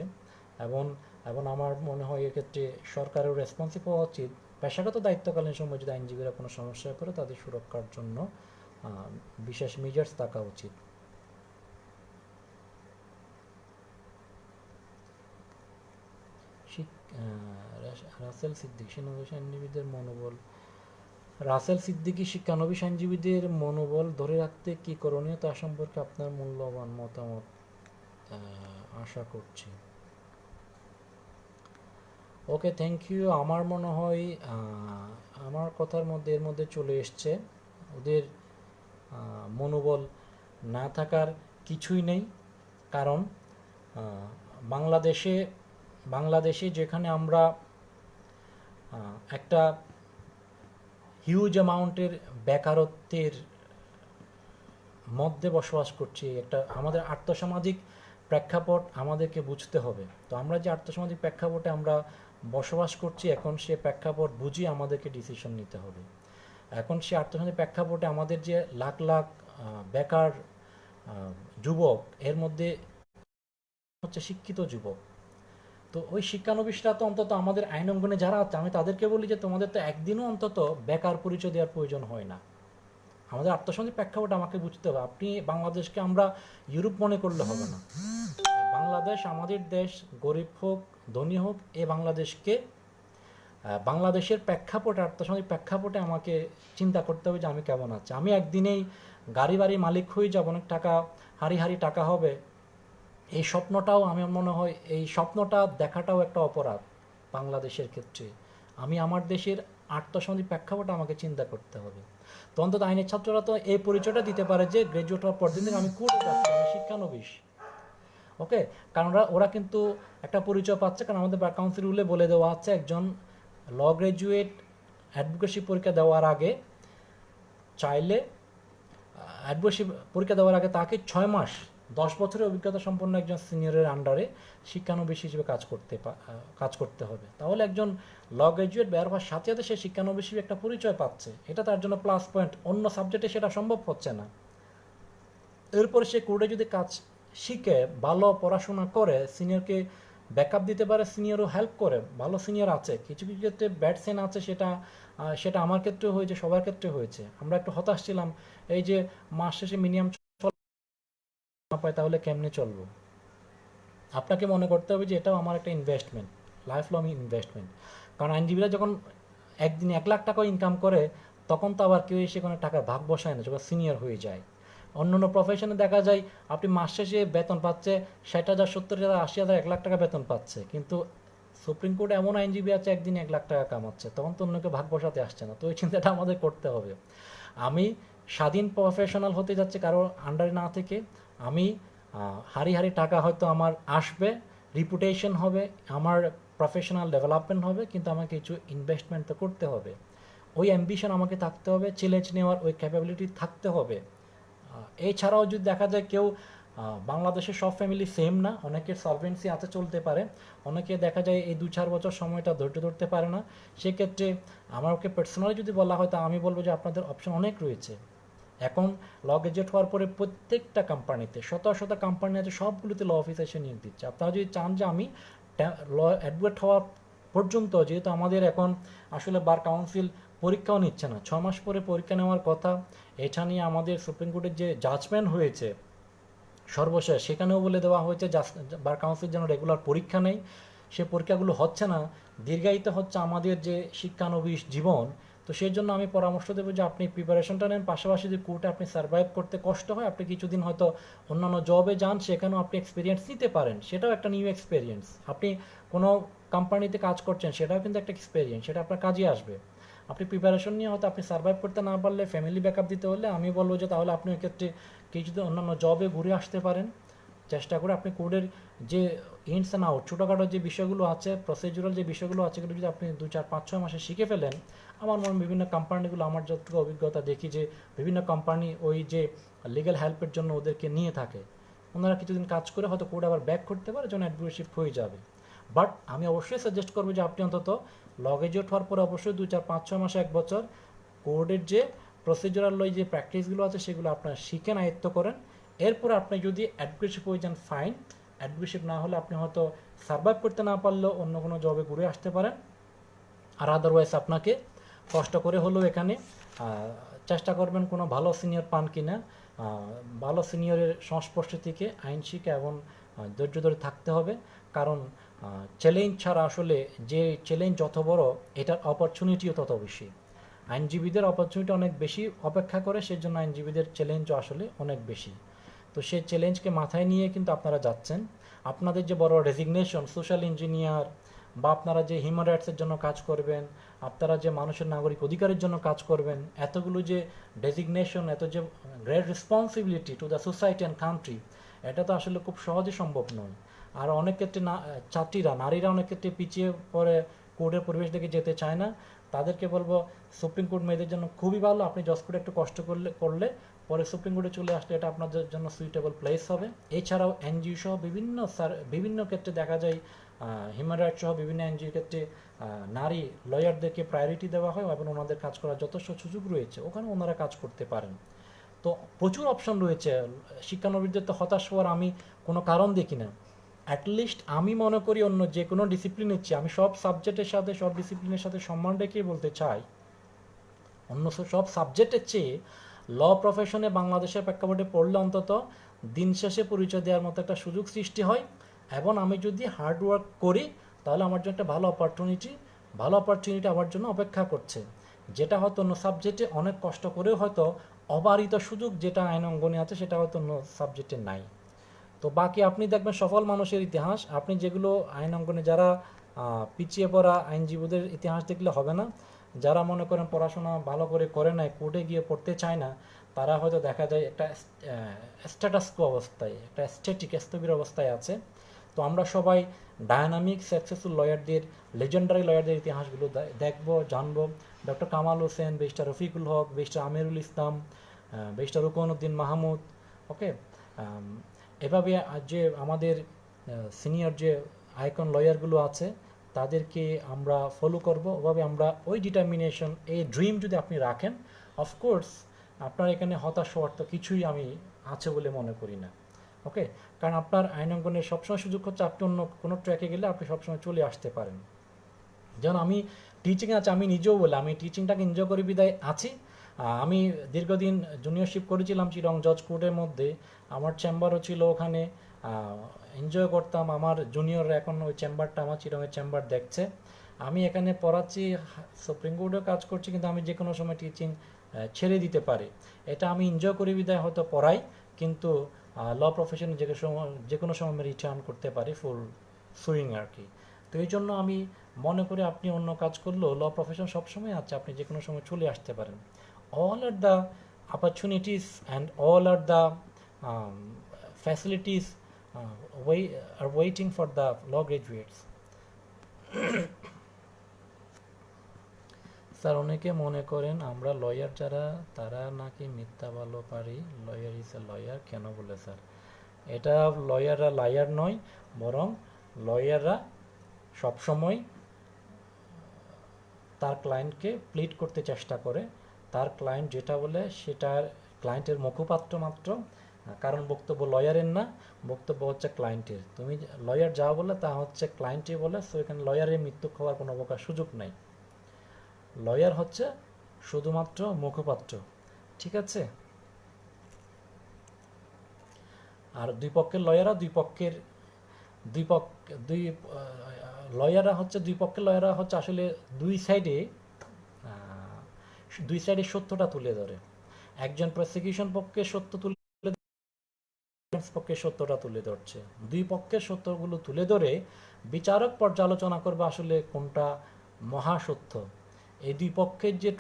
এবং এবং আমার মনে হয় এক্ষেত্রে সরকারের রেসপন্সিভ হওয়া উচিত পেশাগত দায়িত্বকালীন সময় যদি আইনজীবীরা কোনো সমস্যায় পড়ে তাদের সুরক্ষার জন্য বিশেষ মেজার্স থাকা উচিত। রাসেল সিদ্দিকী শিক্ষানবিশ আইনজীবীদের মনোবল, রাসেল সিদ্দিকী শিক্ষানবিশ আইনজীবীদের মনোবল ধরে রাখতে কি করণীয় তা সম্পর্কে আপনার মূল্যবান মতামত আশা করছি। ওকে, থ্যাংক ইউ। আমার মনে হয় আমার কথার মধ্যে এর মধ্যে চলে এসছে, ওদের মনোবল না থাকার কিছুই নেই, কারণ বাংলাদেশে যেখানে আমরা একটা হিউজ অ্যামাউন্টের বেকারত্বের মধ্যে বসবাস করছি, একটা আমাদের আর্থসামাজিক প্রেক্ষাপট আমাদেরকে বুঝতে হবে। তো আমরা যে আর্থসামাজিক প্রেক্ষাপটে আমরা বসবাস করছি, এখন সে প্রেক্ষাপট বুঝিয়ে আমাদেরকে ডিসিশন নিতে হবে। এখন সে আর্থসামাজিক প্রেক্ষাপটে আমাদের যে লাখ লাখ বেকার যুবক, এর মধ্যে হচ্ছে শিক্ষিত যুবক। তো ওই শিক্ষানবিশরা তো অন্তত আমাদের আইন অঙ্গনে যারা আছে, আমি তাদেরকে বলি যে তোমাদের তো একদিনও অন্তত বেকার পরিচয় দেওয়ার প্রয়োজন হয় না। আমাদের আত্মসন্ধির প্রেক্ষাপট আমাকে বুঝতে হবে। আপনি বাংলাদেশকে আমরা ইউরোপ মনে করলে হবে না। বাংলাদেশ আমাদের দেশ, গরিব হোক ধনী হোক, এই বাংলাদেশকে বাংলাদেশের প্রেক্ষাপটে, আর্থসামাজিক প্রেক্ষাপটে আমাকে চিন্তা করতে হবে যে আমি কেমন আছি। আমি একদিনেই গাড়ি বাড়ির মালিক হয়ে যাব, অনেক টাকা, হাঁড়ি হাঁড়ি টাকা হবে, এই স্বপ্নটাও আমি মনে হয় এই স্বপ্নটা দেখাটাও একটা অপরাধ বাংলাদেশের ক্ষেত্রে। আমি আমার দেশের আর্থসামাজিক প্রেক্ষাপটে আমাকে চিন্তা করতে হবে। তো অন্তত আইনের ছাত্ররা তো এই পরিচয়টা দিতে পারে যে গ্র্যাজুয়েট হওয়ার পর দিন আমি কোর্টে যাচ্ছি, আমি শিক্ষানবিশ। ওকে, কারণ ওরা কিন্তু একটা পরিচয় পাচ্ছে, কারণ আমাদের বার কাউন্সিল রুলে বলে দেওয়া আছে একজন ল গ্র্যাজুয়েট অ্যাডভোকেসি পরীক্ষা দেওয়ার আগে চাইলে অ্যাডভোকেসি পরীক্ষা দেওয়ার আগে তাকে 6 মাস 10 বছরের অভিজ্ঞতা সম্পন্ন একজন সিনিয়রের আন্ডারে শিক্ষানবিশ হিসেবে কাজ করতে হবে। তাহলে একজন ল গ্র্যাজুয়েট বের হওয়ার সাথে সাথে সে শিক্ষানবিশ হিসেবে একটা পরিচয় পাচ্ছে, এটা তার জন্য প্লাস পয়েন্ট। অন্য সাবজেক্টে সেটা সম্ভব হচ্ছে না। এরপরে সে কোর্টে যদি কাজ শিখে ভালো পড়াশোনা করে সিনিয়রকে ব্যাকআপ দিতে পারে, সিনিয়রও হেল্প করে, ভালো সিনিয়র আছে। কিছু কিছু ক্ষেত্রে ব্যাড সেন আছে, সেটা আমার ক্ষেত্রেও হয়েছে, সবার ক্ষেত্রে হয়েছে। আমরা একটু হতাশ ছিলাম, এই যে মাস শেষে মিনিমাম না পাই তাহলে কেমনে চলবো। আপনাকে মনে করতে হবে যে এটাও আমার একটা ইনভেস্টমেন্ট, লাইফ লং ইনভেস্টমেন্ট। কারণ আইনজীবীরা যখন একদিন 1 লাখ টাকা ইনকাম করে তখন তো আবার কেউ এসে কোনো টাকার ভাগ বসায় না, যখন সিনিয়র হয়ে যায়। অন্য প্রফেশনে দেখা যায় আপনি মাস শেষে বেতন পাচ্ছে 60,000, 70,000, 80,000, 1 লাখ টাকা বেতন পাচ্ছে, কিন্তু সুপ্রিম কোর্টে এমন আইনজীবী আছে একদিন 1 লাখ টাকা কামাচ্ছে, তখন তো অন্যকে ভাগ বসাতে আসছে না। তো ওই চিন্তাটা আমাদের করতে হবে। আমি স্বাধীন প্রফেশনাল হতে যাচ্ছি কারো আন্ডারে না থেকে। আমি হাঁড়ি হাঁড়ি টাকা হয়তো আমার আসবে, রিপুটেশন হবে, আমার প্রফেশনাল ডেভেলপমেন্ট হবে, কিন্তু আমাকে কিছু ইনভেস্টমেন্ট তো করতে হবে। ওই অ্যাম্বিশন আমাকে থাকতে হবে, চ্যালেঞ্জ নেওয়ার ওই ক্যাপাবিলিটি থাকতে হবে। এছাড়াও যদি দেখা যায় কেউ, বাংলাদেশের সব ফ্যামিলি সেম না, অনেকের সলভেন্সি আছে, চলতে পারে, অনেকে দেখা যায় এই 2-4 বছর সময়টা ধৈর্য ধরতে পারে না। সেক্ষেত্রে আমাকে পার্সোনালি যদি বলা হয় তা আমি বলবো যে আপনাদের অপশন অনেক রয়েছে। এখন ল গ্র্যাজুয়েট হওয়ার পরে প্রত্যেকটা কোম্পানিতে শত শত কোম্পানি আছে, সবগুলোতে ল অফিসার এসে নিয়োগ দিচ্ছে। আপনারা যদি চান যে আমি ল অ্যাডভোকেট হওয়া পর্যন্ত, যেহেতু আমাদের এখন আসলে বার কাউন্সিল পরীক্ষাও নিচ্ছে না, 6 মাস পরে পরীক্ষা নেওয়ার কথা, এটা নিয়ে আমাদের সুপ্রিম কোর্টের যে জাজমেন্ট হয়েছে সর্বশেষ, সেখানেও বলে দেওয়া হয়েছে বার কাউন্সিল যেন রেগুলার পরীক্ষা নেই। সে পরীক্ষাগুলো হচ্ছে না, দীর্ঘায়িত হচ্ছে আমাদের যে শিক্ষানবিশ জীবন। তো সেই জন্য আমি পরামর্শ দেবো যে আপনি প্রিপারেশনটা নেন, পাশাপাশি যদি কোর্টে আপনি সার্ভাইভ করতে কষ্ট হয়, আপনি কিছুদিন হয়তো অন্যান্য জবে যান, সেখানেও আপনি এক্সপিরিয়েন্স নিতে পারেন, সেটাও একটা নিউ এক্সপিরিয়েন্স। আপনি কোনো কোম্পানিতে কাজ করছেন, সেটাও কিন্তু একটা এক্সপিরিয়েন্স, সেটা আপনার কাজে আসবে। আপনি প্রিপারেশন নিয়ে হয়তো আপনি সার্ভাইভ করতে না পারলে, ফ্যামিলি ব্যাকআপ দিতে হলে, আমি বলবো যে তাহলে আপনি ওই ক্ষেত্রে কিছুদিন অন্যান্য জবে ঘুরে আসতে পারেন। চেষ্টা করে আপনি কোডের যে ইনস অ্যান্ড আউট, ছোটোখাটো যে বিষয়গুলো আছে, প্রসিডিউরাল যে বিষয়গুলো আছে, এগুলো যদি আপনি 2, 4, 5, 6 মাসে শিখে ফেলেন, আমার মনে হয় বিভিন্ন কোম্পানিগুলো, আমার যতটুকু অভিজ্ঞতা দেখি যে বিভিন্ন কোম্পানি ওই যে লিগ্যাল হেল্পের জন্য ওদেরকে নিয়ে থাকে, ওনারা কিছুদিন কাজ করে হয়তো কোড আবার ব্যাক করতে পারে, যখন অ্যাডভোকেটশিপ হয়ে যাবে। বাট আমি অবশ্যই সাজেস্ট করবো যে আপনি অন্তত ল গ্র্যাজুয়েট হওয়ার পরে অবশ্যই 2, 4, 5, 6 মাসে 1 বছর কোডের যে প্রসিডিউরাল যে প্র্যাকটিসগুলো আছে সেগুলো আপনার শিখেন, আয়ত্ত করেন। এরপর আপনি যদি অ্যাডভোকেটশিপ হয়ে যান, ফাইন। অ্যাডভোকেটশিপ না হলে আপনি হয়তো সার্ভাইভ করতে না পারলেও অন্য কোনো জবে ঘুরে আসতে পারেন। আর আদারওয়াইজ আপনাকে কষ্ট করে হলেও এখানে চেষ্টা করবেন কোনো ভালো সিনিয়র পান কিনা, ভালো সিনিয়রের সংস্পর্শ থেকে আইন শিখে এবং ধৈর্য ধরে থাকতে হবে। কারণ চ্যালেঞ্জ ছাড়া আসলে, যে চ্যালেঞ্জ যত বড়, এটার অপরচুনিটিও তত বেশি। আইনজীবীদের অপরচুনিটি অনেক বেশি অপেক্ষা করে, সেজন্য আইনজীবীদের চ্যালেঞ্জও আসলে অনেক বেশি। তো সেই চ্যালেঞ্জকে মাথায় নিয়ে কিন্তু আপনারা যাচ্ছেন। আপনাদের যে বড় রেজিগনেশন, সোশ্যাল ইঞ্জিনিয়ার, বা আপনারা যে হিউম্যান রাইটসের জন্য কাজ করবেন, আপনারা যে মানুষের নাগরিক অধিকারের জন্য কাজ করবেন, এতগুলো যে ডেজিগনেশন, এত যে great responsibility to the society and country, এটা তো আসলে খুব সহজে সম্ভব নয়। আর অনেক ক্ষেত্রে নারীরা অনেক ক্ষেত্রে পিছিয়ে পড়ে, কোর্টের পরিবেশ দেখে যেতে চায় না। তাদেরকে বলবো সুপ্রিম কোর্ট মেয়েদের জন্য খুবই ভালো। আপনি জজ কোর্টে একটু কষ্ট করলে পরে সুপ্রিম কোর্টে চলে আসলে এটা আপনাদের জন্য সুইটেবল প্লেস হবে। এছাড়াও এনজিও সহ বিভিন্ন ক্ষেত্রে দেখা যায়, হিউম্যান রাইটস সহ বিভিন্ন এনজিওর ক্ষেত্রে নারী লয়ারদেরকে প্রায়োরিটি দেওয়া হয় এবং ওনাদের কাজ করার যথেষ্ট সুযোগ রয়েছে, ওখানে ওনারা কাজ করতে পারেন। তো প্রচুর অপশন রয়েছে। শিক্ষানবিশদের তো হতাশ হওয়ার আমি কোনো কারণ দেখি না। অ্যাটলিস্ট আমি মনে করি অন্য যে কোনো ডিসিপ্লিনের চেয়ে, আমি সব সাবজেক্টের সাথে, সব ডিসিপ্লিনের সাথে সম্মান রেখেই বলতে চাই, অন্য সব সাবজেক্টের চেয়ে ল প্রফেশনে বাংলাদেশের প্রেক্ষাপটে পড়লে অন্তত দিন শেষে পরিচয় দেওয়ার মতো একটা সুযোগ সৃষ্টি হয়। এবং আমি যদি হার্ড ওয়ার্ক করি তাহলে আমার জন্য একটা ভালো অপরচুনিটি ভালো অপরচুনিটি আমার জন্য অপেক্ষা করছে, যেটা হয়তো অন্য সাবজেক্টে অনেক কষ্ট করেও হয়তো অবারিত সুযোগ যেটা আইন অঙ্গনে আছে সেটা হয়তো অন্য সাবজেক্টে নাই। তো বাকি আপনি দেখবেন সফল মানুষের ইতিহাস, আপনি যেগুলো আইন অঙ্গনে যারা পিছিয়ে পড়া আইনজীবীদের ইতিহাস দেখলে হবে না। যারা মনে করেন পড়াশোনা ভালো করে করে নাই, কোর্টে গিয়ে পড়তে চায় না, তারা হয়তো দেখা যায় একটা স্ট্যাটাস কো অবস্থায়, একটা স্ট্যাটিক স্থবির অবস্থায় আছে। তো আমরা সবাই ডায়নামিক সাকসেসফুল লয়ারদের, লেজেন্ডারি লয়ারদের ইতিহাসগুলো দেখবো, জানবো। ডক্টর কামাল হোসেন, ব্যারিস্টার রফিকুল হক, ব্যারিস্টার আমিরুল ইসলাম, ব্যারিস্টার রুকনউদ্দিন মাহমুদ, ওকে, এভাবে যে আমাদের সিনিয়র যে আইকন লয়ারগুলো আছে তাদেরকে আমরা ফলো করব। ওভাবে আমরা ওই ডিটারমিনেশন, এই ড্রিম যদি আপনি রাখেন, অফকোর্স আপনার এখানে হতাশ হওয়ার তো কিছুই আমি আছে বলে মনে করি না। ওকে, কারণ আপনার আইনাঙ্গনের সবসময় সুযোগ হচ্ছে আপনি অন্য কোনো ট্র্যাকে গেলে আপনি সবসময় চলে আসতে পারেন। যেমন আমি টিচিংয়ে আছি, আমি নিজেও বলে আমি টিচিংটাকে এনজয় করি বিদায় আছি। আমি দীর্ঘদিন জুনিয়রশিপ করেছিলাম চিরং জজ কোর্টের মধ্যে, আমার চেম্বারও ছিল ওখানে, এনজয় করতাম। আমার জুনিয়ররা এখন ওই চেম্বারটা আমার চিরংয়ের চেম্বার দেখছে। আমি এখানে পড়াচ্ছি, সুপ্রিম কোর্টেও কাজ করছি, কিন্তু আমি যে কোনো সময় টিচিং ছেড়ে দিতে পারি। এটা আমি এনজয় করি বিদায় হয়তো পড়াই, কিন্তু ল প্রফেশনে যে কোনো সময় আমি রিটার্ন করতে পারি ফুল সুইং আর কি। তো এই জন্য আমি মনে করি আপনি অন্য কাজ করলেও ল প্রফেশন সবসময় আছে, আপনি যে কোনো সময় চলে আসতে পারেন। All are the opportunities and all are the facilities are waiting for the law graduates. Sir, অনেকে মনে করেন আমরা লয়ার যারা তারা নাকি মিথ্যা ভালো পারি, লয়ার ইজ এ লয়ার কেন বলে স্যার? এটা লয়াররা লায়ার নয়, বরং লয়াররা সবসময় তার ক্লায়েন্টকে প্লিড করতে চেষ্টা করে, তার ক্লায়েন্ট যেটা বলে সেটার ক্লায়েন্টের মুখপাত্র মাত্র, কারণ বক্তব্য লয়ারের না, বক্তব্য হচ্ছে ক্লায়েন্টের। তুমি লয়ার যা বলে তা হচ্ছে ক্লায়েন্টই বলে, সো এখানে লয়ারের মৃত্যু হওয়ার কোনো প্রকার সুযোগ নাই। লয়ার হচ্ছে শুধুমাত্র মুখপাত্র, ঠিক আছে? আর দুই পক্ষের লয়াররা দুই পক্ষের লয়াররা হচ্ছে আসলে দুই সাইডে সত্যটা তুলে ধরে। একজন প্রসিকিউশন পক্ষে সত্য তুলে পক্ষে সত্যটা তুলে ধরছে, দুই পক্ষের সত্যগুলো তুলে ধরে বিচারক পর্যালোচনা করবে আসলে কোনটা মহাসত্য। এই দুই পক্ষের যে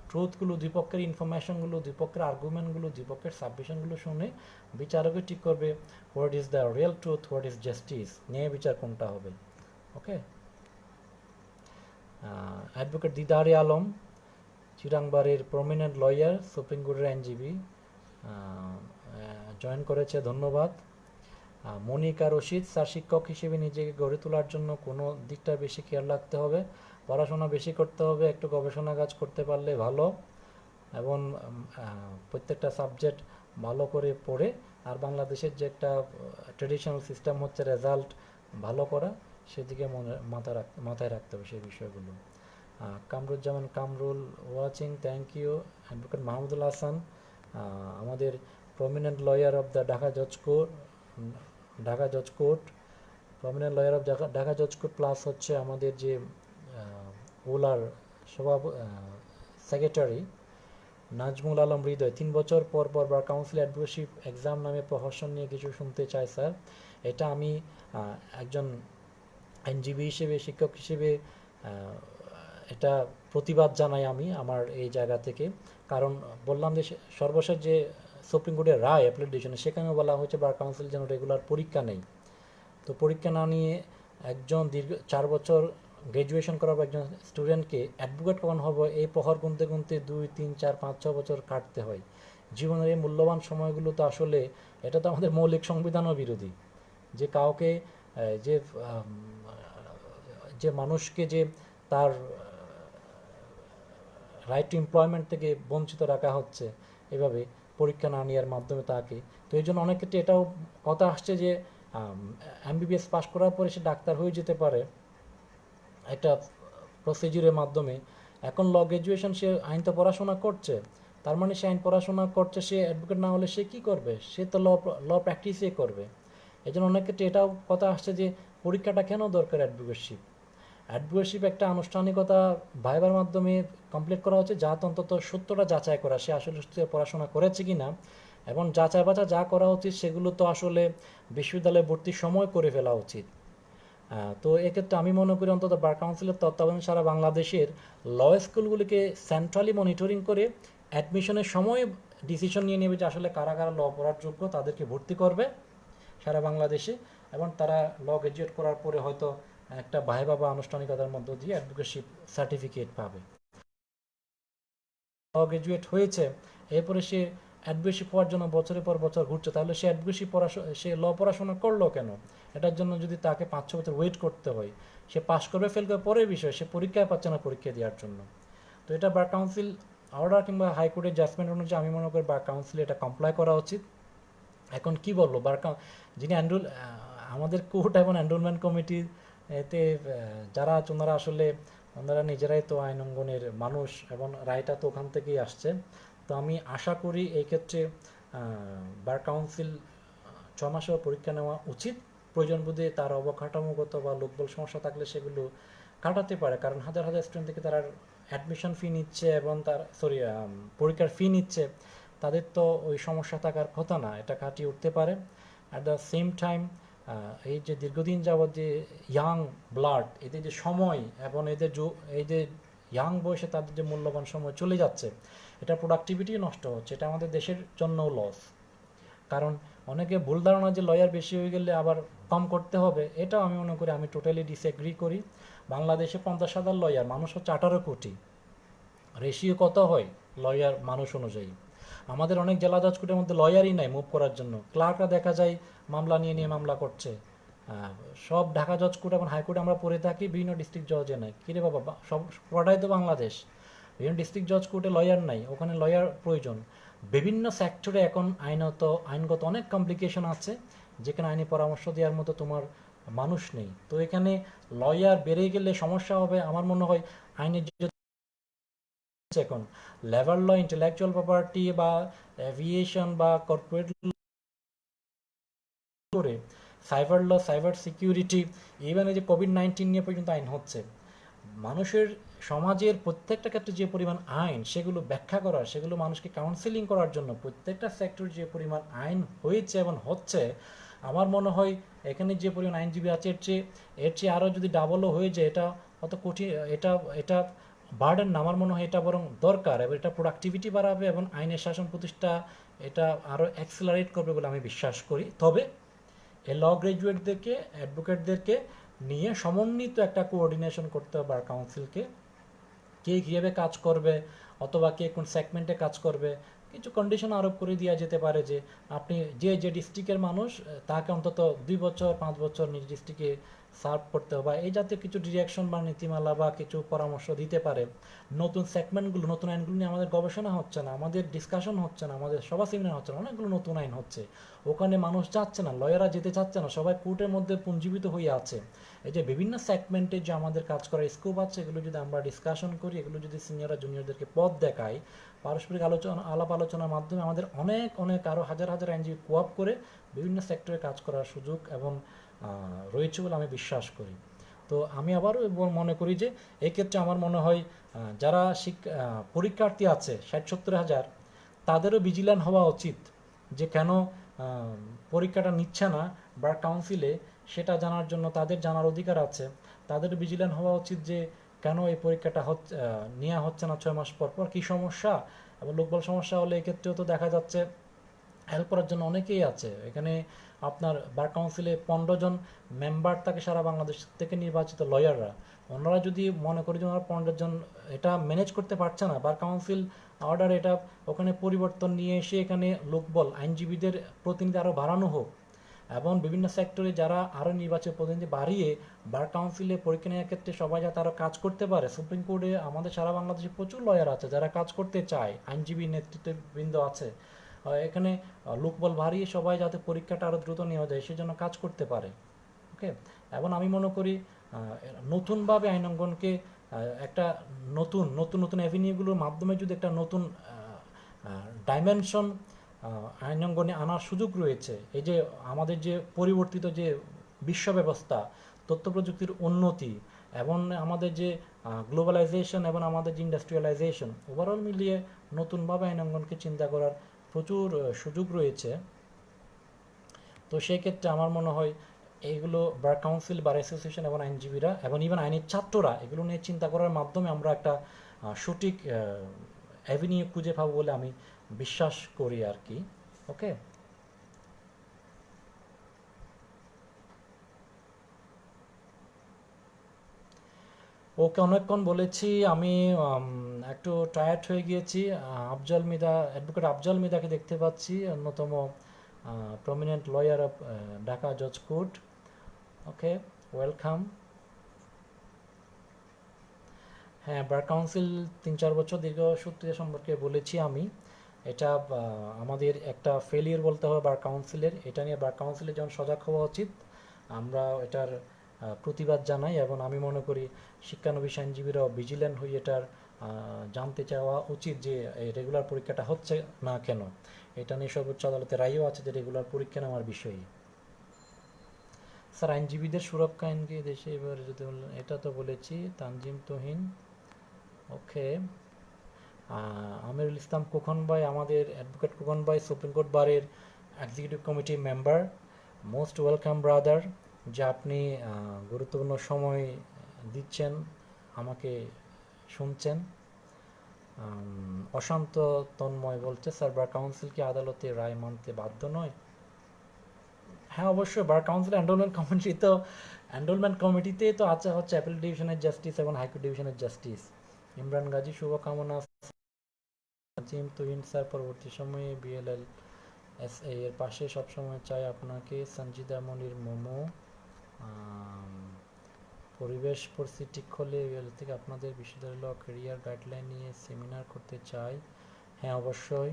ট্রুথগুলো, দুই পক্ষের ইনফরমেশনগুলো, দুই পক্ষের আর্গুমেন্টগুলো, দুই পক্ষের সাবমিশনগুলো শুনে বিচারকে ঠিক করবে what is the real truth, what is justice, ন্যায় বিচার কোনটা হবে। ওকে, অ্যাডভোকেট দিদারে আলম, চিরাংবাড়ির প্রমিনেন্ট লয়ার, সুপ্রিম কোর্টের আইনজীবী, জয়েন করেছে, ধন্যবাদ। মনিকা রশিদ, স্যার শিক্ষক হিসেবে নিজেকে গড়ে তোলার জন্য কোনো দিকটা বেশি খেয়াল রাখতে হবে, পড়াশোনা বেশি করতে হবে, একটু গবেষণা কাজ করতে পারলে ভালো, এবং প্রত্যেকটা সাবজেক্ট ভালো করে পড়ে, আর বাংলাদেশের যে একটা ট্রেডিশনাল সিস্টেম হচ্ছে রেজাল্ট ভালো করা, সেদিকে মাথায় রাখতে হবে সেই বিষয়গুলো। Kamruzzaman Kamrul watching, thank you. Advocate Mahmudul Hasan, আমাদের prominent lawyer of the Dhaka জজ court, prominent lawyer of Dhaka জজ কোর্ট, প্লাস হচ্ছে আমাদের যে ওলার সেক্রেটারি নাজমুল আলম হৃদয়, 3 বছর পর বার কাউন্সিল অ্যাডভোকেটশিপ এক্সাম নামে প্রহসন নিয়ে কিছু শুনতে চাই স্যার। এটা আমি একজন আইনজীবী হিসেবে, শিক্ষক হিসেবে এটা প্রতিবাদ জানাই আমি আমার এই জায়গা থেকে। কারণ বললাম যে সর্বশেষ যে সুপ্রিম কোর্টের রায় অ্যাপিলেট ডিভিশনে, সেখানেও বলা হয়েছে বার কাউন্সিল যেন রেগুলার পরীক্ষা নেই। তো পরীক্ষা না নিয়ে একজন দীর্ঘ 4 বছর গ্র্যাজুয়েশন করার একজন স্টুডেন্টকে অ্যাডভোকেট কখন হবে এই প্রহর গুনতে 2, 3, 4, 5, 6 বছর কাটতে হয়। জীবনের এই মূল্যবান সময়গুলো তো আসলে এটা তো আমাদের মৌলিক সংবিধানও বিরোধী, যে কাউকে যে যে মানুষকে যে তার রাইট টু এমপ্লয়মেন্ট থেকে বঞ্চিত রাখা হচ্ছে এভাবে পরীক্ষা না নেওয়ার মাধ্যমে তাকে। তো এই জন্য অনেক ক্ষেত্রে এটাও কথা আসছে যে এমবিবিএস পাস করার পরে সে ডাক্তার হয়ে যেতে পারে একটা প্রসিডিউরের মাধ্যমে। এখন ল গ্র্যাজুয়েশন, সে আইন তো পড়াশোনা করছে, তার মানে সে আইন পড়াশোনা করছে, সে অ্যাডভোকেট না হলে সে কী করবে? সে তো ল প্র্যাকটিসই করবে। এই জন্য অনেক ক্ষেত্রে এটাও কথা আসছে যে পরীক্ষাটা কেন দরকার অ্যাডভোকেটশিপ। অ্যাডভোকেটশিপ একটা আনুষ্ঠানিকতা ভাইবার মাধ্যমে কমপ্লিট করা হচ্ছে, যা অন্তত সত্যটা যাচাই করা, সে আসলে সত্যি পড়াশোনা করেছে কি না, এবং যাচাই বাছা যা করা উচিত সেগুলো তো আসলে বিশ্ববিদ্যালয়ে ভর্তির সময় করে ফেলা উচিত। তো এক্ষেত্রে আমি মনে করি অন্তত বার কাউন্সিলের তত্ত্বাবধানে সারা বাংলাদেশের ল স্কুলগুলিকে সেন্ট্রালি মনিটরিং করে অ্যাডমিশনের সময় ডিসিশন নিয়ে নেবে যে আসলে কারা কারা ল পড়ার যোগ্য তাদেরকে ভর্তি করবে সারা বাংলাদেশে, এবং তারা ল গ্র্যাজুয়েট করার পরে হয়তো একটা ভাইবা বা আনুষ্ঠানিকতার মধ্য দিয়ে অ্যাডভোকেটশিপ সার্টিফিকেট পাবে। ল গ্র্যাজুয়েট হয়েছে, এরপরে সে অ্যাডভোকেসি পড়ার জন্য বছরের পর বছর ঘুরছে, তাহলে সে অ্যাডভোকেসি সে ল পড়াশোনা করলো কেন? এটার জন্য যদি তাকে 5-6 বছর ওয়েট করতে হয়, সে পাশ করবে ফেল করবে পরের বিষয়, সে পরীক্ষায় পাচ্ছে না পরীক্ষা দেওয়ার জন্য। তো এটা বার কাউন্সিল অর্ডার কিংবা হাইকোর্টের জাজমেন্ট অনুযায়ী আমি মনে করি বার কাউন্সিল এটা কমপ্লাই করা উচিত। এখন কি বলবো, যিনি আমাদের কোর্ট এবং এনরোলমেন্ট কমিটি এতে যারা আছে ওনারা আসলে ওনারা নিজেরাই তো আইন অঙ্গনের মানুষ এবং রায়টা তো ওখান থেকেই আসছে। তো আমি আশা করি এই ক্ষেত্রে বার কাউন্সিল 6 মাসেও পরীক্ষা নেওয়া উচিত। প্রয়োজন বোধে তার অবকাঠামোগত বা লোকবল সমস্যা থাকলে সেগুলো কাটাতে পারে, কারণ হাজার হাজার স্টুডেন্ট থেকে তারা অ্যাডমিশন ফি নিচ্ছে এবং তার পরীক্ষার ফি নিচ্ছে, তাদের তো ওই সমস্যা থাকার কথা না, এটা কাটিয়ে উঠতে পারে। অ্যাট দ্য সেম টাইম এই যে দীর্ঘদিন যাবৎ যে ইয়াং ব্লাড, এদের যে সময় এবং এই যে ইয়াং বয়সে তাদের যে মূল্যবান সময় চলে যাচ্ছে, এটা প্রোডাক্টিভিটি নষ্ট হচ্ছে, এটা আমাদের দেশের জন্যও লস। কারণ অনেকে ভুল ধারণা যে লয়ার বেশি হয়ে গেলে আবার কম করতে হবে, এটাও আমি মনে করি, আমি টোটালি ডিসএগ্রি করি। বাংলাদেশে 50,000 লয়ার, মানুষ হচ্ছে 18 কোটি, রেশিও কত হয় লয়ার মানুষ অনুযায়ী? আমাদের অনেক জেলা জজ কোর্টের মধ্যে লয়ারই নাই মুভ করার জন্য, ক্লার্করা দেখা যায় মামলা নিয়ে নিয়ে মামলা করছে। সব ঢাকা জজ কোর্ট এবং হাইকোর্টে আমরা পড়ে থাকি, বিভিন্ন ডিস্ট্রিক্ট জজে নাই। কিরে বাবা, সব পুরোটাই তো বাংলাদেশ, বিভিন্ন ডিস্ট্রিক্ট জজ কোর্টে লয়ার নাই, ওখানে লয়ার প্রয়োজন। বিভিন্ন সেক্টরে এখন আইনগত অনেক কমপ্লিকেশন আছে, যেখানে আইনি পরামর্শ দেওয়ার মতো তোমার মানুষ নেই। তো এখানে লয়ার বেড়ে গেলে সমস্যা হবে আমার মনে হয়। আইনের যে এখন লেবার ল, ইন্টেলেকচুয়াল প্রপার্টি বা এভিয়েশন বা কর্পোরেট করে cyber law, cyber security, even এই যে কোভিড-19 নিয়ে পর্যন্ত আইন হচ্ছে। মানুষের সমাজের প্রত্যেকটা ক্ষেত্রে যে পরিমাণ আইন, সেগুলো ব্যাখ্যা করার, সেগুলো মানুষকে কাউন্সেলিং করার জন্য প্রত্যেকটা সেক্টর যে পরিমাণ আইন হয়েছে এবং হচ্ছে, আমার মনে হয় এখানে যে পরিমাণ আইনজীবী আছে এর চেয়ে আরও যদি ডাবলও হয়ে যায়, এটা অত কঠিন, এটা এটা বার্ডেন না, আমার মনে হয় এটা বরং দরকার, এবং এটা প্রোডাক্টিভিটি বাড়াবে এবং আইনের শাসন প্রতিষ্ঠা এটা আরও অ্যাক্সেলারেট করবে বলে আমি বিশ্বাস করি। তবে এই ল গ্র্যাজুয়েটদেরকে, অ্যাডভোকেটদেরকে নিয়ে সমন্বিত একটা কোঅর্ডিনেশন করতে হবে বার কাউন্সিলকে, কে কীভাবে কাজ করবে অথবা কে কোন সেগমেন্টে কাজ করবে। কিছু কন্ডিশন আরোপ করে দেওয়া যেতে পারে যে আপনি যে ডিস্ট্রিক্টের মানুষ, তাকে অন্তত 2 বছর 5 বছর নিজ ডিস্ট্রিক্টে সার্ভ করতে হবে, বা এই জাতীয় কিছু ডিরেকশন বা নীতিমালা বা কিছু পরামর্শ দিতে পারে। নতুন সেগমেন্টগুলো, নতুন আইনগুলো নিয়ে আমাদের গবেষণা হচ্ছে না, আমাদের ডিসকাশন হচ্ছে না, আমাদের সভা সেমিনার হচ্ছে না, অনেকগুলো নতুন আইন হচ্ছে, ওখানে মানুষ যাচ্ছে না, লয়াররা যেতে চাচ্ছে না, সবাই কোর্টের মধ্যে পুঞ্জীবিত হয়ে আছে। এই যে বিভিন্ন সেগমেন্টে যে আমাদের কাজ করার স্কোপ আছে, এগুলো যদি আমরা ডিসকাশন করি, এগুলো যদি সিনিয়ররা জুনিয়রদেরকে পথ দেখায়, পারস্পরিক আলাপ আলোচনার মাধ্যমে আমাদের অনেক অনেক আরও হাজার হাজার আইনজীবী কোঅপ করে বিভিন্ন সেক্টরে কাজ করার সুযোগ এবং রয়েছে বলে আমি বিশ্বাস করি। তো আমি আবারও মনে করি যে এক্ষেত্রে আমার মনে হয় যারা পরীক্ষার্থী আছে 60-70 হাজার, তাদেরও ভিজিল্যান্ট হওয়া উচিত যে কেন পরীক্ষাটা নিচ্ছে না বার কাউন্সিলে, সেটা জানার জন্য তাদের জানার অধিকার আছে। তাদের ভিজিল্যান্ট হওয়া উচিত যে কেন এই পরীক্ষাটা নেওয়া হচ্ছে না 6 মাস পর পর, কী সমস্যা, এবং লোকবল সমস্যা হলে এক্ষেত্রেও তো দেখা যাচ্ছে হেল্প করার জন্য অনেকেই আছে। এখানে আপনার বার কাউন্সিলে 15 জন মেম্বার থাকে সারা বাংলাদেশ থেকে নির্বাচিত লয়াররা, ওনারা যদি মনে করি যে ওনারা 15 জন এটা ম্যানেজ করতে পারছে না, বার কাউন্সিল অর্ডার এটা ওখানে পরিবর্তন নিয়ে এসে এখানে লোকবল আইনজীবীদের প্রতিনিধি আরও বাড়ানো হোক, এবং বিভিন্ন সেক্টরে যারা আরও নির্বাচিত প্রতিনিধি বাড়িয়ে বার কাউন্সিলে পরীক্ষা নেওয়ার ক্ষেত্রে সবাই যাতে আরও কাজ করতে পারে। সুপ্রিম কোর্টে আমাদের সারা বাংলাদেশে প্রচুর লয়ার আছে যারা কাজ করতে চায়, আইনজীবী নেতৃত্ববৃন্দ আছে, এখানে লোকবল বাড়িয়ে সবাই যাতে পরীক্ষাটা আরও দ্রুত নেওয়া যায় সেজন্য কাজ করতে পারে। ওকে, এবং আমি মনে করি নতুনভাবে আইন অঙ্গনকে একটা নতুন নতুন নতুন অ্যাভিনিউগুলোর মাধ্যমে যদি একটা নতুন ডাইমেনশন আইন অঙ্গনে আনার সুযোগ রয়েছে। এই যে আমাদের যে পরিবর্তিত যে বিশ্ব ব্যবস্থা, তথ্য প্রযুক্তির উন্নতি, এবং আমাদের যে গ্লোবালাইজেশন এবং আমাদের যে ইন্ডাস্ট্রিয়ালাইজেশন, ওভারঅল মিলিয়ে নতুনভাবে আইনাঙ্গনকে চিন্তা করার প্রচুর সুযোগ রয়েছে। তো সেই ক্ষেত্রে আমার মনে হয় এইগুলো বার কাউন্সিল, বার অ্যাসোসিয়েশন এবং আইনজীবীরা এবং ইভেন আইনের ছাত্ররা এগুলো নিয়ে চিন্তা করার মাধ্যমে আমরা একটা সঠিক অ্যাভিনিউ খুঁজে পাবো বলে আমি বিশ্বাস করি আর কি। ওকে, ওকে, অনেকক্ষণ বলেছি আমি। একটু টায়ার্ড হয়ে গিয়েছি। আফজাল মিদা, অ্যাডভোকেট আফজাল মিদাকে দেখতে পাচ্ছি, অন্যতম প্রমিনেন্ট লয়ার অফ ঢাকা জজ কোর্ট। ওকে, ওয়েলকাম। হ্যাঁ, বার কাউন্সিল 3-4 বছর দীর্ঘ সূত্রে সম্পর্কে বলেছি আমি। এটা আমাদের একটা ফেলিয়ার বলতে হবে বার কাউন্সিলের। এটা নিয়ে বার কাউন্সিলের যেমন সজাগ হওয়া উচিত, আমরা এটার প্রতিবাদ জানাই এবং আমি মনে করি শিক্ষানবিশ আইনজীবীরাও ভিজিল্যান্ট হয়ে এটার জানতে চাওয়া উচিত যে এই রেগুলার পরীক্ষাটা হচ্ছে না কেন। এটা নিয়ে সর্বোচ্চ আদালতের রায়ও আছে যে রেগুলার পরীক্ষা নেওয়ার বিষয়ে। স্যার, আইনজীবীদের সুরক্ষা আইনকে দেশে এবার যদি এটা তো বলেছি। তানজিম তোহিন, ওকে। আমিরুল ইসলাম খোকন ভাই, আমাদের অ্যাডভোকেট খোকন ভাই সুপ্রিম কোর্ট বারের executive committee member. Most welcome brother, যে আপনি গুরুত্বপূর্ণ সময় দিচ্ছেন, আমাকে শুনছেন। অশান্ত তন্ময় বলছে, স্যার বার কাউন্সিল কি আদালতের রায় মানতে বাধ্য নয়? হ্যাঁ, অবশ্যই। বার কাউন্সিল এনরোলমেন্ট কমিটিতে তো আছে হচ্ছে অ্যাপিল ডিভিশনের জাস্টিস এবং হাইকোর্ট ডিভিশনের জাস্টিস। ইমরান গাজী, শুভকামনা। জিম তুহিন স্যার, পরবর্তী সময়ে বিএলএল এসএ এর পাশে সবসময় চাই আপনাকে। সঞ্জিদা মনির মোমো, পরিবেশ পরিস্থিতি ঠিক হলে বিএলএল থেকে আপনাদের বিশ্ববিদ্যালয় কেরিয়ার গাইডলাইন নিয়ে সেমিনার করতে চাই। হ্যাঁ, অবশ্যই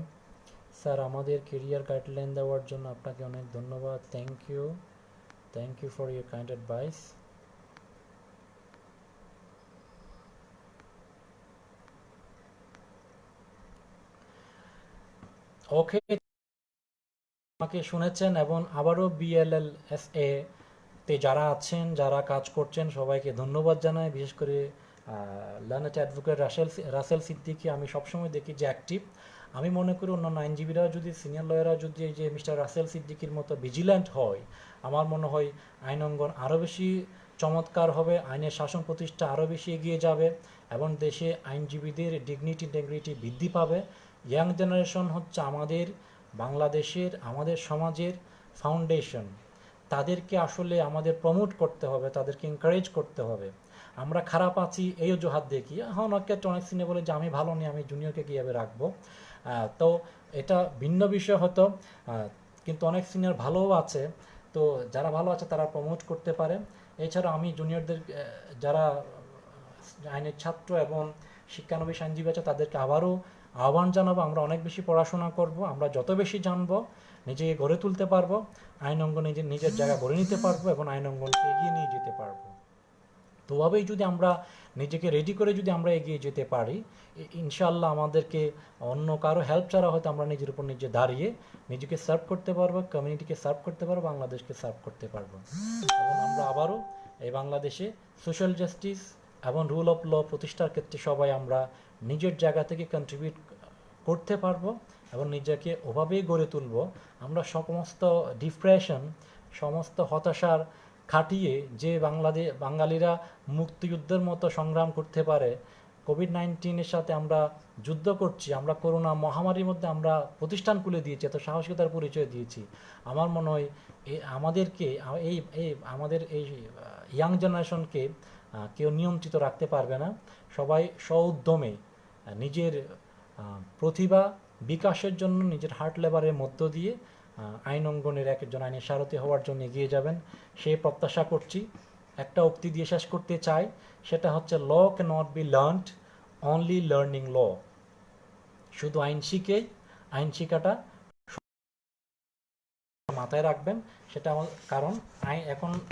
স্যার, আমাদের কেরিয়ার গাইডলাইন দেওয়ার জন্য আপনাকে অনেক ধন্যবাদ। Thank you for your kind advice. Okay, আমাকে শুনেছেন এবং আবারও বিএলএলএসএ তে যারা আছেন, যারা কাজ করছেন, সবাইকে ধন্যবাদ জানাই। বিশেষ করে লার্নেট অ্যাডভোকেট রাসেল সিদ্দিকি আমি সবসময় দেখি যে অ্যাক্টিভ। আমি মনে করি অন্যান্য আইনজীবীরাও যদি, সিনিয়র লয়াররা যদি এই যে মিস্টার রাসেল সিদ্দিকির মতো ভিজিল্যান্ট হয়, আমার মনে হয় আইন অঙ্গন আরও বেশি চমৎকার হবে, আইনের শাসন প্রতিষ্ঠা আরও বেশি এগিয়ে যাবে এবং দেশে আইনজীবীদের ডিগনিটি ইন্টেগ্রিটি বৃদ্ধি পাবে। ইয়াং জেনারেশন হচ্ছে আমাদের বাংলাদেশের, আমাদের সমাজের ফাউন্ডেশন। তাদেরকে আসলে আমাদের প্রমোট করতে হবে, তাদেরকে এনকারেজ করতে হবে। আমরা খারাপ আছি এই অজুহাত দেখি, হ্যাঁ অনেক ক্ষেত্রে অনেক সিনে বলে যে আমি ভালো নেই, আমি জুনিয়রকে কীভাবে রাখবো। তো এটা ভিন্ন বিষয় হতো, কিন্তু অনেক সিনিয়র ভালোও আছে। তো যারা ভালো আছে তারা প্রমোট করতে পারে। এছাড়া আমি জুনিয়রদের, যারা আইনের ছাত্র এবং শিক্ষানবিশ আইনজীবী আছে, তাদেরকে আবারও আহ্বান জানাবো, আমরা অনেক বেশি পড়াশোনা করব। আমরা যত বেশি জানবো, নিজেকে গড়ে তুলতে পারবো, আইন অঙ্গন নিজের জায়গা গড়ে নিতে পারবো এবং আইন অঙ্গনকে এগিয়ে নিয়ে যেতে পারবো। তো ওভাবেই যদি আমরা নিজেকে রেডি করে যদি আমরা এগিয়ে যেতে পারি, ইনশাআল্লাহ আমাদেরকে অন্য কারো হেল্প ছাড়া হয়তো আমরা নিজের উপর নিজে দাঁড়িয়ে নিজেকে সার্ভ করতে পারবো, কমিউনিটিকে সার্ভ করতে পারবো, বাংলাদেশকে সার্ভ করতে পারবো এবং আমরা আবারও এই বাংলাদেশে সোশ্যাল জাস্টিস এবং রুল অফ ল প্রতিষ্ঠার ক্ষেত্রে সবাই আমরা নিজের জায়গা থেকে কন্ট্রিবিউট করতে পারবো এবং নিজেকে ওভাবেই গড়ে তুলব। আমরা সমস্ত ডিপ্রেশন, সমস্ত হতাশার খাটিয়ে যে বাঙালিরা মুক্তিযুদ্ধের মতো সংগ্রাম করতে পারে, কোভিড-19-এর সাথে আমরা যুদ্ধ করছি, আমরা করোনা মহামারীর মধ্যে আমরা প্রতিষ্ঠান খুলে দিয়েছি, এত সাহসিকতার পরিচয় দিয়েছি। আমার মনে হয় আমাদেরকে আমাদের এই ইয়াং জেনারেশনকে কেউ নিয়ন্ত্রিত রাখতে পারবে না। সবাই স্ব-উদ্যমে নিজের প্রতিভা বিকাশের জন্য নিজের হার্ট লেবারের মধ্য দিয়ে আইন অঙ্গনের একজন আইনের সারথি হওয়ার জন্য এগিয়ে যাবেন, সেই প্রত্যাশা করছি। একটা উক্তি দিয়ে শেষ করতে চাই, সেটা হচ্ছে law can not be learned, only learning law. শুধু আইন শিখেই আইন শিখাটা মাথায় রাখবেন। সেটা কারণ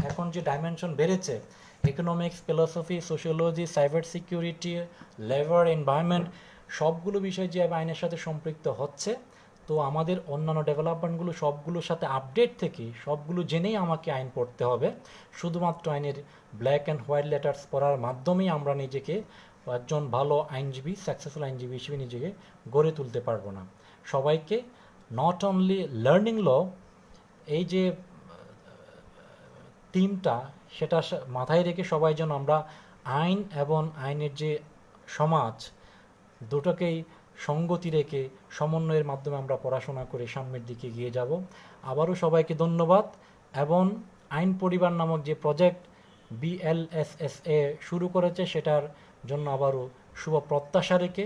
এখন যে ডাইমেনশন বেড়েছে, economics, philosophy, sociology, cyber security, labour, environment, সবগুলো বিষয় যে আইনের সাথে সম্পৃক্ত হচ্ছে, তো আমাদের অন্যান্য ডেভেলপমেন্টগুলো সবগুলোর সাথে আপডেট থেকে সবগুলো জেনেই আমাকে আইন পড়তে হবে। শুধুমাত্র আইনের ব্ল্যাক অ্যান্ড হোয়াইট লেটার্স পড়ার মাধ্যমেই আমরা নিজেকে একজন ভালো আইনজীবী, সাকসেসফুল আইনজীবী হিসেবে নিজেকে গড়ে তুলতে পারবো না। সবাইকে নট অনলি লার্নিং ল, এই যে থিমটা, সেটা মাথায় রেখে সবাই যেন আমরা আইন এবং আইনের যে সমাজ, দুটোকেই সঙ্গতি রেখে সমন্বয়ের মাধ্যমে আমরা পড়াশোনা করে সামনের দিকে এগিয়ে যাব। আবারও সবাইকে ধন্যবাদ। এবং আইন পরিবার নামক যে প্রজেক্ট BLSSA শুরু করেছে, সেটার জন্য আবারও শুভ প্রত্যাশা রেখে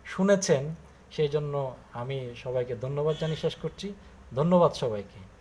শুনেছেন সেই জন্য আমি সবাইকে ধন্যবাদ জানিয়ে শেষ করছি। ধন্যবাদ সবাইকে।